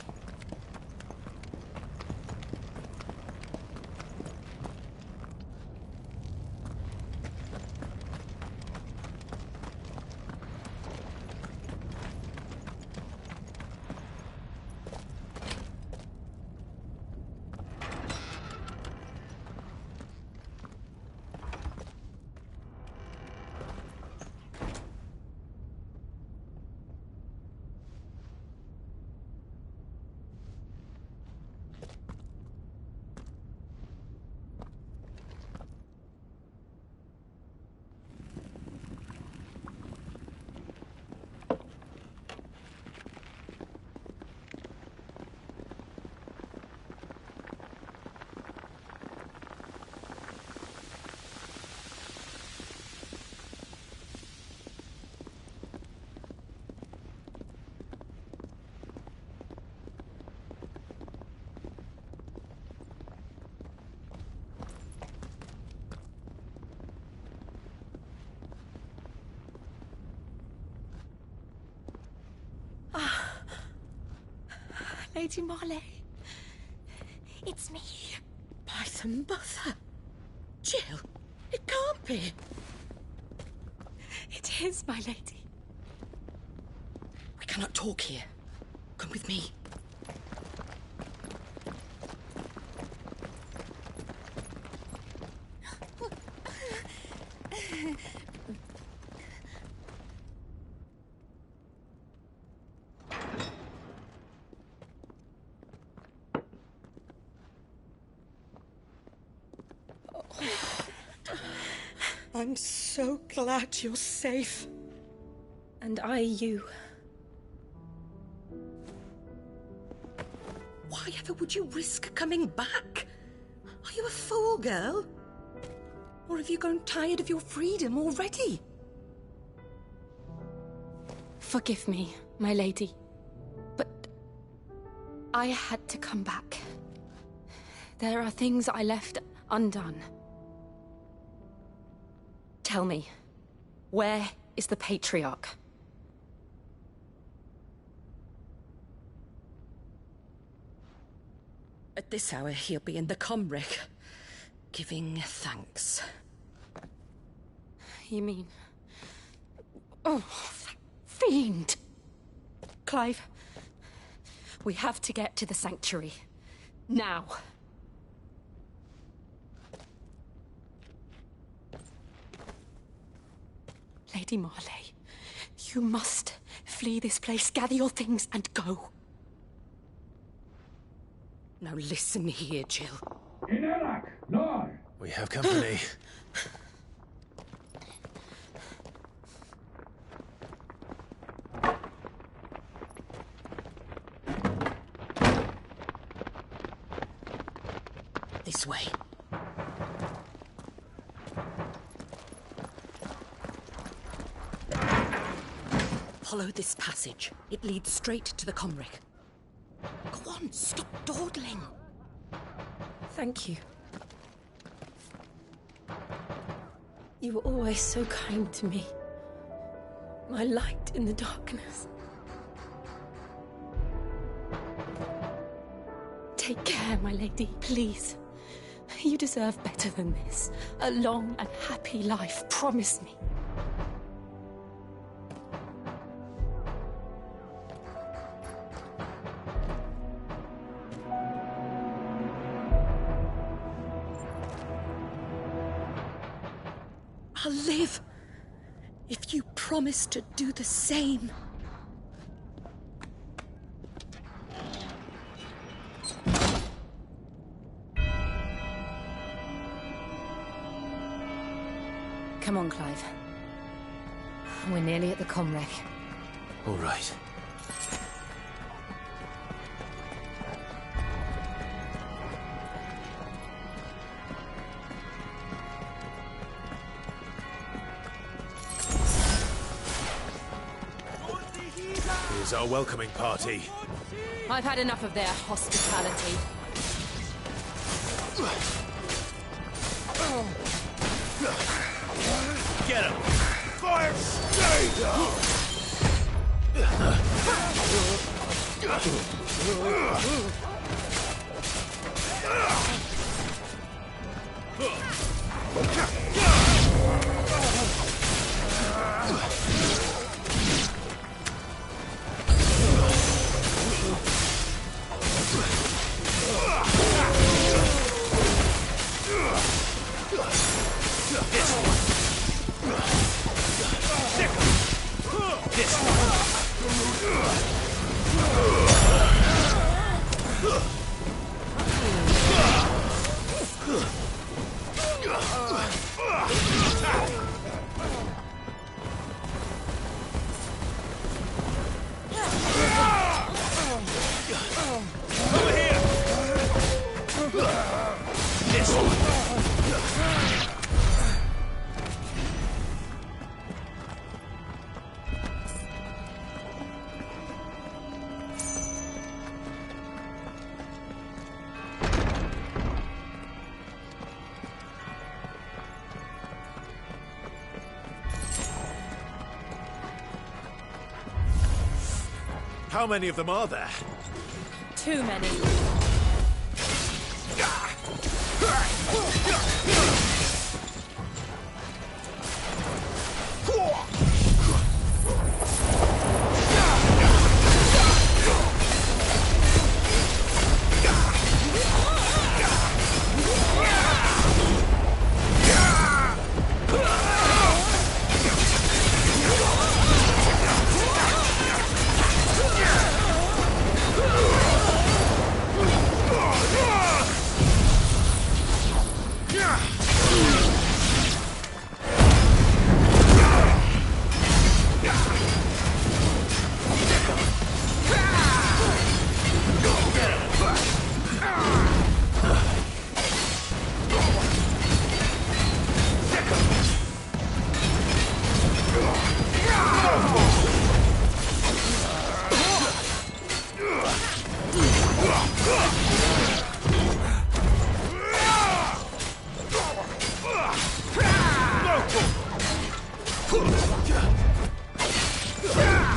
Lady Marley. It's me. By some mother. Jill, it can't be. It is, my lady. We cannot talk here. Come with me. I'm so glad you're safe. And you. Why ever would you risk coming back? Are you a fool, girl? Or have you grown tired of your freedom already? Forgive me, my lady, but I had to come back. There are things I left undone. Tell me, where is the Patriarch? At this hour, he'll be in the Comric, giving thanks. You mean... Oh, that fiend! Clive, we have to get to the sanctuary. Now. Lady Marley, you must flee this place, gather your things and go. Now listen here, Jill. In Iraq, Lord! We have company. This way. Follow this passage. It leads straight to the Comric. Go on, stop dawdling. Thank you. You were always so kind to me. My light in the darkness. Take care, my lady, please. You deserve better than this. A long and happy life, promise me. I'll live if you promise to do the same. Come on, Clive. We're nearly at the Comric. All right. Here's our welcoming party. I've had enough of their hospitality. Get him! Fire! Stay down! How many of them are there? Too many.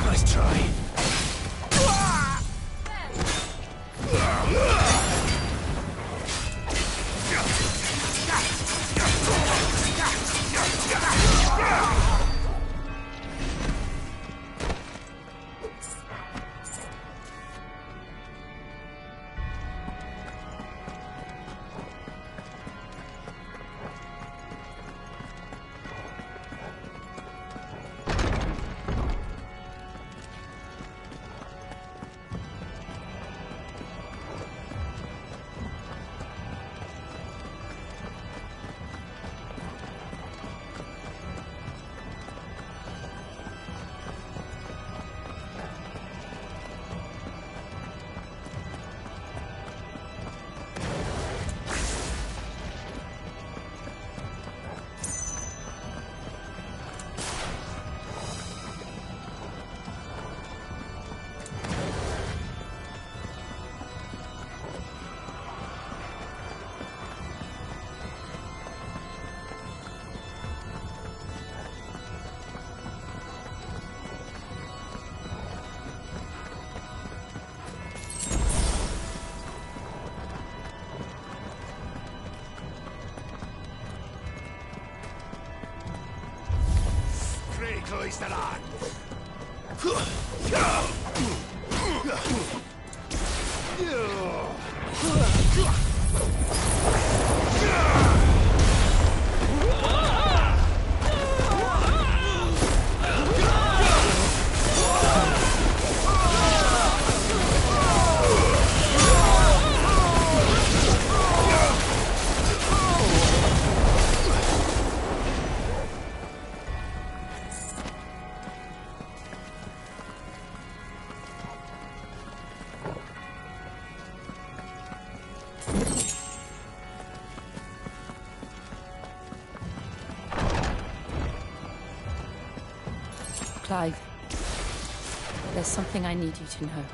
Nice try. Clive, there's something I need you to know.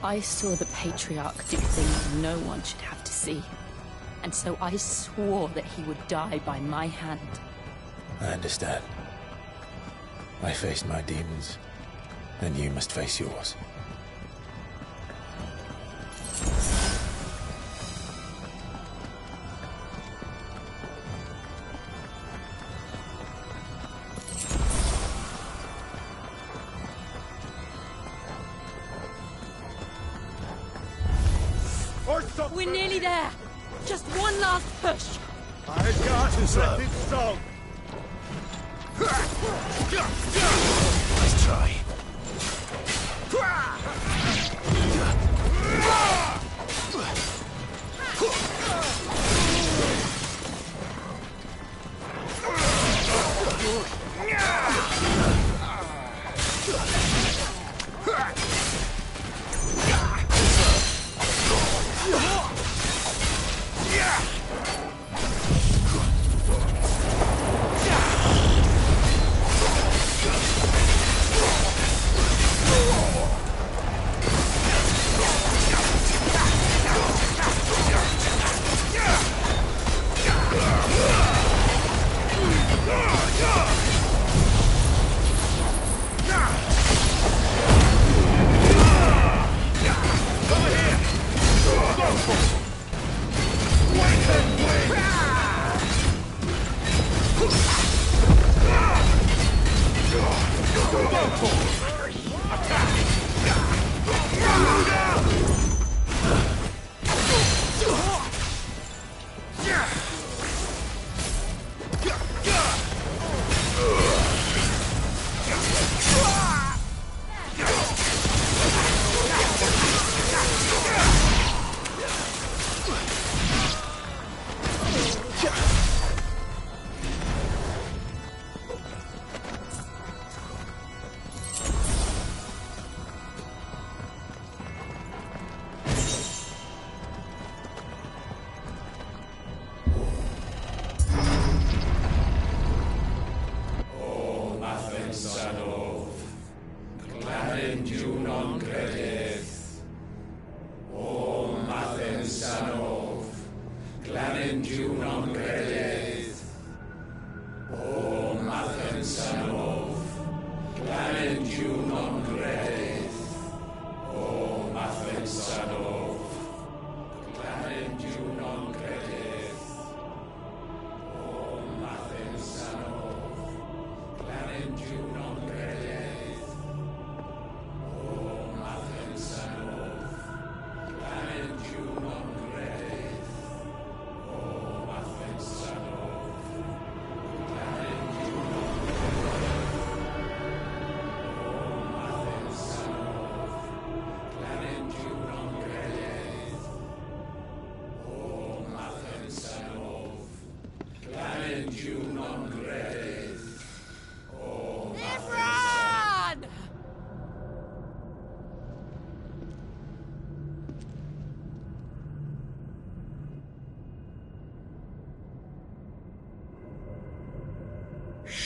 I saw the Patriarch do things no one should have to see. And so I swore that he would die by my hand. I understand. I faced my demons. then you must face yours. We're nearly there. Just one last push. I got it. Let it strong. Nice try.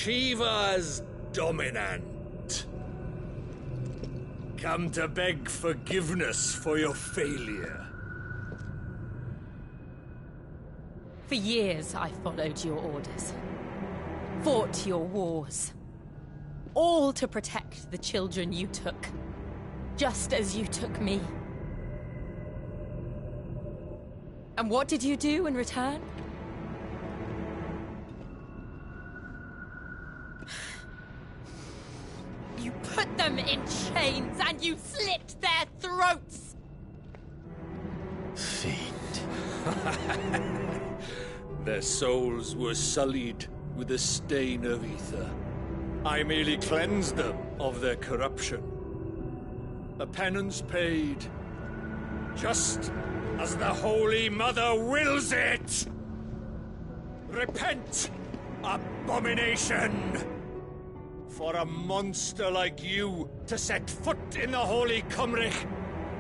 Shiva's dominant. Come to beg forgiveness for your failure. For years, I followed your orders. Fought your wars. All to protect the children you took. Just as you took me. And what did you do in return? You put them in chains and you slit their throats! Fiend. Their souls were sullied with the stain of ether. I merely cleansed them of their corruption. A penance paid, just as the Holy Mother wills it! Repent, abomination! For a monster like you to set foot in the Holy Cymric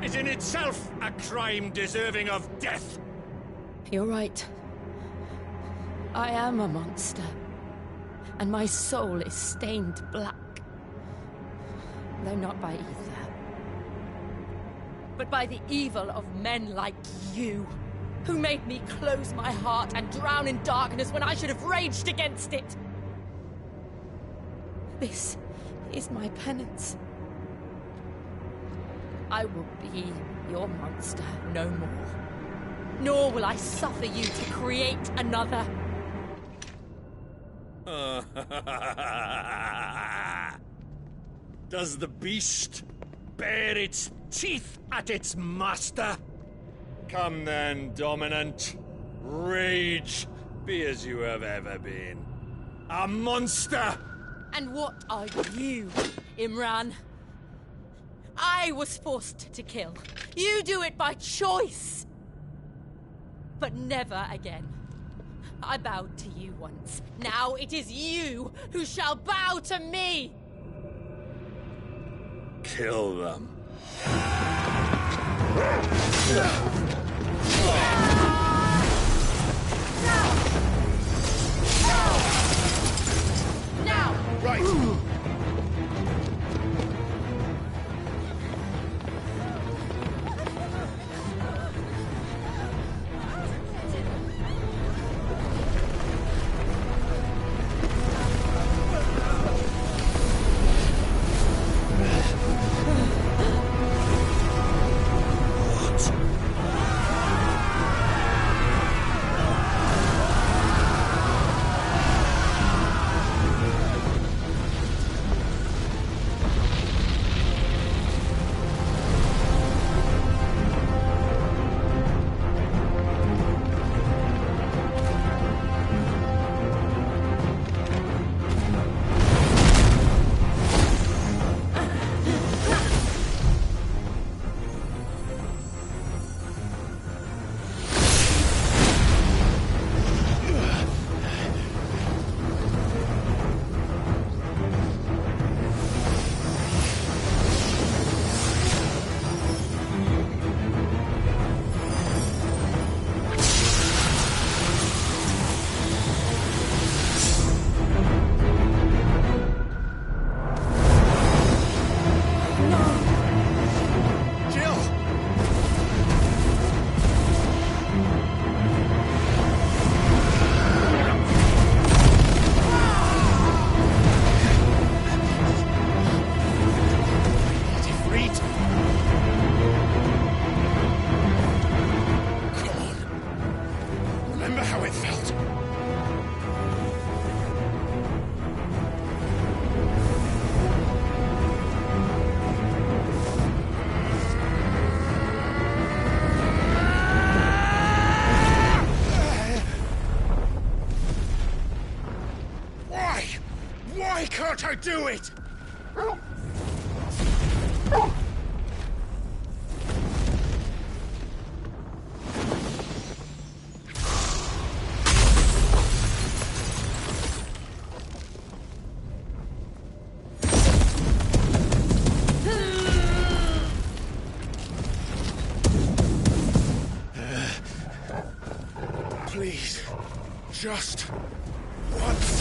is in itself a crime deserving of death. You're right. I am a monster. And my soul is stained black. Though not by ether. But by the evil of men like you, who made me close my heart and drown in darkness when I should have raged against it. This is my penance. I will be your monster no more. Nor will I suffer you to create another. Does the beast bare its teeth at its master? Come then, Dominant. Rage, be as you have ever been. A monster! And what are you, Imran? I was forced to kill. You do it by choice. But never again. I bowed to you once. Now it is you who shall bow to me! Kill them. Now! Right! Why can't I do it? Please, just once.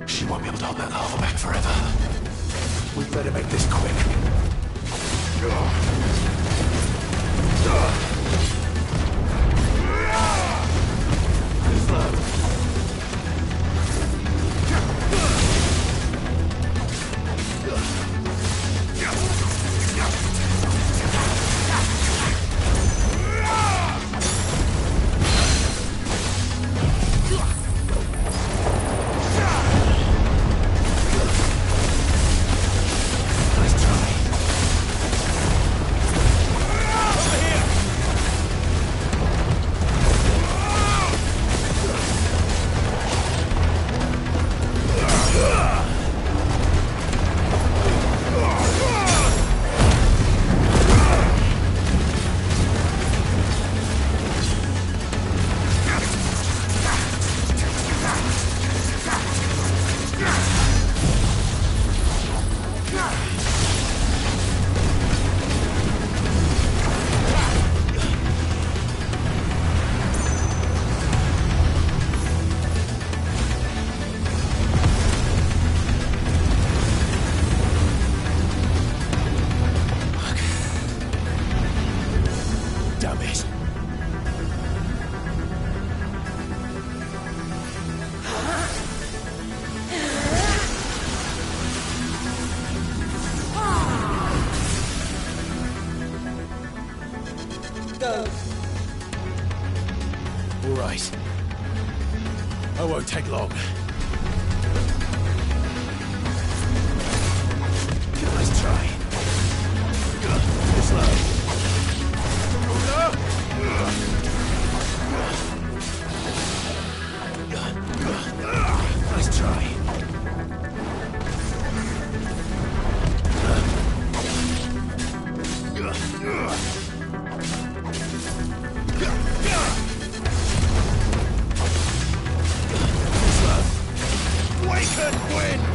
She won't be able to hold that lava back forever. We'd better make this quick. won't take long. Nice try. Too slow. Nice try. Waken wind!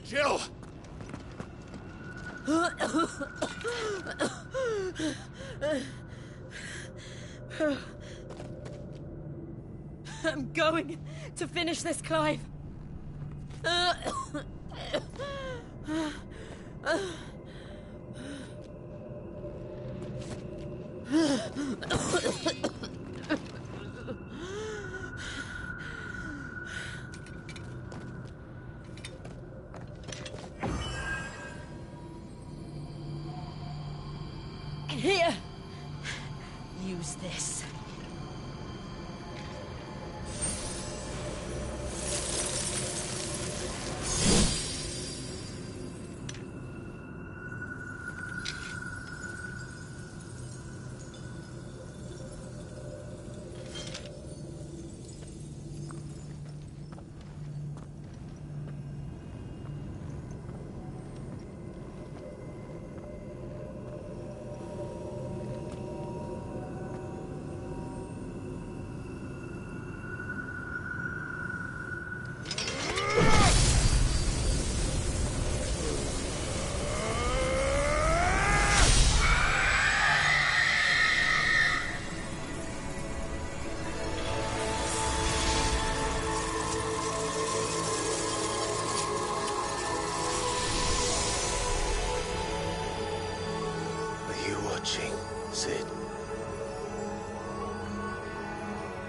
Jill! I'm going to finish this, Clive. Here. Use this. Sid.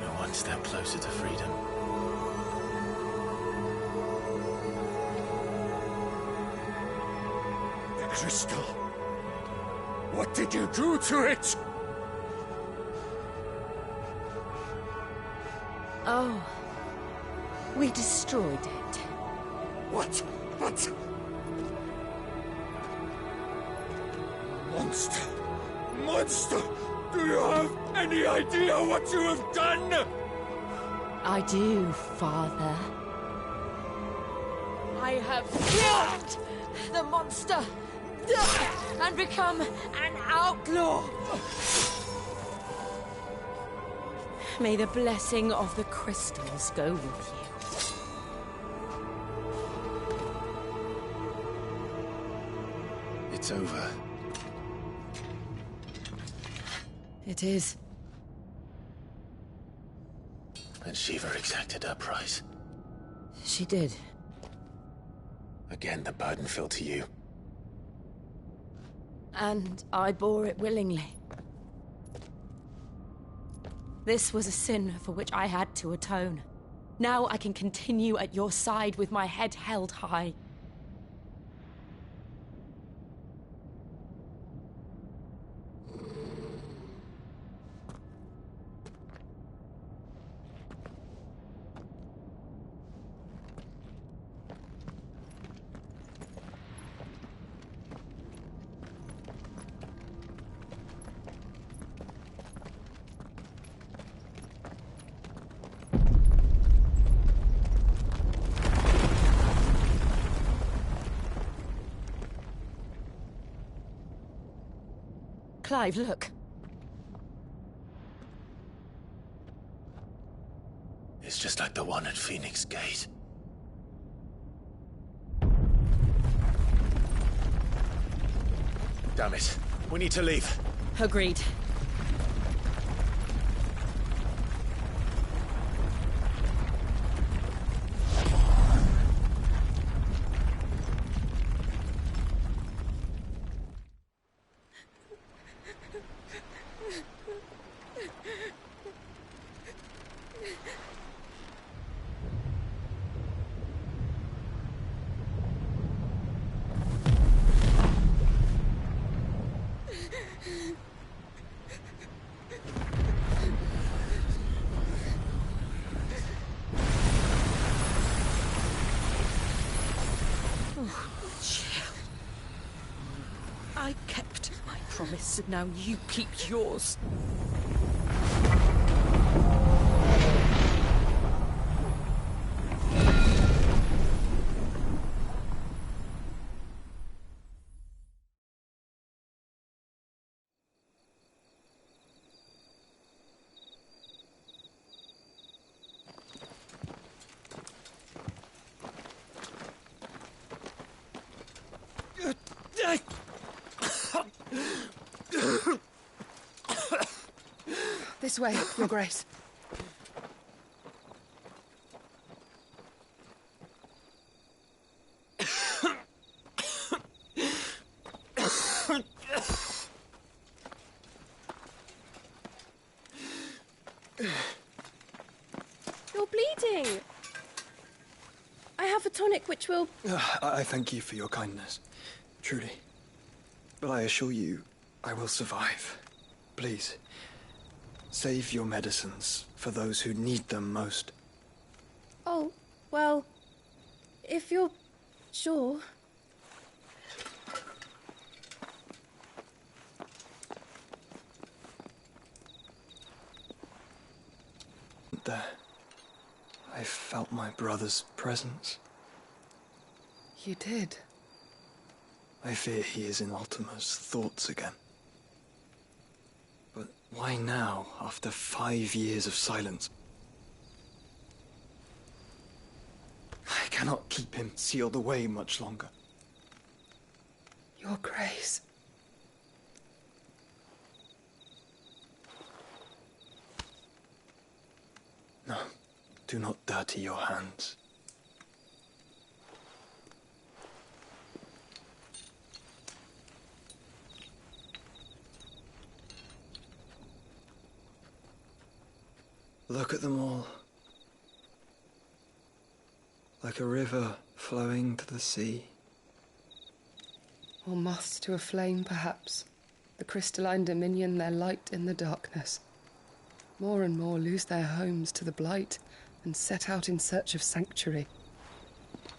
You're one step closer to freedom. The crystal. What did you do to it? Oh. We destroyed it. What? But... Monster! Monster! Do you have any idea what you have done? I do, Father. I have killed the monster and become an outlaw. May the blessing of the crystals go with you. It's over. It is. And Shiva exacted her price. She did. Again, the burden fell to you. And I bore it willingly. This was a sin for which I had to atone. Now I can continue at your side with my head held high. Clive, look. It's just like the one at Phoenix Gate. Damn it. We need to leave. Agreed. I kept my promise, and now you keep yours. This way, Your Grace. You're bleeding. I have a tonic which will... I thank you for your kindness, truly. But I assure you, I will survive. Please, save your medicines for those who need them most. Oh, well, if you're sure... There, I felt my brother's presence. You did? I fear he is in Ultima's thoughts again. But why now, after 5 years of silence? I cannot keep him sealed away much longer. Your Grace. No, do not dirty your hands. Look at them all. Like a river flowing to the sea. Or moths to a flame, perhaps. The crystalline dominion their light in the darkness. More and more lose their homes to the blight and set out in search of sanctuary,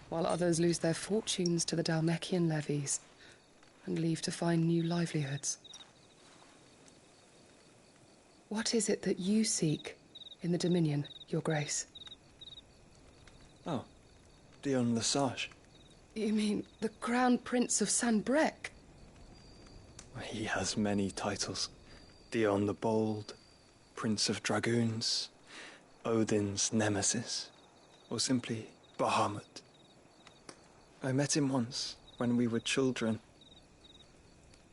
while others lose their fortunes to the Dhalmekian levies and leave to find new livelihoods. What is it that you seek in the Dominion, Your Grace? Oh, Dion Lesage. You mean the Crown Prince of Sanbreque? He has many titles. Dion the Bold, Prince of Dragoons, Odin's Nemesis, or simply Bahamut. I met him once, when we were children.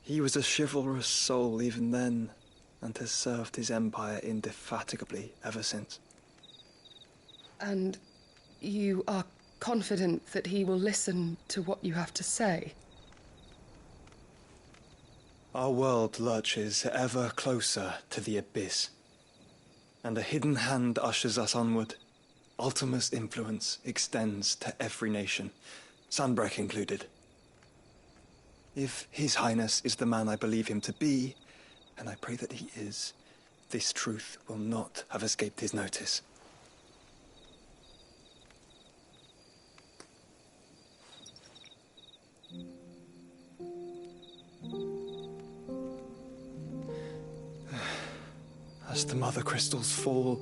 He was a chivalrous soul even then, and has served his empire indefatigably ever since. And you are confident that he will listen to what you have to say? Our world lurches ever closer to the abyss, and a hidden hand ushers us onward. Ultima's influence extends to every nation, Sanbreque included. If His Highness is the man I believe him to be, and I pray that he is, this truth will not have escaped his notice. As the mother crystals fall,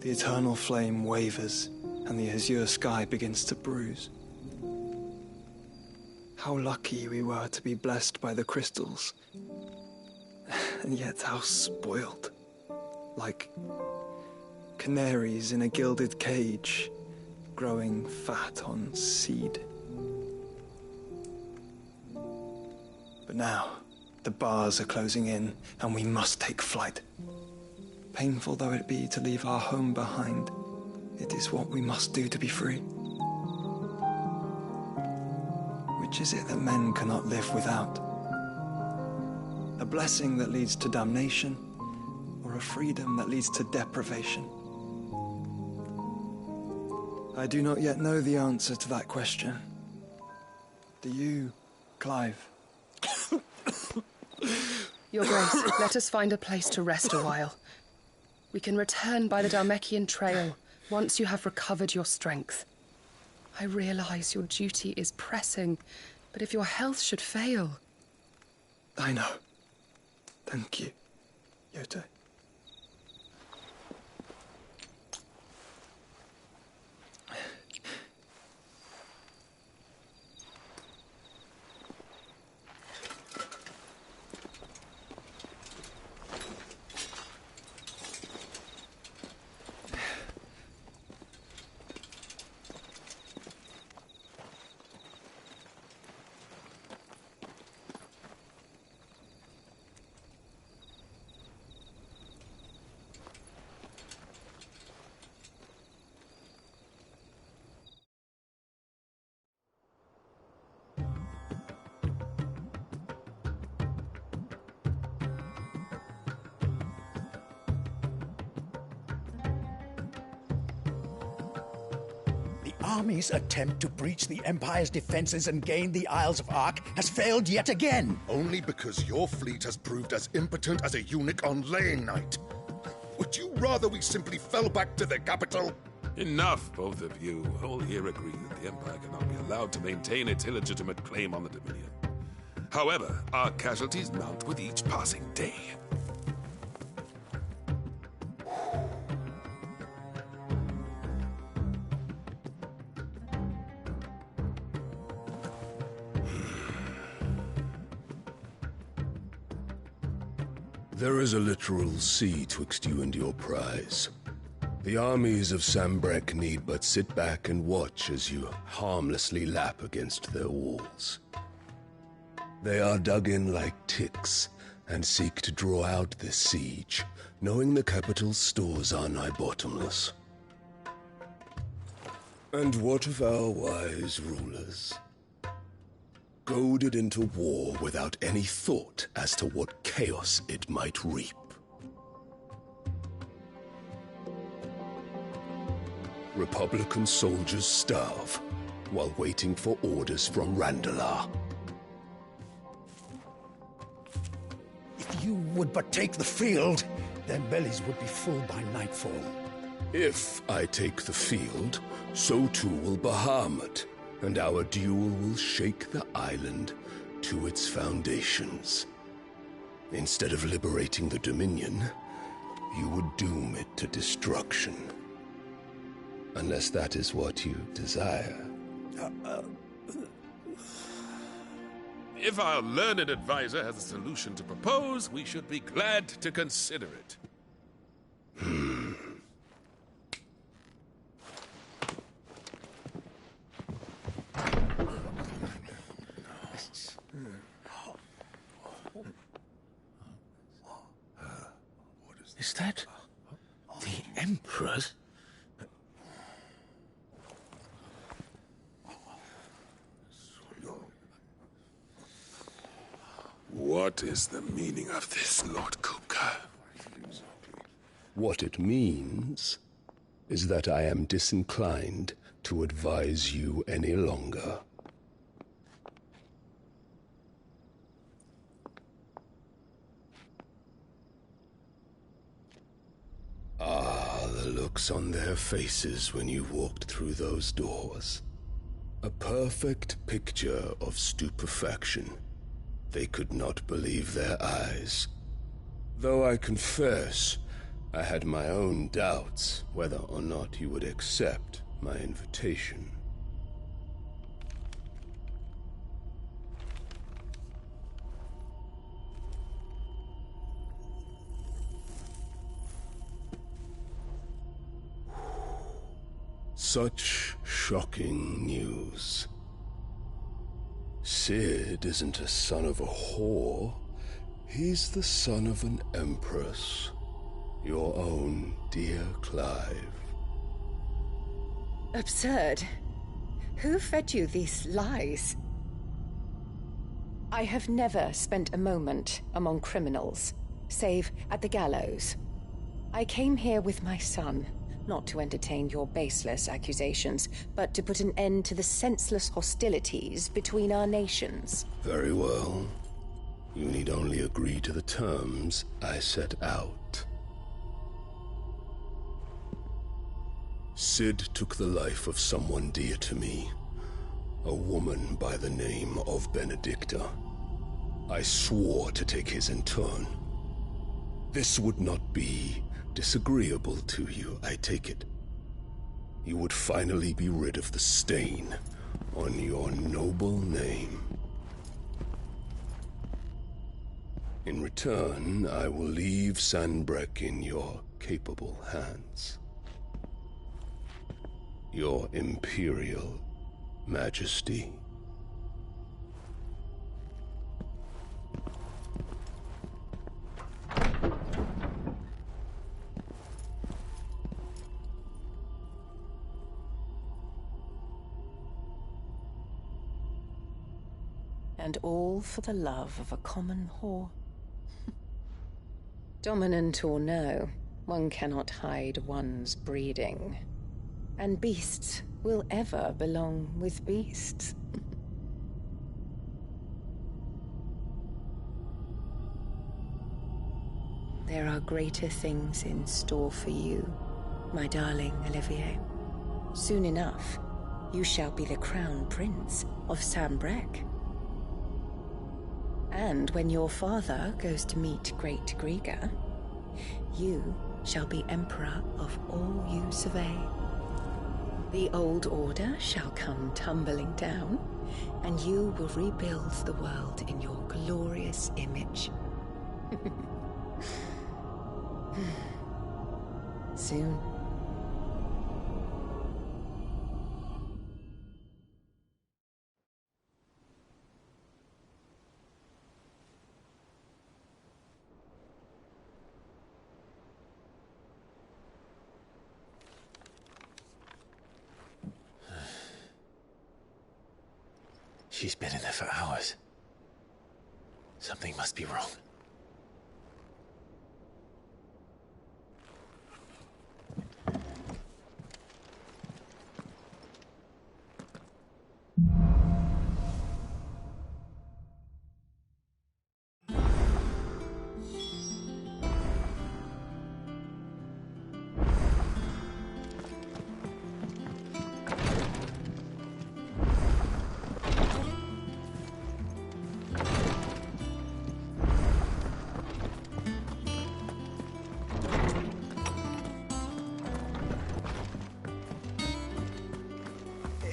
the eternal flame wavers, and the azure sky begins to bruise. How lucky we were to be blessed by the crystals, and yet how spoiled. Like canaries in a gilded cage, growing fat on seed. But now, the bars are closing in, and we must take flight. Painful though it be to leave our home behind, it is what we must do to be free. Which is it that men cannot live without? A blessing that leads to damnation, or a freedom that leads to deprivation? I do not yet know the answer to that question. Do you, Clive? Your Grace, let us find a place to rest a while. We can return by the Dhalmekian trail once you have recovered your strength. I realize your duty is pressing, but if your health should fail... I know. Thank you, Yote. army's attempt to breach the Empire's defenses and gain the Isles of Ark has failed yet again. Only because your fleet has proved as impotent as a eunuch on laying night. Would you rather we simply fell back to the capital? Enough, both of you. All here agree that the Empire cannot be allowed to maintain its illegitimate claim on the Dominion. However, our casualties mount with each passing day. There is a literal sea twixt you and your prize. The armies of Sambrek need but sit back and watch as you harmlessly lap against their walls. They are dug in like ticks and seek to draw out this siege, knowing the capital's stores are nigh bottomless. And what of our wise rulers? Goaded into war without any thought as to what chaos it might reap. Republican soldiers starve while waiting for orders from Randalar. If you would but take the field, their bellies would be full by nightfall. If I take the field, so too will Bahamut, and our duel will shake the island to its foundations. Instead of liberating the Dominion, you would doom it to destruction. Unless that is what you desire. If our learned advisor has a solution to propose, we should be glad to consider it. Is that the Emperor's? What is the meaning of this, Lord Kupka? What it means is that I am disinclined to advise you any longer. Ah, the looks on their faces when you walked through those doors. A perfect picture of stupefaction. They could not believe their eyes. Though I confess, I had my own doubts whether or not you would accept my invitation. Such shocking news. Sid isn't a son of a whore. He's the son of an empress. Your own dear Clive. Absurd. Who fed you these lies? I have never spent a moment among criminals, save at the gallows. I came here with my son, not to entertain your baseless accusations, but to put an end to the senseless hostilities between our nations. Very well. You need only agree to the terms I set out. Sid took the life of someone dear to me, a woman by the name of Benedicta. I swore to take his in turn. This would not be disagreeable to you, I take it. You would finally be rid of the stain on your noble name. In return, I will leave Sanbreque in your capable hands. Your Imperial Majesty. And all for the love of a common whore. Dominant or no, one cannot hide one's breeding. And beasts will ever belong with beasts. There are greater things in store for you, my darling Olivier. Soon enough, you shall be the crown prince of Sambrec. And when your father goes to meet Great Griga, you shall be emperor of all you survey. The old order shall come tumbling down, and you will rebuild the world in your glorious image. Soon. She's been in there for hours. Something must be wrong.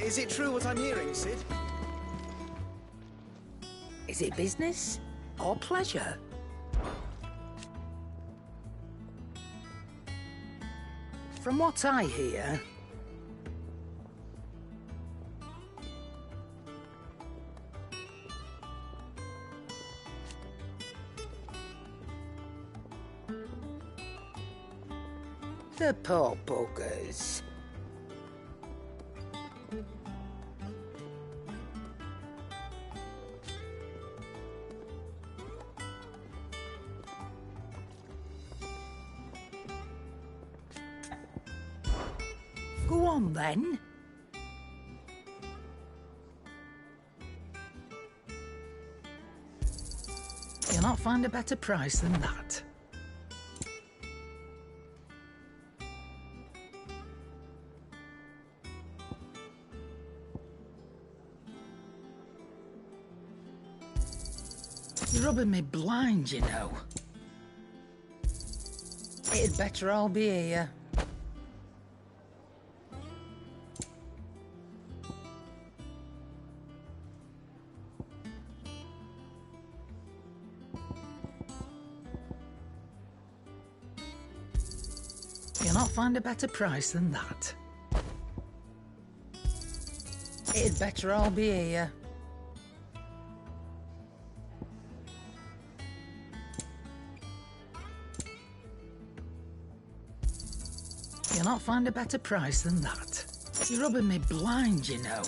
Is it true what I'm hearing, Sid? Is it business or pleasure? From what I hear, the poor buggers. Go on, then. You'll not find a better price than that. You're rubbing me blind, you know. It'd better all be here. You'll not find a better price than that. It'd better all be here. You'll not find a better price than that. You're rubbing me blind, you know.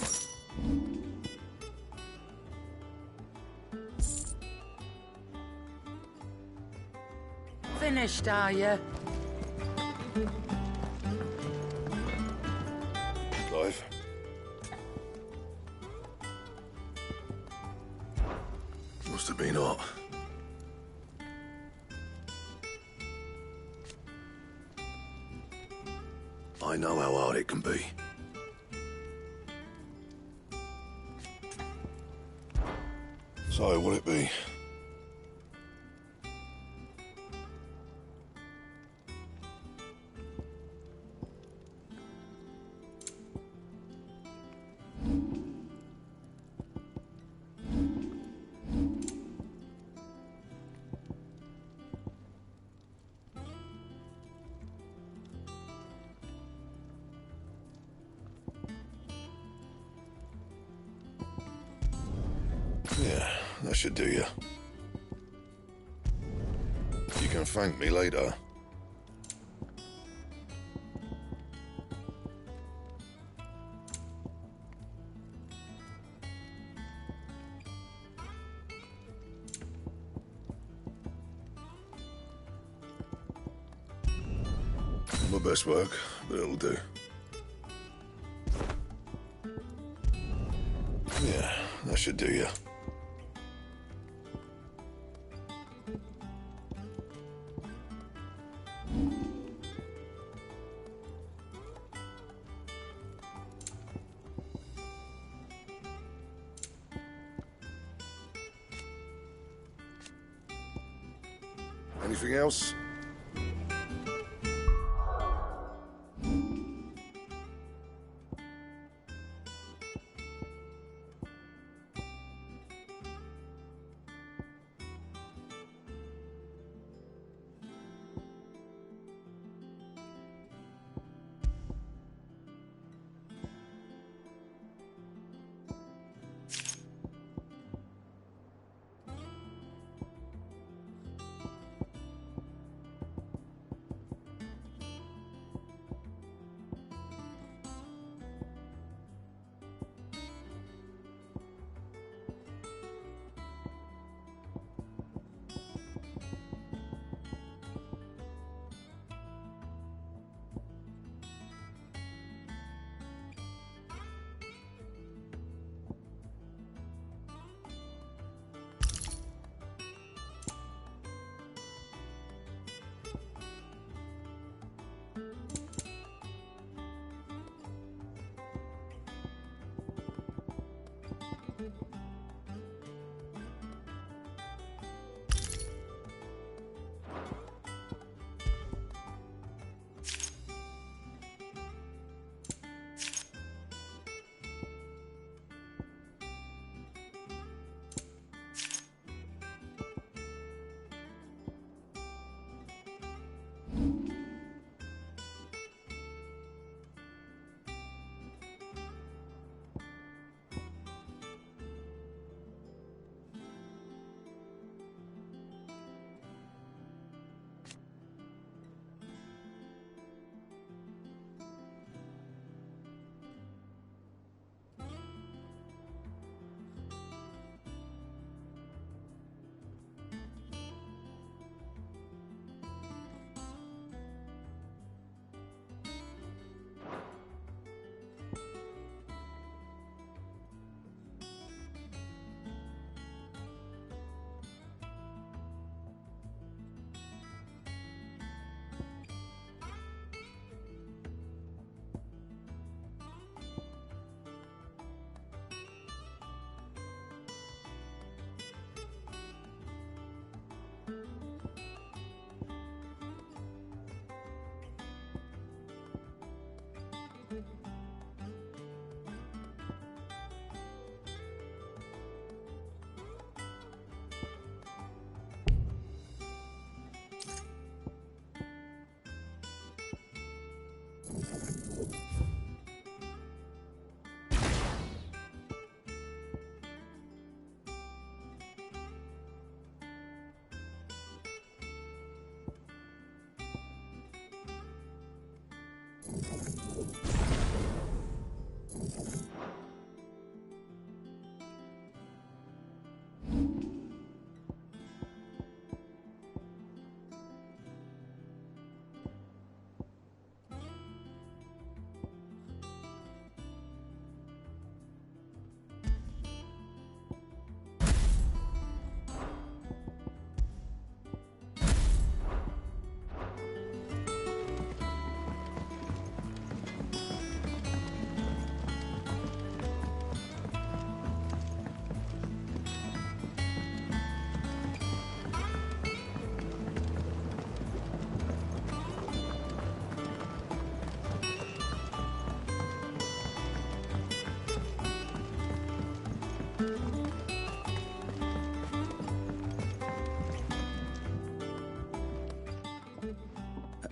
Finished, are you? Clive? Must have been hot. I know how hard it can be. So, will it be? Yeah, that should do you. You can thank me later. My best work, but it'll do. Yeah, that should do you. Anything else?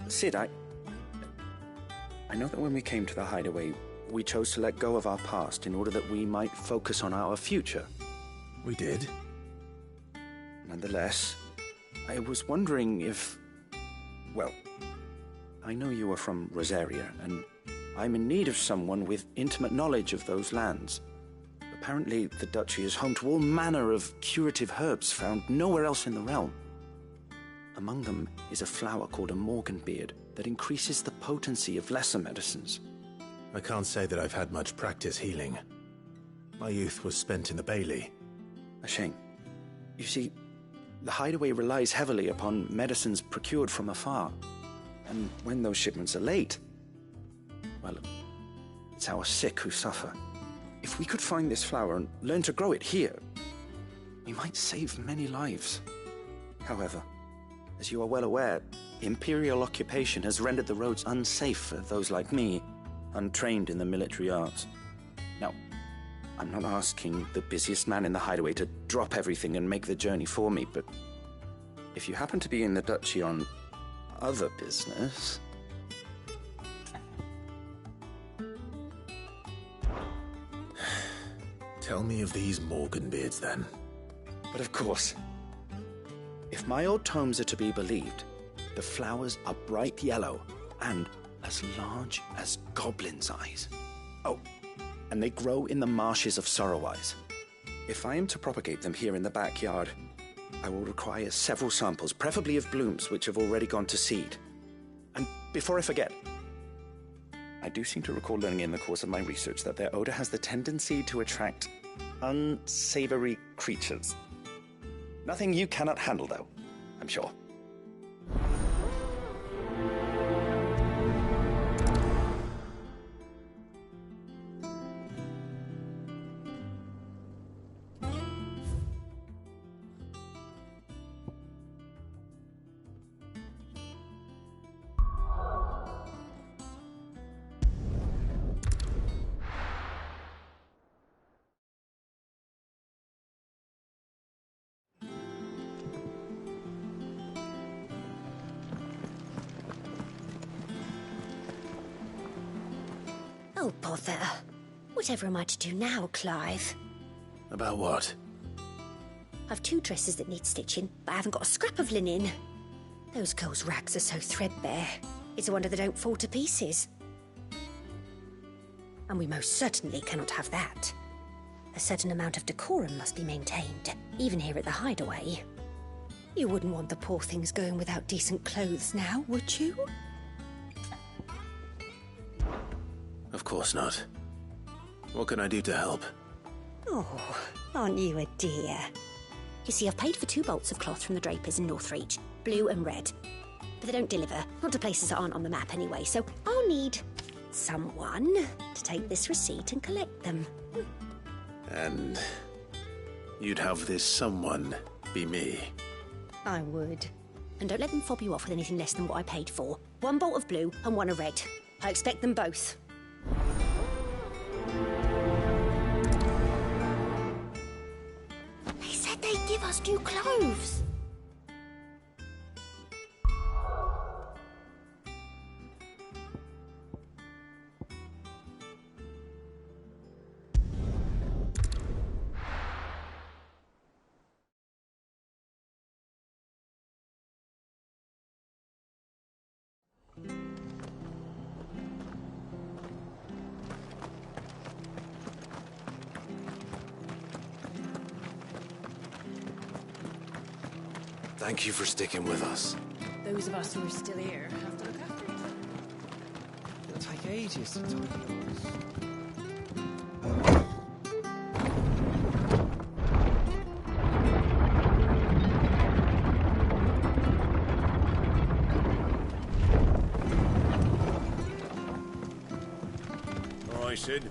Sid, I know that when we came to the hideaway, we chose to let go of our past in order that we might focus on our future. We did. Nonetheless, I was wondering if... Well, I know you are from Rosaria, and I'm in need of someone with intimate knowledge of those lands. Apparently, the Duchy is home to all manner of curative herbs found nowhere else in the realm. Among them is a flower called a Morganbeard that increases the potency of lesser medicines. I can't say that I've had much practice healing. My youth was spent in the Bailey. A shame. You see, the hideaway relies heavily upon medicines procured from afar. And when those shipments are late, well, it's our sick who suffer. If we could find this flower and learn to grow it here, we might save many lives. However, as you are well aware, Imperial occupation has rendered the roads unsafe for those like me, untrained in the military arts. Now, I'm not asking the busiest man in the hideaway to drop everything and make the journey for me, but if you happen to be in the duchy on other business... Tell me of these Morganbeards, then. But of course, if my old tomes are to be believed, the flowers are bright yellow and as large as goblins' eyes. Oh, and they grow in the marshes of Sorrowwise. If I am to propagate them here in the backyard, I will require several samples, preferably of blooms which have already gone to seed. And before I forget, I do seem to recall learning in the course of my research that their odor has the tendency to attract unsavory creatures. Nothing you cannot handle, though, I'm sure. Oh, bother. Whatever am I to do now, Clive? About what? I've 2 dresses that need stitching, but I haven't got a scrap of linen. Those girls' rags are so threadbare. It's a wonder they don't fall to pieces. And we most certainly cannot have that. A certain amount of decorum must be maintained, even here at the hideaway. You wouldn't want the poor things going without decent clothes now, would you? Of course not. What can I do to help? Oh, aren't you a dear? You see, I've paid for 2 bolts of cloth from the drapers in Northreach, blue and red. But they don't deliver, not to places that aren't on the map anyway, so I'll need someone to take this receipt and collect them. And you'd have this someone be me? I would. And don't let them fob you off with anything less than what I paid for. 1 bolt of blue and 1 of red. I expect them both. They said they'd give us new clothes. Thank you for sticking with us. Those of us who are still here have to look after each other. It'll take ages to tidy yours. All right, Sid.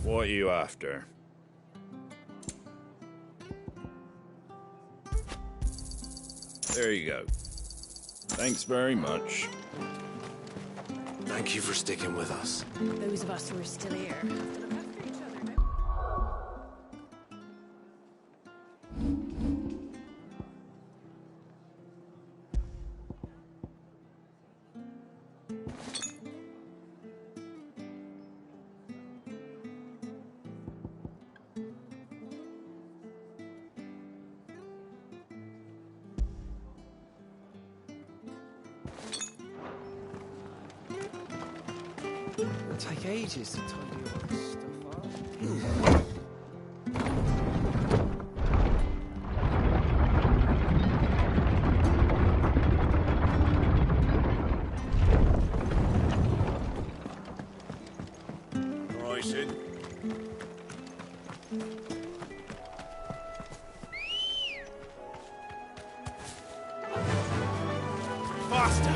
What are you after? There you go. Thanks very much. Thank you for sticking with us. Those of us who are still here have to look after each other, don't It'll take ages to tidy all this stuff up. All right, Sid. Faster!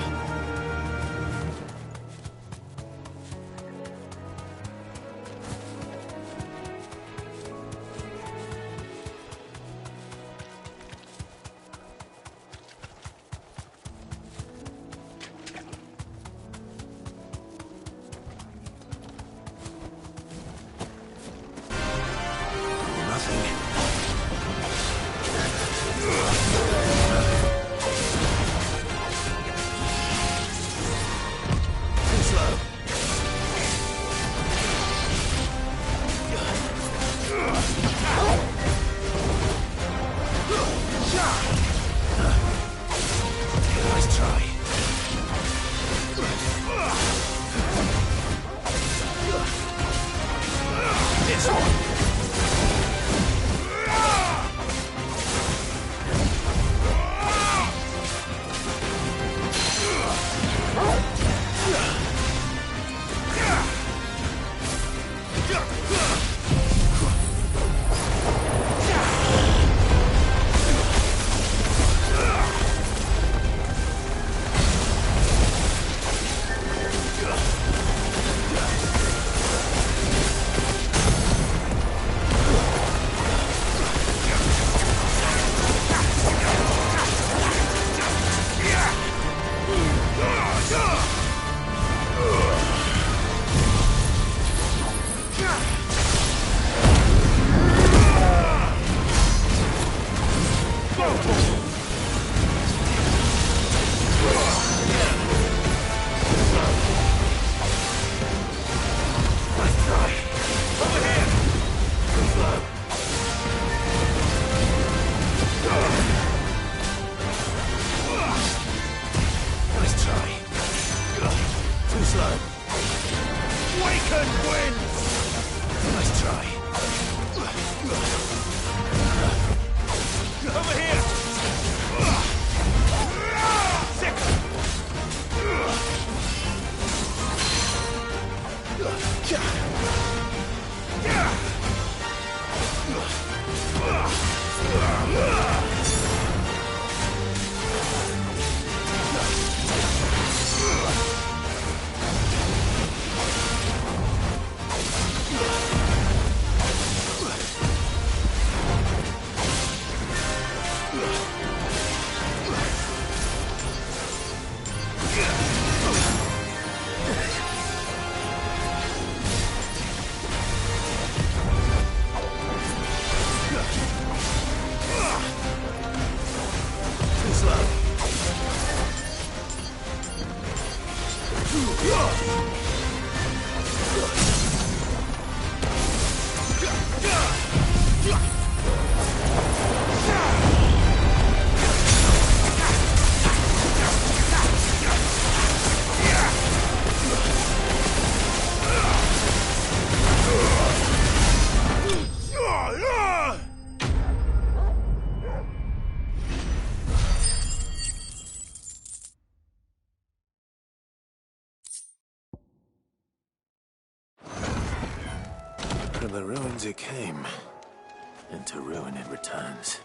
From the ruins it came, and to ruin it returns.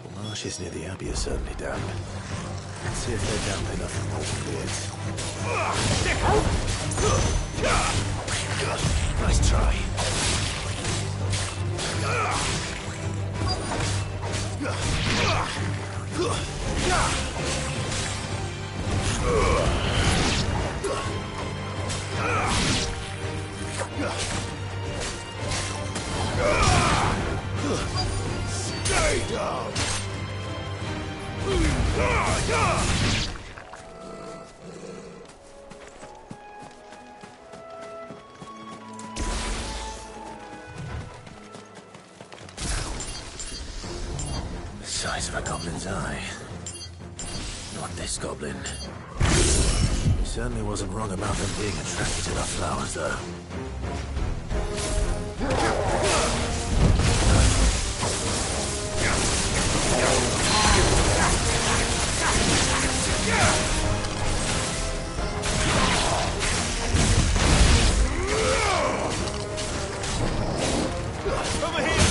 The marshes near the Abbey are certainly damp. Let's see if they're damp enough for more beards. Nice try. Stay down! The size of a goblin's eye. Not this goblin. He certainly wasn't wrong about them being attracted to the flowers, though. Over here!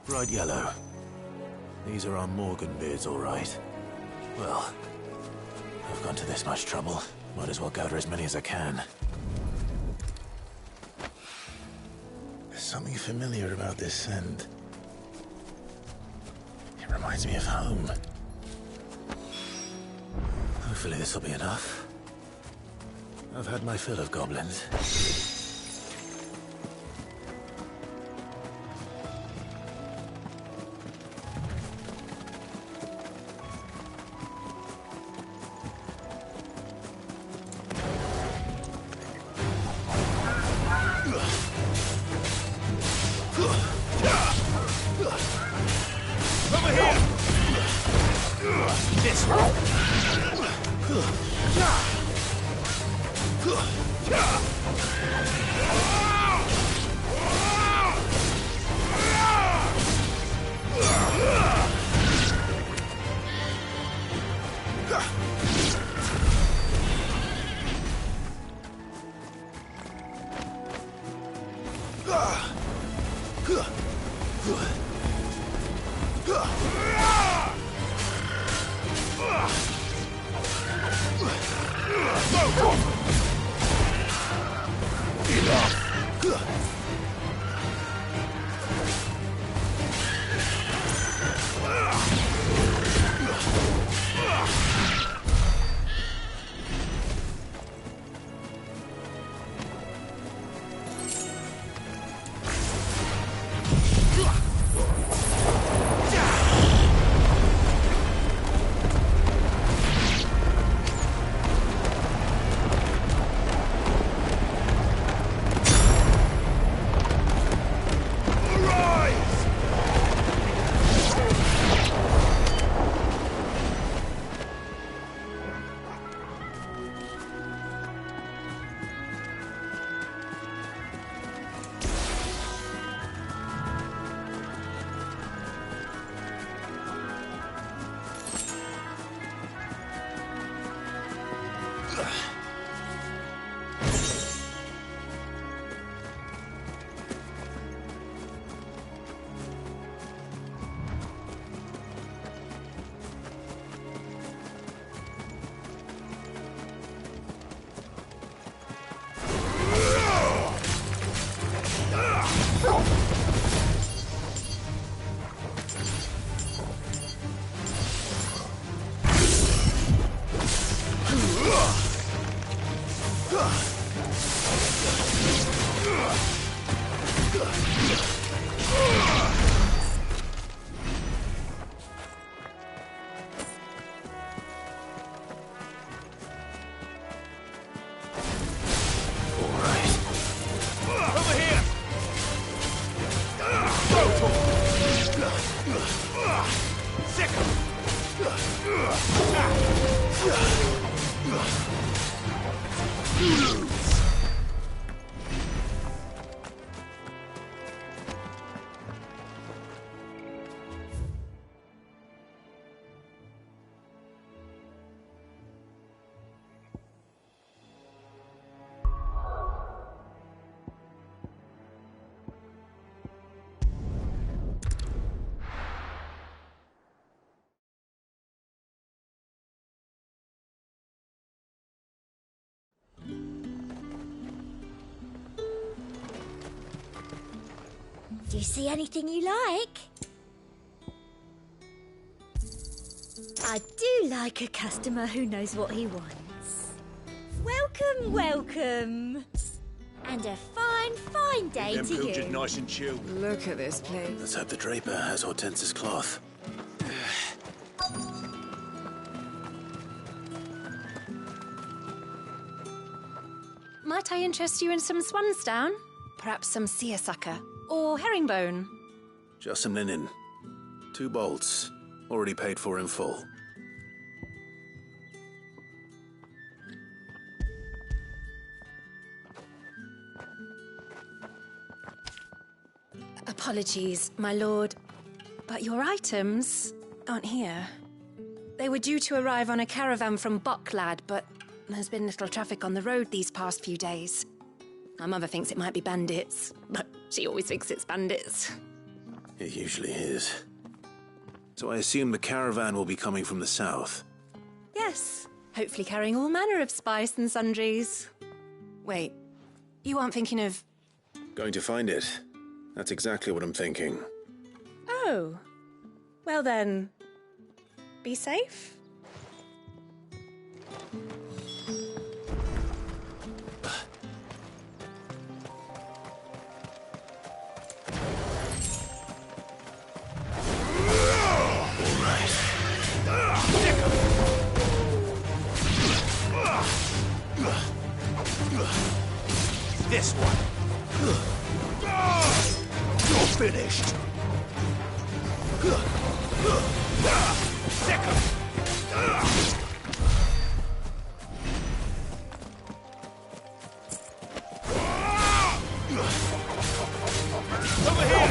Bright yellow. These are our Morgan beards, all right. Well, I've gone to this much trouble. Might as well gather as many as I can. There's something familiar about this scent. It reminds me of home. Hopefully this will be enough. I've had my fill of goblins. Over here! This way! Do you see anything you like? I do like a customer who knows what he wants. Welcome, welcome. And a fine, fine day Them to pooch you. is nice and chilled. Look at this place. Let's hope the draper has Hortense's cloth. Might I interest you in some swansdown? Perhaps some seersucker or herringbone? Just some linen. 2 bolts. Already paid for in full. Apologies, my lord, but your items aren't here. They were due to arrive on a caravan from Bucklad, but there's been little traffic on the road these past few days. My mother thinks it might be bandits, but she always thinks it's bandits. It usually is. So I assume the caravan will be coming from the south. Yes, hopefully carrying all manner of spice and sundries. Wait, you aren't thinking of... Going to find it. That's exactly what I'm thinking. Oh, well then, be safe. This one. You're finished. Over here!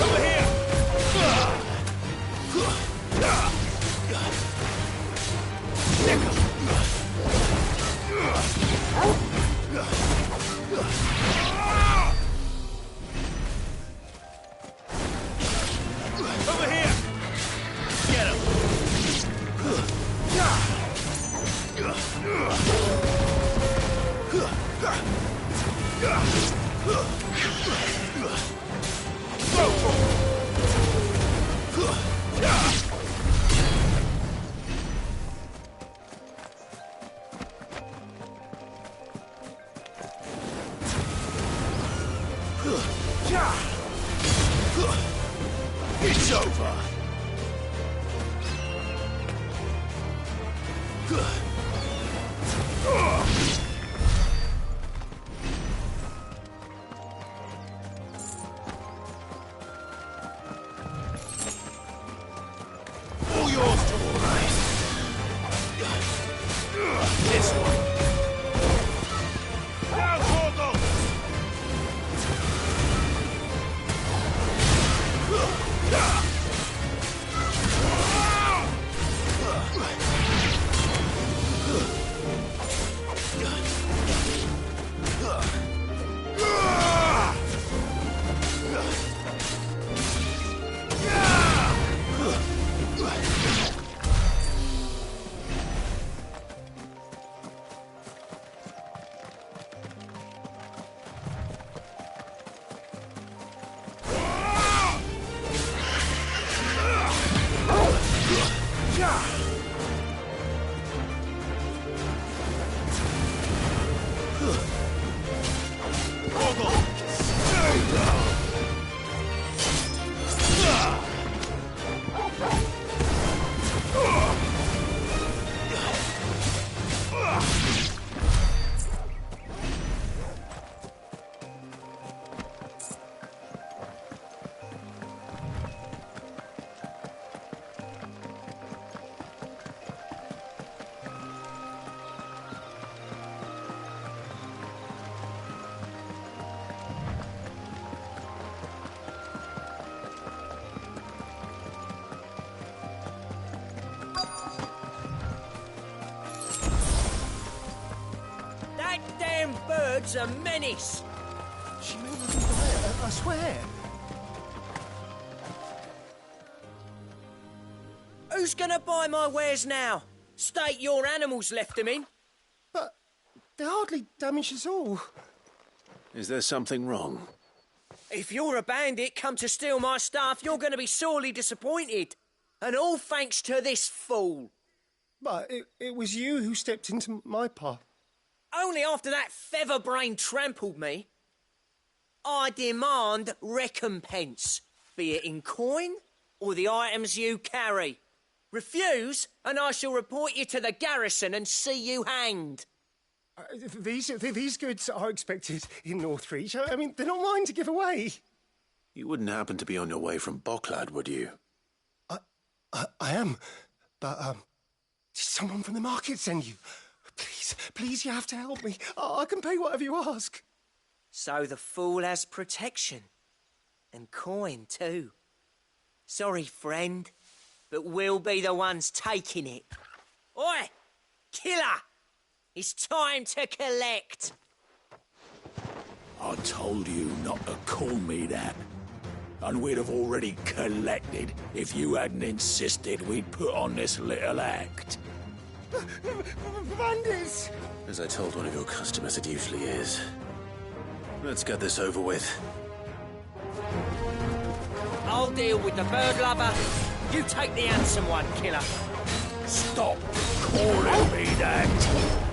Over here! It's over. All yours, all right. Them birds are menace. She may not buy it, I swear. Who's gonna buy my wares now? State your animals left them in. But they're hardly damaged at all. Is there something wrong? If you're a bandit come to steal my stuff, you're gonna be sorely disappointed. And all thanks to this fool. But it was you who stepped into my path. Only after that feather-brain trampled me. I demand recompense, be it in coin or the items you carry. Refuse, and I shall report you to the garrison and see you hanged. These goods are expected in Northreach. I mean, they're not mine to give away. You wouldn't happen to be on your way from Bocklad, would you? I am, but did someone from the market send you? Please, you have to help me. I can pay whatever you ask. So the fool has protection. And coin, too. Sorry, friend, but we'll be the ones taking it. Oi! Killer! It's time to collect. I told you not to call me that. And we'd have already collected if you hadn't insisted we'd put on this little act. Bandits! As I told one of your customers, it usually is. Let's get this over with. I'll deal with the bird lover. You take the handsome one, killer. Stop calling me that.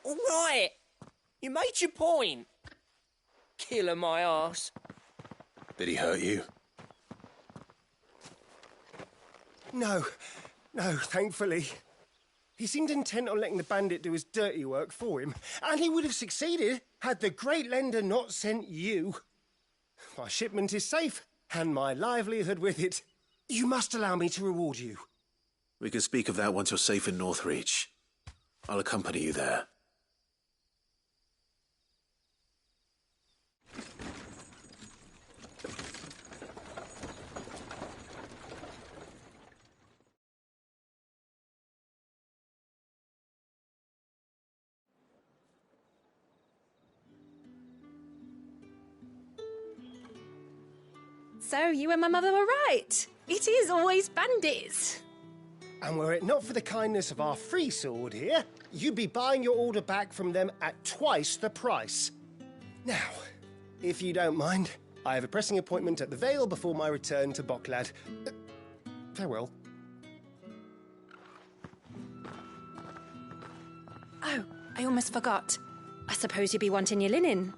All right. You made your point. Killer my arse. Did he hurt you? No, thankfully. He seemed intent on letting the bandit do his dirty work for him, and he would have succeeded had the Great Lender not sent you. My shipment is safe, and my livelihood with it. You must allow me to reward you. We can speak of that once you're safe in Northreach. I'll accompany you there. So you and my mother were right. It is always bandits. And were it not for the kindness of our free sword here, you'd be buying your order back from them at twice the price. Now, if you don't mind, I have a pressing appointment at the Vale before my return to Bocklad. Farewell. Oh, I almost forgot. I suppose you'll be wanting your linen.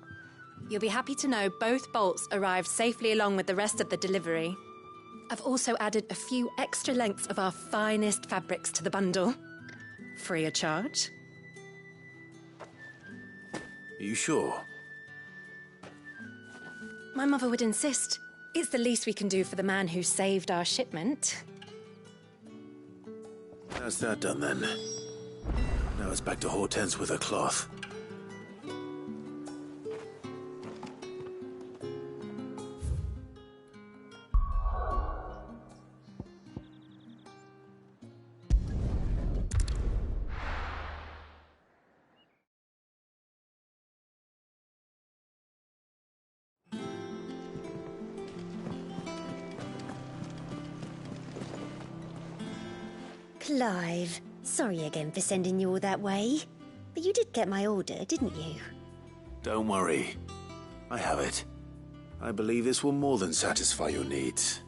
You'll be happy to know both bolts arrived safely along with the rest of the delivery. I've also added a few extra lengths of our finest fabrics to the bundle. Free of charge. Are you sure? My mother would insist. It's the least we can do for the man who saved our shipment. How's that done then? Now it's back to Hortense with her cloth. Clive, sorry again for sending you all that way. But you did get my order, didn't you? Don't worry. I have it. I believe this will more than satisfy your needs.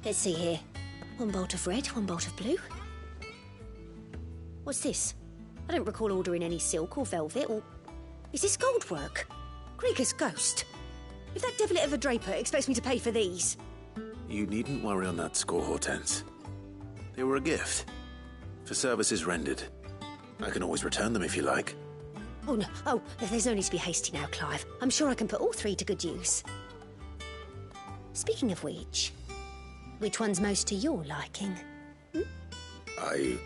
Let's see here. One bolt of red, one bolt of blue. What's this? I don't recall ordering any silk or velvet or... Is this gold work? Krieger's ghost. If that devilet of a draper expects me to pay for these... You needn't worry on that score, Hortense. They were a gift. For services rendered. I can always return them if you like. Oh, no. Oh, there's no need to be hasty now, Clive. I'm sure I can put all three to good use. Speaking of which one's most to your liking? I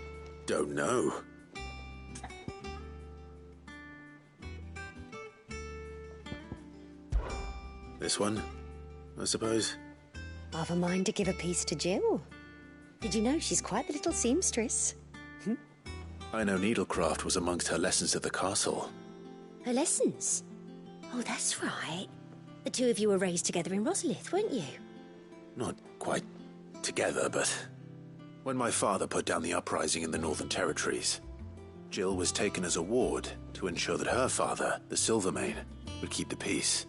don't know. This one, I suppose. I've a mind to give a piece to Jill. Did you know she's quite the little seamstress? I know needlecraft was amongst her lessons at the castle. Her lessons? Oh, that's right. The two of you were raised together in Rosalith, weren't you? Not quite together, but when my father put down the uprising in the Northern Territories, Jill was taken as a ward to ensure that her father, the Silvermane, would keep the peace.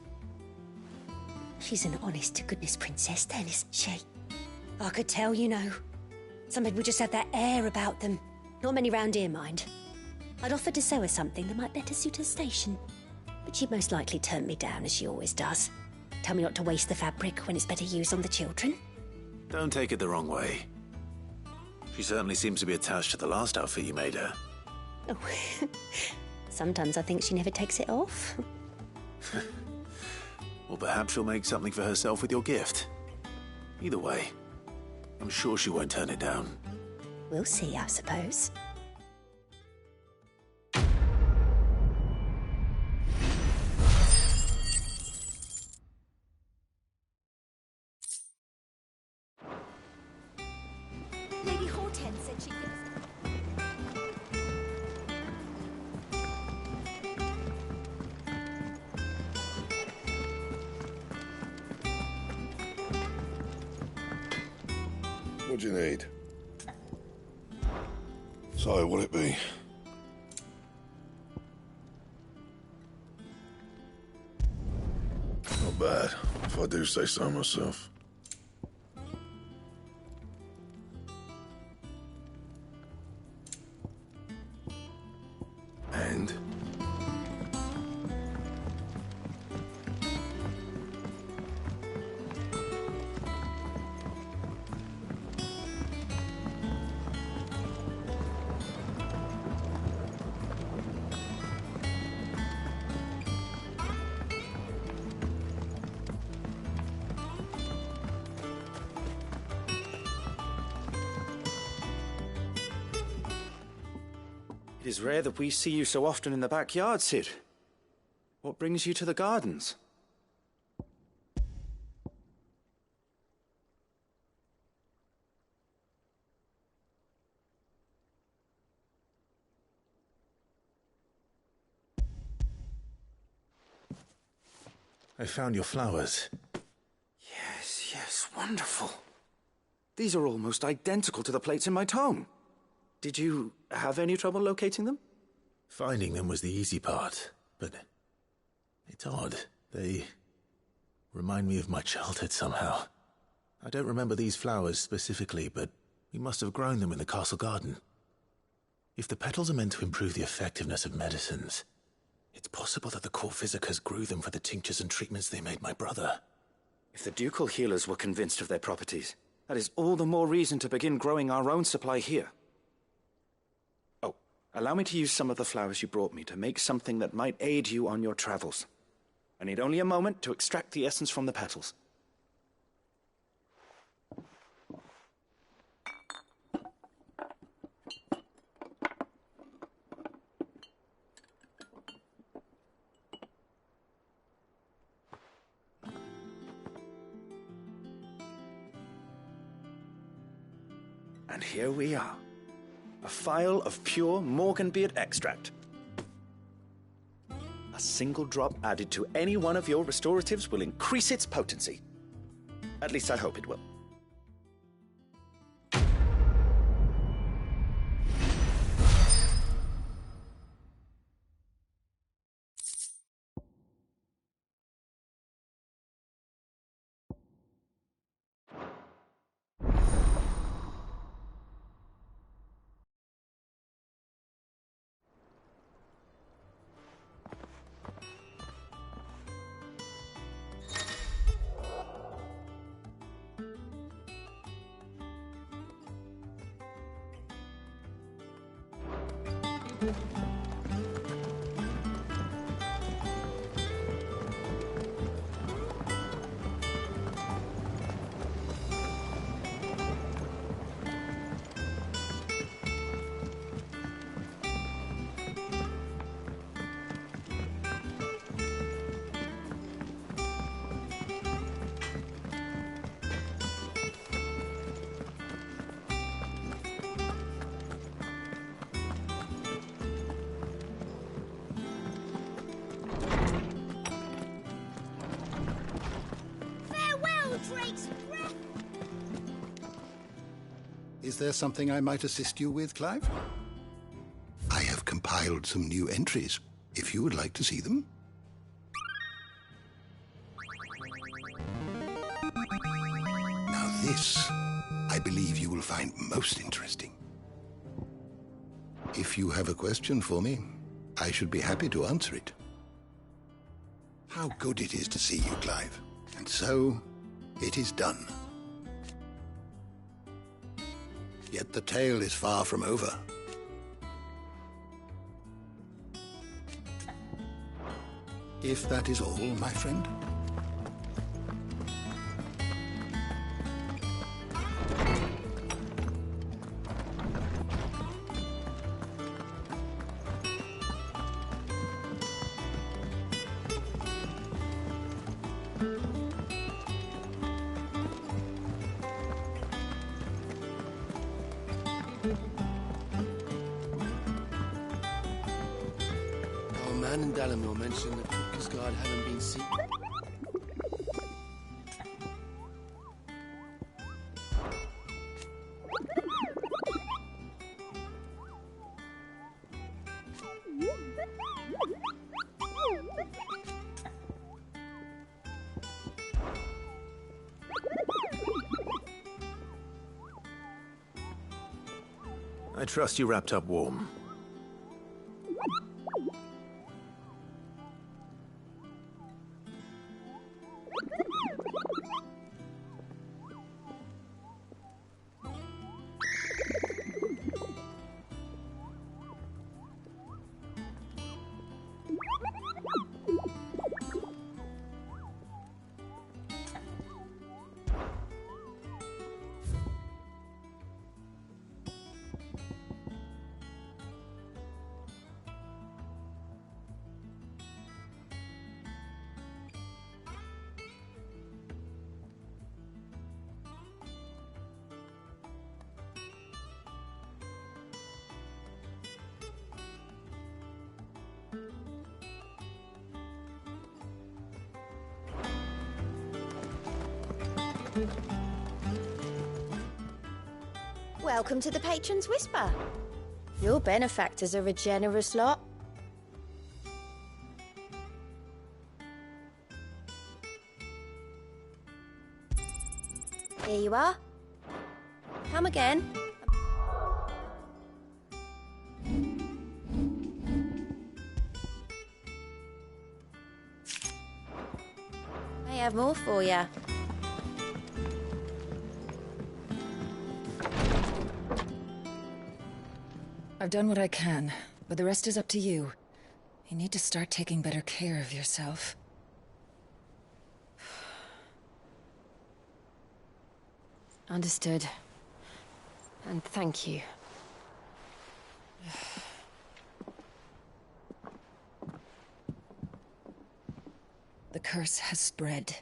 She's an honest-to-goodness princess then, isn't she? I could tell, you know. Some people just have that air about them. Not many round here, mind. I'd offered to sew her something that might better suit her station. But she'd most likely turn me down, as she always does. Tell me not to waste the fabric when it's better used on the children. Don't take it the wrong way. She certainly seems to be attached to the last outfit you made her. Oh, sometimes I think she never takes it off. Or perhaps she'll make something for herself with your gift. Either way, I'm sure she won't turn it down. We'll see, I suppose. Lady Hortense said she could... What do you need? So, what'll it be? Not bad, if I do say so myself. And? It is rare that we see you so often in the backyard, Sid. What brings you to the gardens? I found your flowers. Yes, wonderful. These are almost identical to the plates in my tome. Did you have any trouble locating them? Finding them was the easy part, but it's odd. They remind me of my childhood somehow. I don't remember these flowers specifically, but we must have grown them in the castle garden. If the petals are meant to improve the effectiveness of medicines, it's possible that the court physicers grew them for the tinctures and treatments they made my brother. If the ducal healers were convinced of their properties, that is all the more reason to begin growing our own supply here. Allow me to use some of the flowers you brought me to make something that might aid you on your travels. I need only a moment to extract the essence from the petals. And here we are. A phial of pure Morganbeard extract. A single drop added to any one of your restoratives will increase its potency. At least I hope it will. Is there something I might assist you with, Clive? I have compiled some new entries, if you would like to see them. Now this, I believe you will find most interesting. If you have a question for me, I should be happy to answer it. How good it is to see you, Clive. And so, it is done. Yet the tale is far from over. If that is all, my friend. Mentioned that Cooker's Guard haven't been seen. I trust you wrapped up warm. Welcome to the Patron's Whisper. Your benefactors are a generous lot. Here you are. Come again. I have more for you. I've done what I can, but the rest is up to you. You need to start taking better care of yourself. Understood. And thank you. The curse has spread.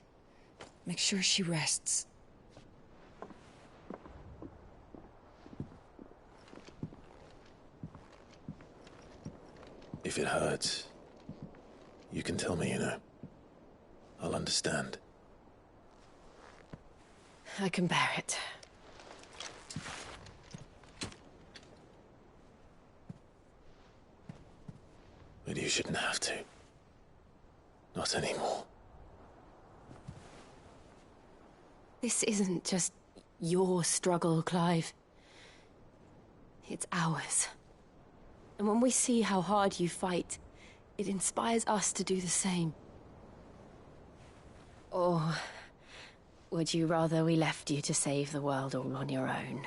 Make sure she rests. If it hurts, you can tell me, you know. I'll understand. I can bear it. But you shouldn't have to. Not anymore. This isn't just your struggle, Clive. It's ours. And when we see how hard you fight, it inspires us to do the same. Or would you rather we left you to save the world all on your own?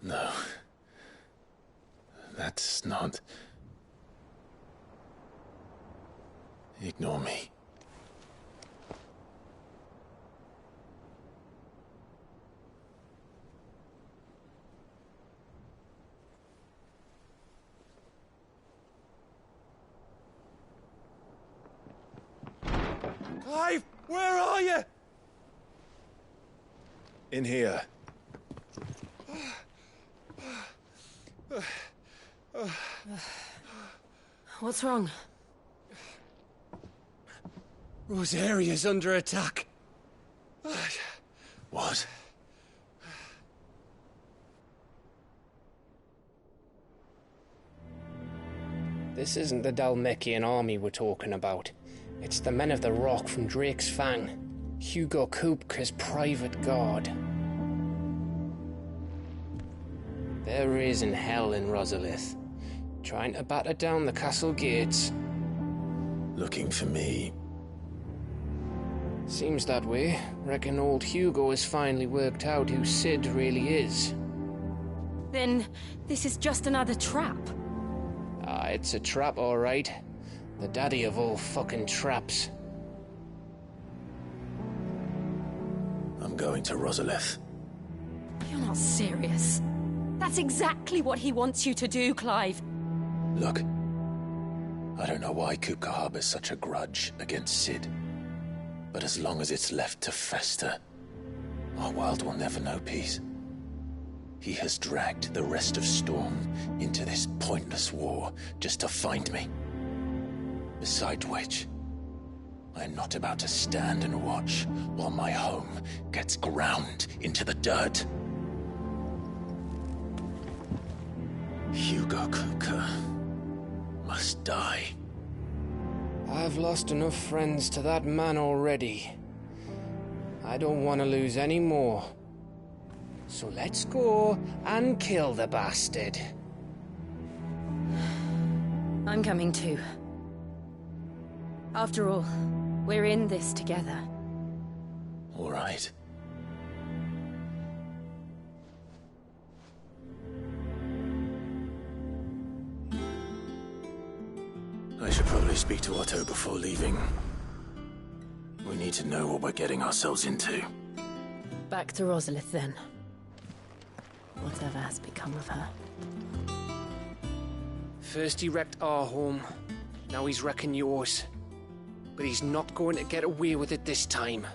No. That's not... Ignore me. Clive, where are you? In here. What's wrong? Rosaria's under attack. What? This isn't the Dalmekian army we're talking about. It's the men of the Rock from Drake's Fang. Hugo Kupka's private guard. They're raising hell in Rosalith, trying to batter down the castle gates. Looking for me? Seems that way. Reckon old Hugo has finally worked out who Sid really is. Then this is just another trap. Ah, it's a trap, all right. The daddy of all fucking traps. I'm going to Rosalith. You're not serious. That's exactly what he wants you to do, Clive. Look, I don't know why Kupka harbors such a grudge against Sid. But as long as it's left to fester, our world will never know peace. He has dragged the rest of Storm into this pointless war just to find me. Besides which, I am not about to stand and watch while my home gets ground into the dirt. Hugo Kupka must die. I've lost enough friends to that man already. I don't want to lose any more. So let's go and kill the bastard. I'm coming too. After all, we're in this together. All right. I should probably speak to Otto before leaving. We need to know what we're getting ourselves into. Back to Rosalith, then. Whatever has become of her. First he wrecked our home, now he's wrecking yours. But he's not going to get away with it this time.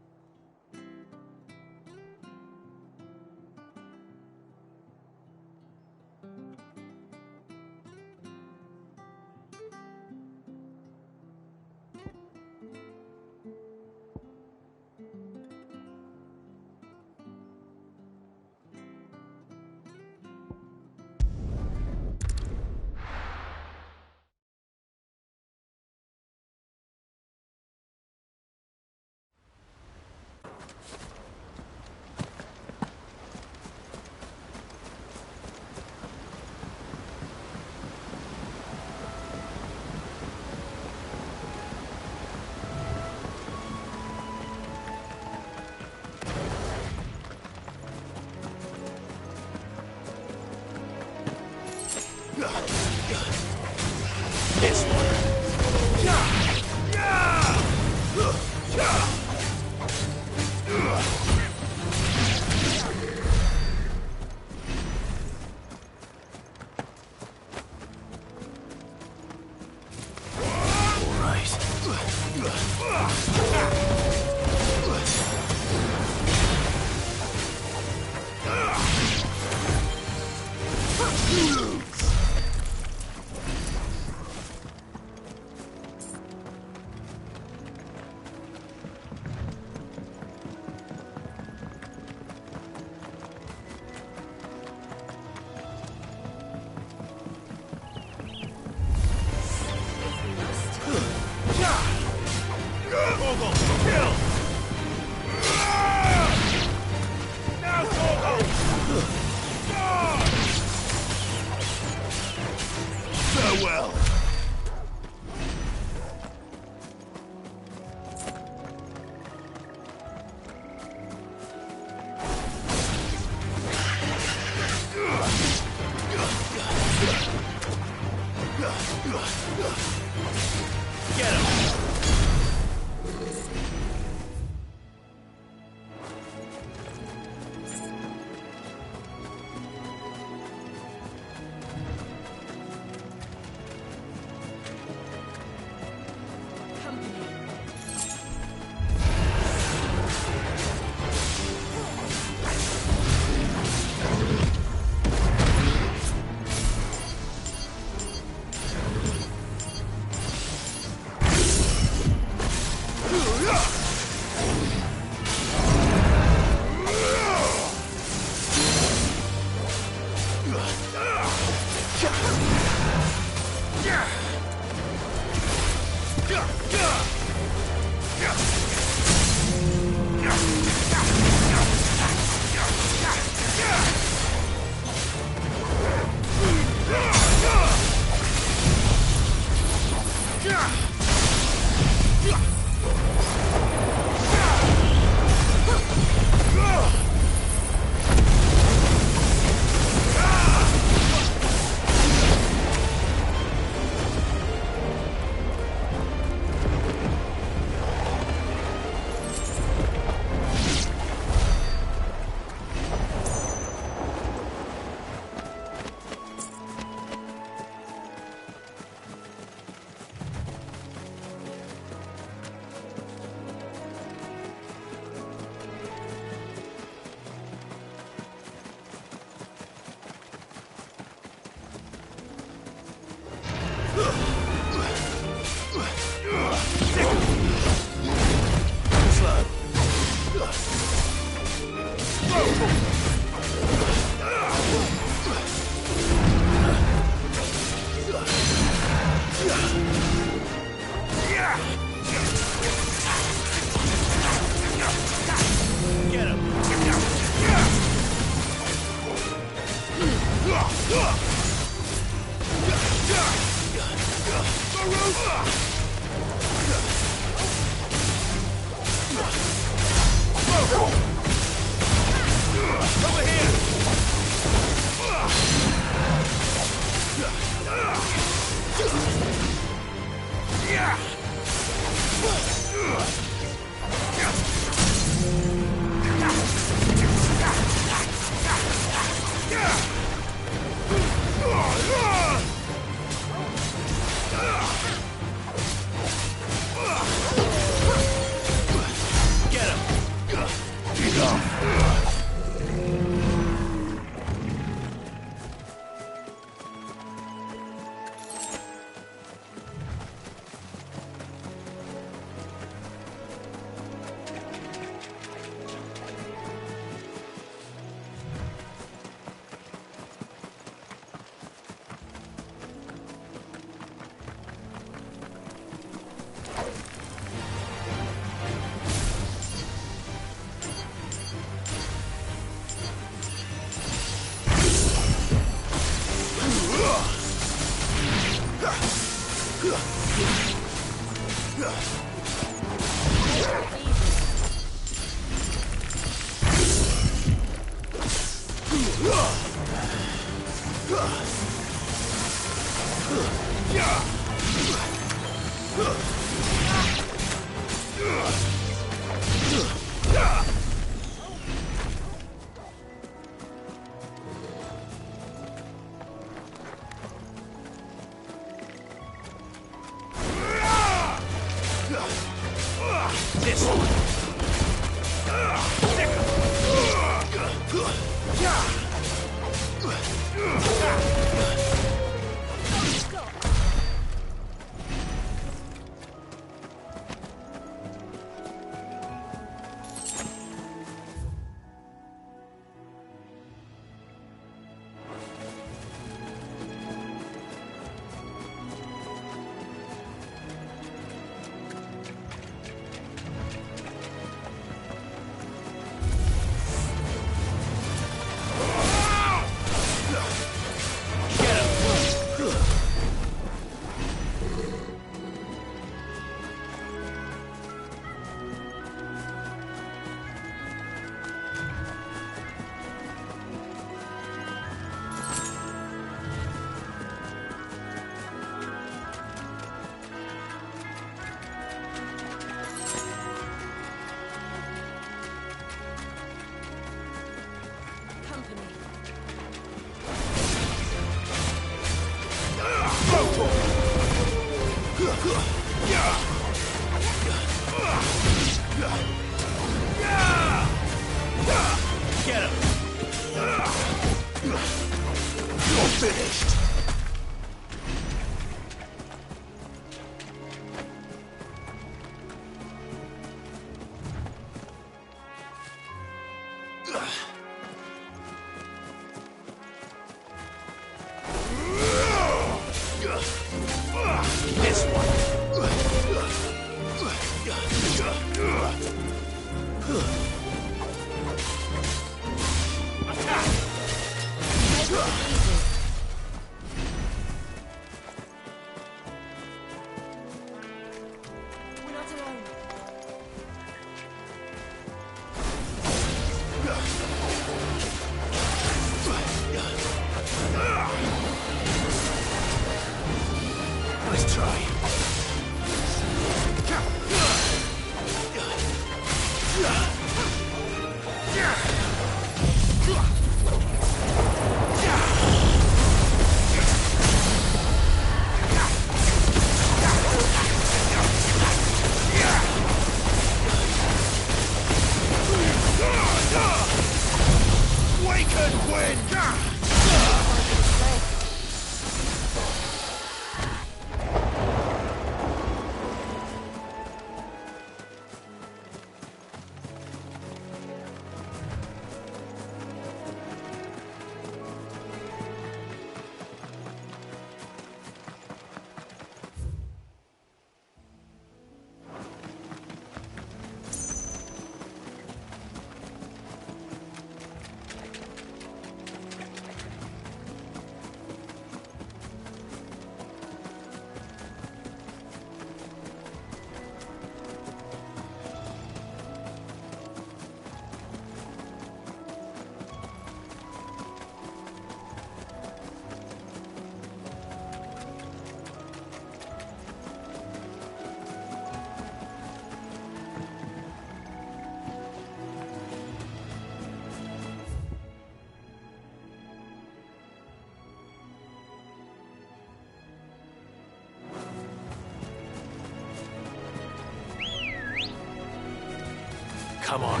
Come on.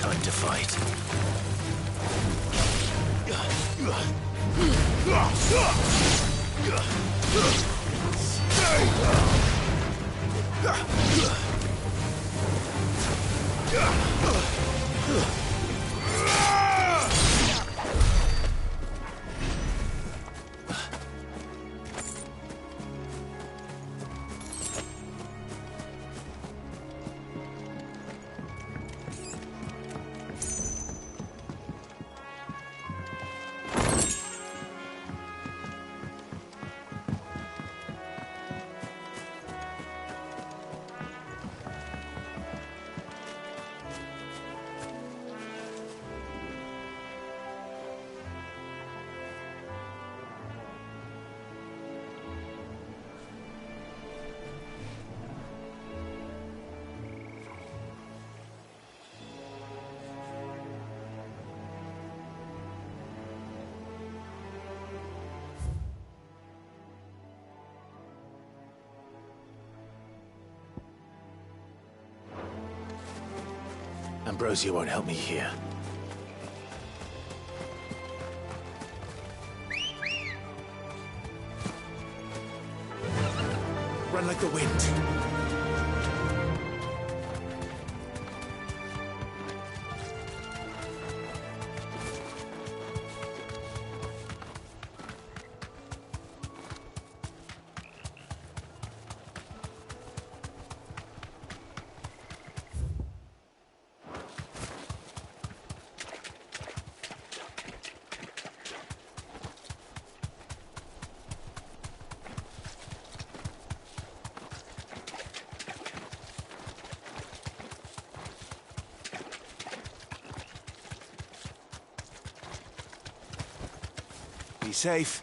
Time to fight. Ambrosia won't help me here. Run like the wind. Be safe.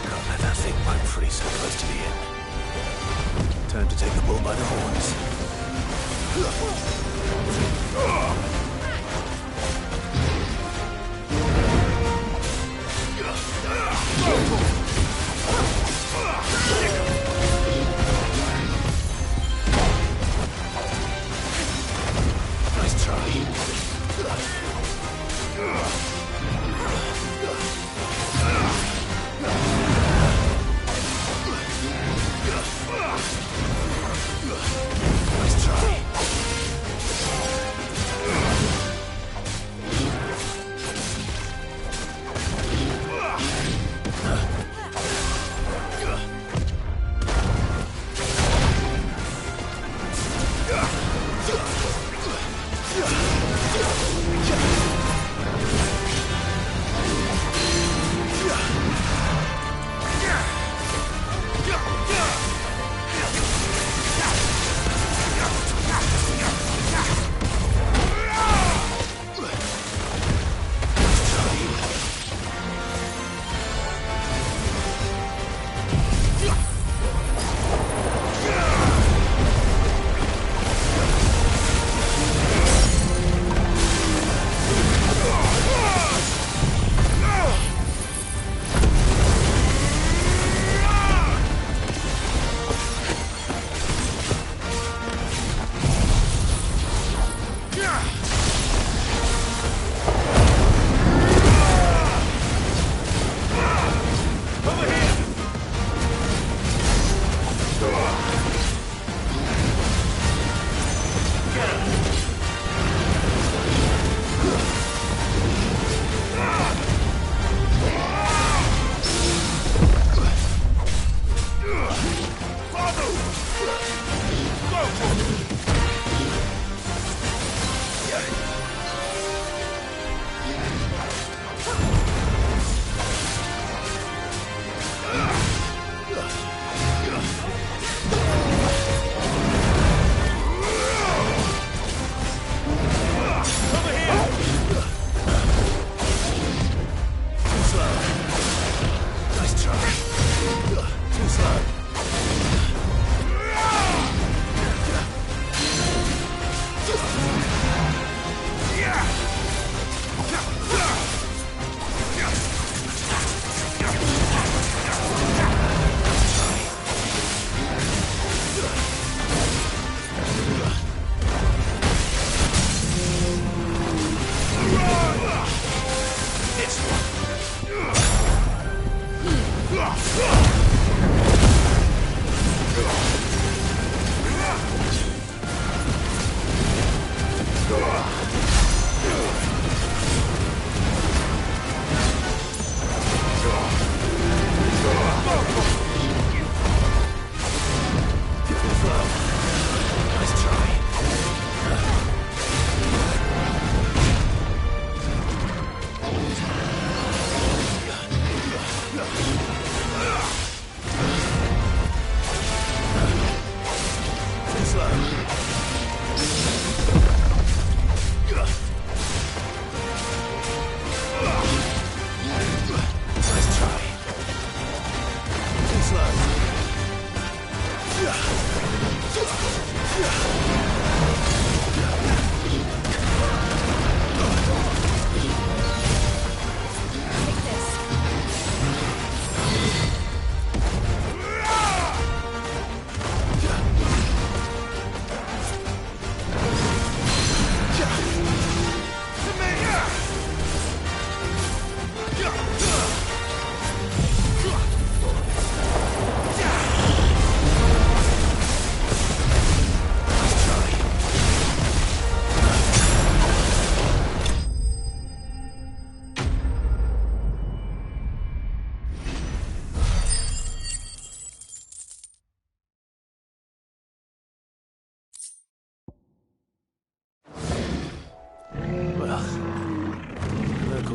Can't let that thing run free so close to the end. Time to take the bull by the horns. Nice try. Nice try.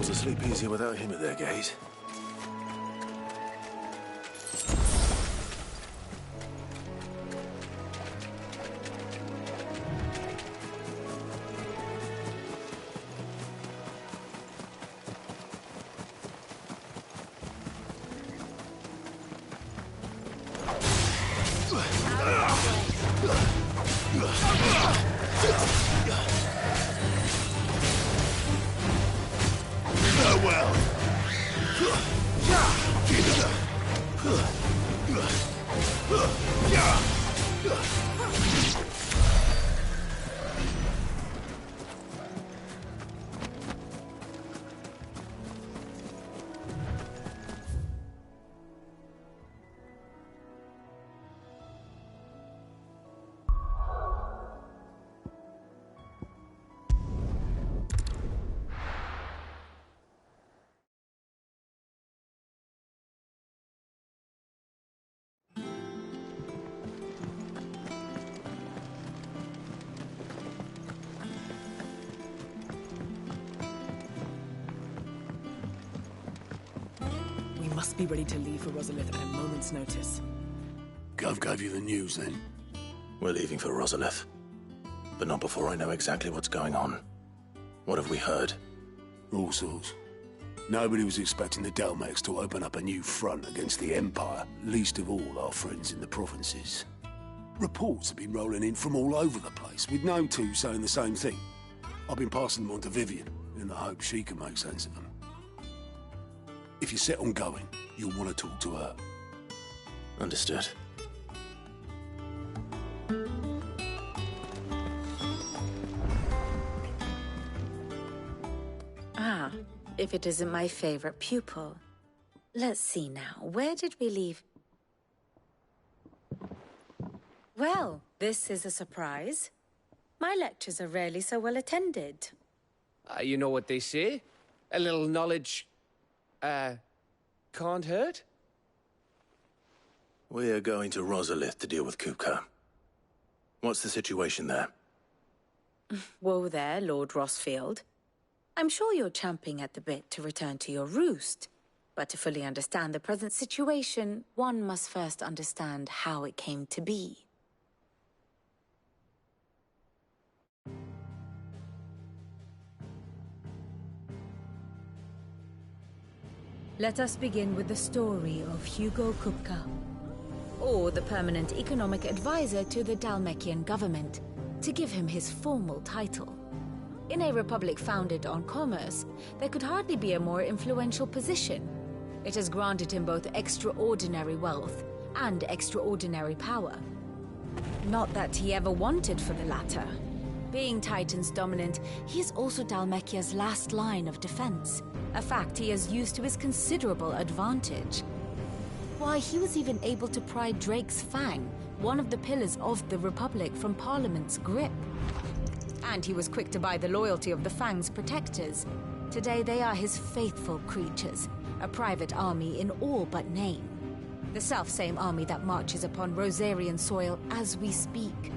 nobles will sleep easier without him at their gate. Must be ready to leave for Rosalith at a moment's notice. Gov gave you the news, then? We're leaving for Rosalith. But not before I know exactly what's going on. What have we heard? All sorts. Nobody was expecting the Dalmex to open up a new front against the Empire, least of all our friends in the provinces. Reports have been rolling in from all over the place, with no two saying the same thing. I've been passing them on to Vivian, in the hope she can make sense of them. If you're set on going, you'll want to talk to her. Understood. Ah, if it isn't my favorite pupil. Let's see now, where did we leave? Well, this is a surprise. My lectures are rarely so well attended. You know what they say? A little knowledge... can't hurt? We're going to Rosalith to deal with Kupka. What's the situation there? Whoa there, Lord Rossfield. I'm sure you're champing at the bit to return to your roost. But to fully understand the present situation, one must first understand how it came to be. Let us begin with the story of Hugo Kupka, or the permanent economic advisor to the Dalmekian government, to give him his formal title. In a republic founded on commerce, there could hardly be a more influential position. It has granted him both extraordinary wealth and extraordinary power. Not that he ever wanted for the latter. Being Titan's dominant, he is also Dalmekia's last line of defense, a fact he has used to his considerable advantage. Why, he was even able to pry Drake's Fang, one of the pillars of the Republic, from Parliament's grip. And he was quick to buy the loyalty of the Fang's protectors. Today they are his faithful creatures, a private army in all but name. The self-same army that marches upon Rosarian soil as we speak.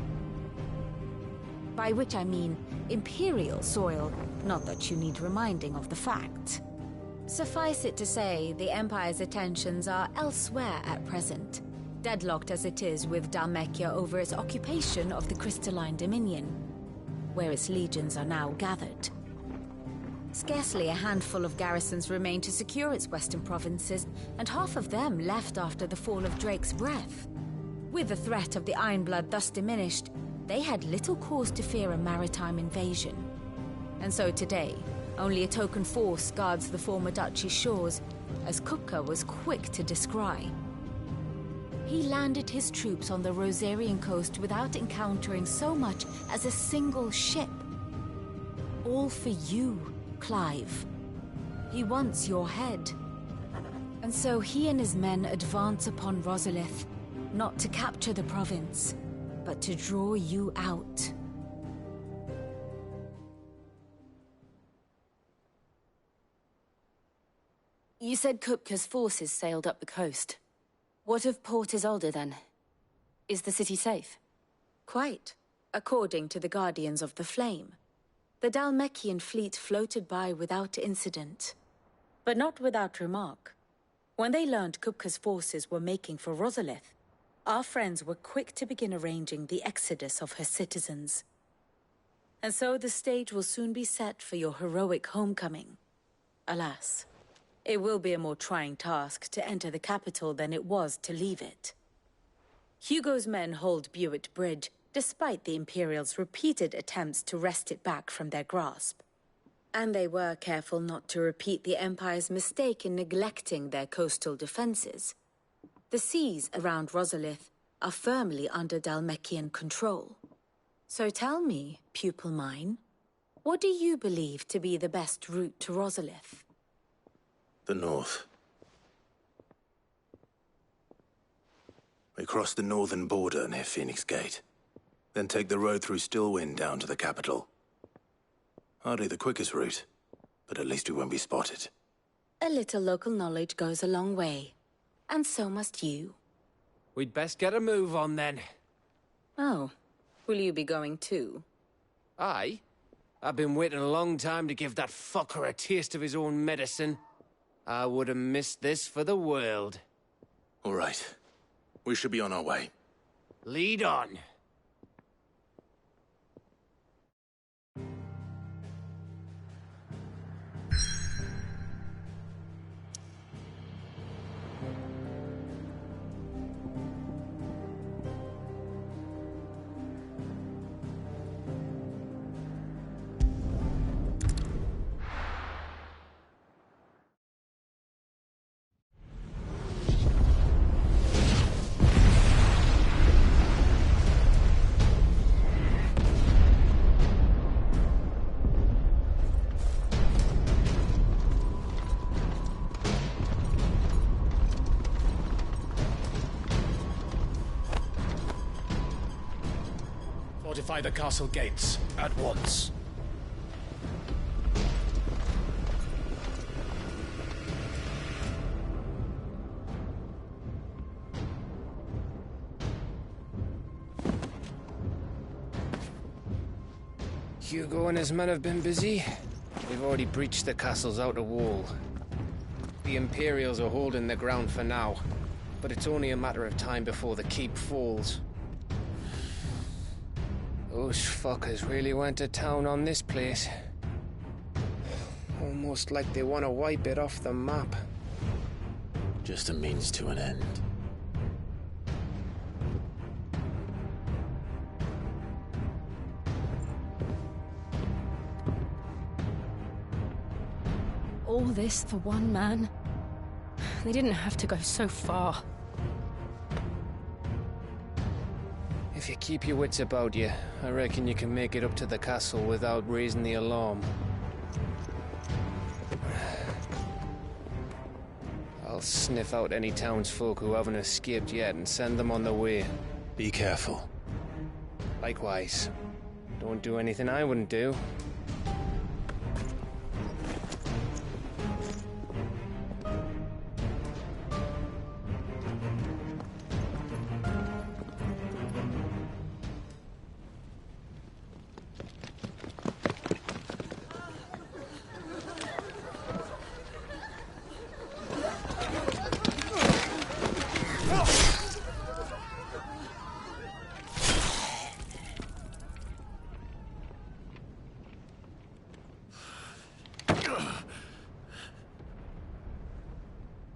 By which I mean Imperial soil, not that you need reminding of the fact. Suffice it to say, the Empire's attentions are elsewhere at present, deadlocked as it is with Dalmekia over its occupation of the Crystalline Dominion, where its legions are now gathered. Scarcely a handful of garrisons remain to secure its western provinces, and half of them left after the fall of Drake's Breath. With the threat of the Ironblood thus diminished, they had little cause to fear a maritime invasion. And so today, only a token force guards the former duchy's shores, as Kupka was quick to descry. He landed his troops on the Rosarian coast without encountering so much as a single ship. All for you, Clive. He wants your head. And so he and his men advance upon Rosalith, not to capture the province, but to draw you out. You said Kupka's forces sailed up the coast. What of Port Isolde, then? Is the city safe? Quite, according to the Guardians of the Flame. the Dhalmekian fleet floated by without incident. But not without remark. When they learned Kupka's forces were making for Rosalith, our friends were quick to begin arranging the exodus of her citizens. And so the stage will soon be set for your heroic homecoming. Alas, it will be a more trying task to enter the capital than it was to leave it. Hugo's men hold Buett Bridge, despite the Imperials' repeated attempts to wrest it back from their grasp. And they were careful not to repeat the Empire's mistake in neglecting their coastal defenses. The seas around Rosalith are firmly under Dhalmekian control. So tell me, pupil mine, what do you believe to be the best route to Rosalith? The north. We cross the northern border near Phoenix Gate. Then take the road through Stillwind down to the capital. Hardly the quickest route, but at least we won't be spotted. A little local knowledge goes a long way. And so must you. We'd best get a move on then. Oh, will you be going too? Aye. I've been waiting a long time to give that fucker a taste of his own medicine. I would have missed this for the world. All right. We should be on our way. Lead on. Fortify the castle gates at once. Hugo and his men have been busy. We've already breached the castle's outer wall. The Imperials are holding the ground for now, but it's only a matter of time before the keep falls. Those fuckers really went to town on this place. Almost like they want to wipe it off the map. Just a means to an end. All this for one man? They didn't have to go so far. If you keep your wits about you, I reckon you can make it up to the castle without raising the alarm. I'll sniff out any townsfolk who haven't escaped yet and send them on their way. Be careful. Likewise. Don't do anything I wouldn't do.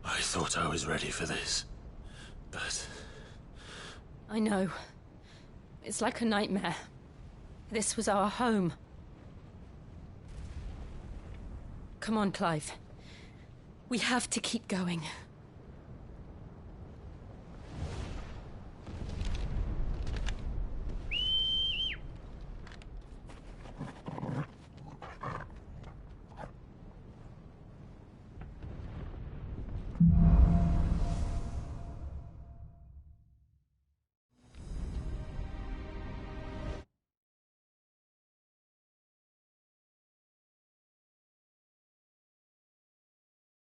I thought I was ready for this, but... I know. It's like a nightmare. This was our home. Come on, Clive. We have to keep going.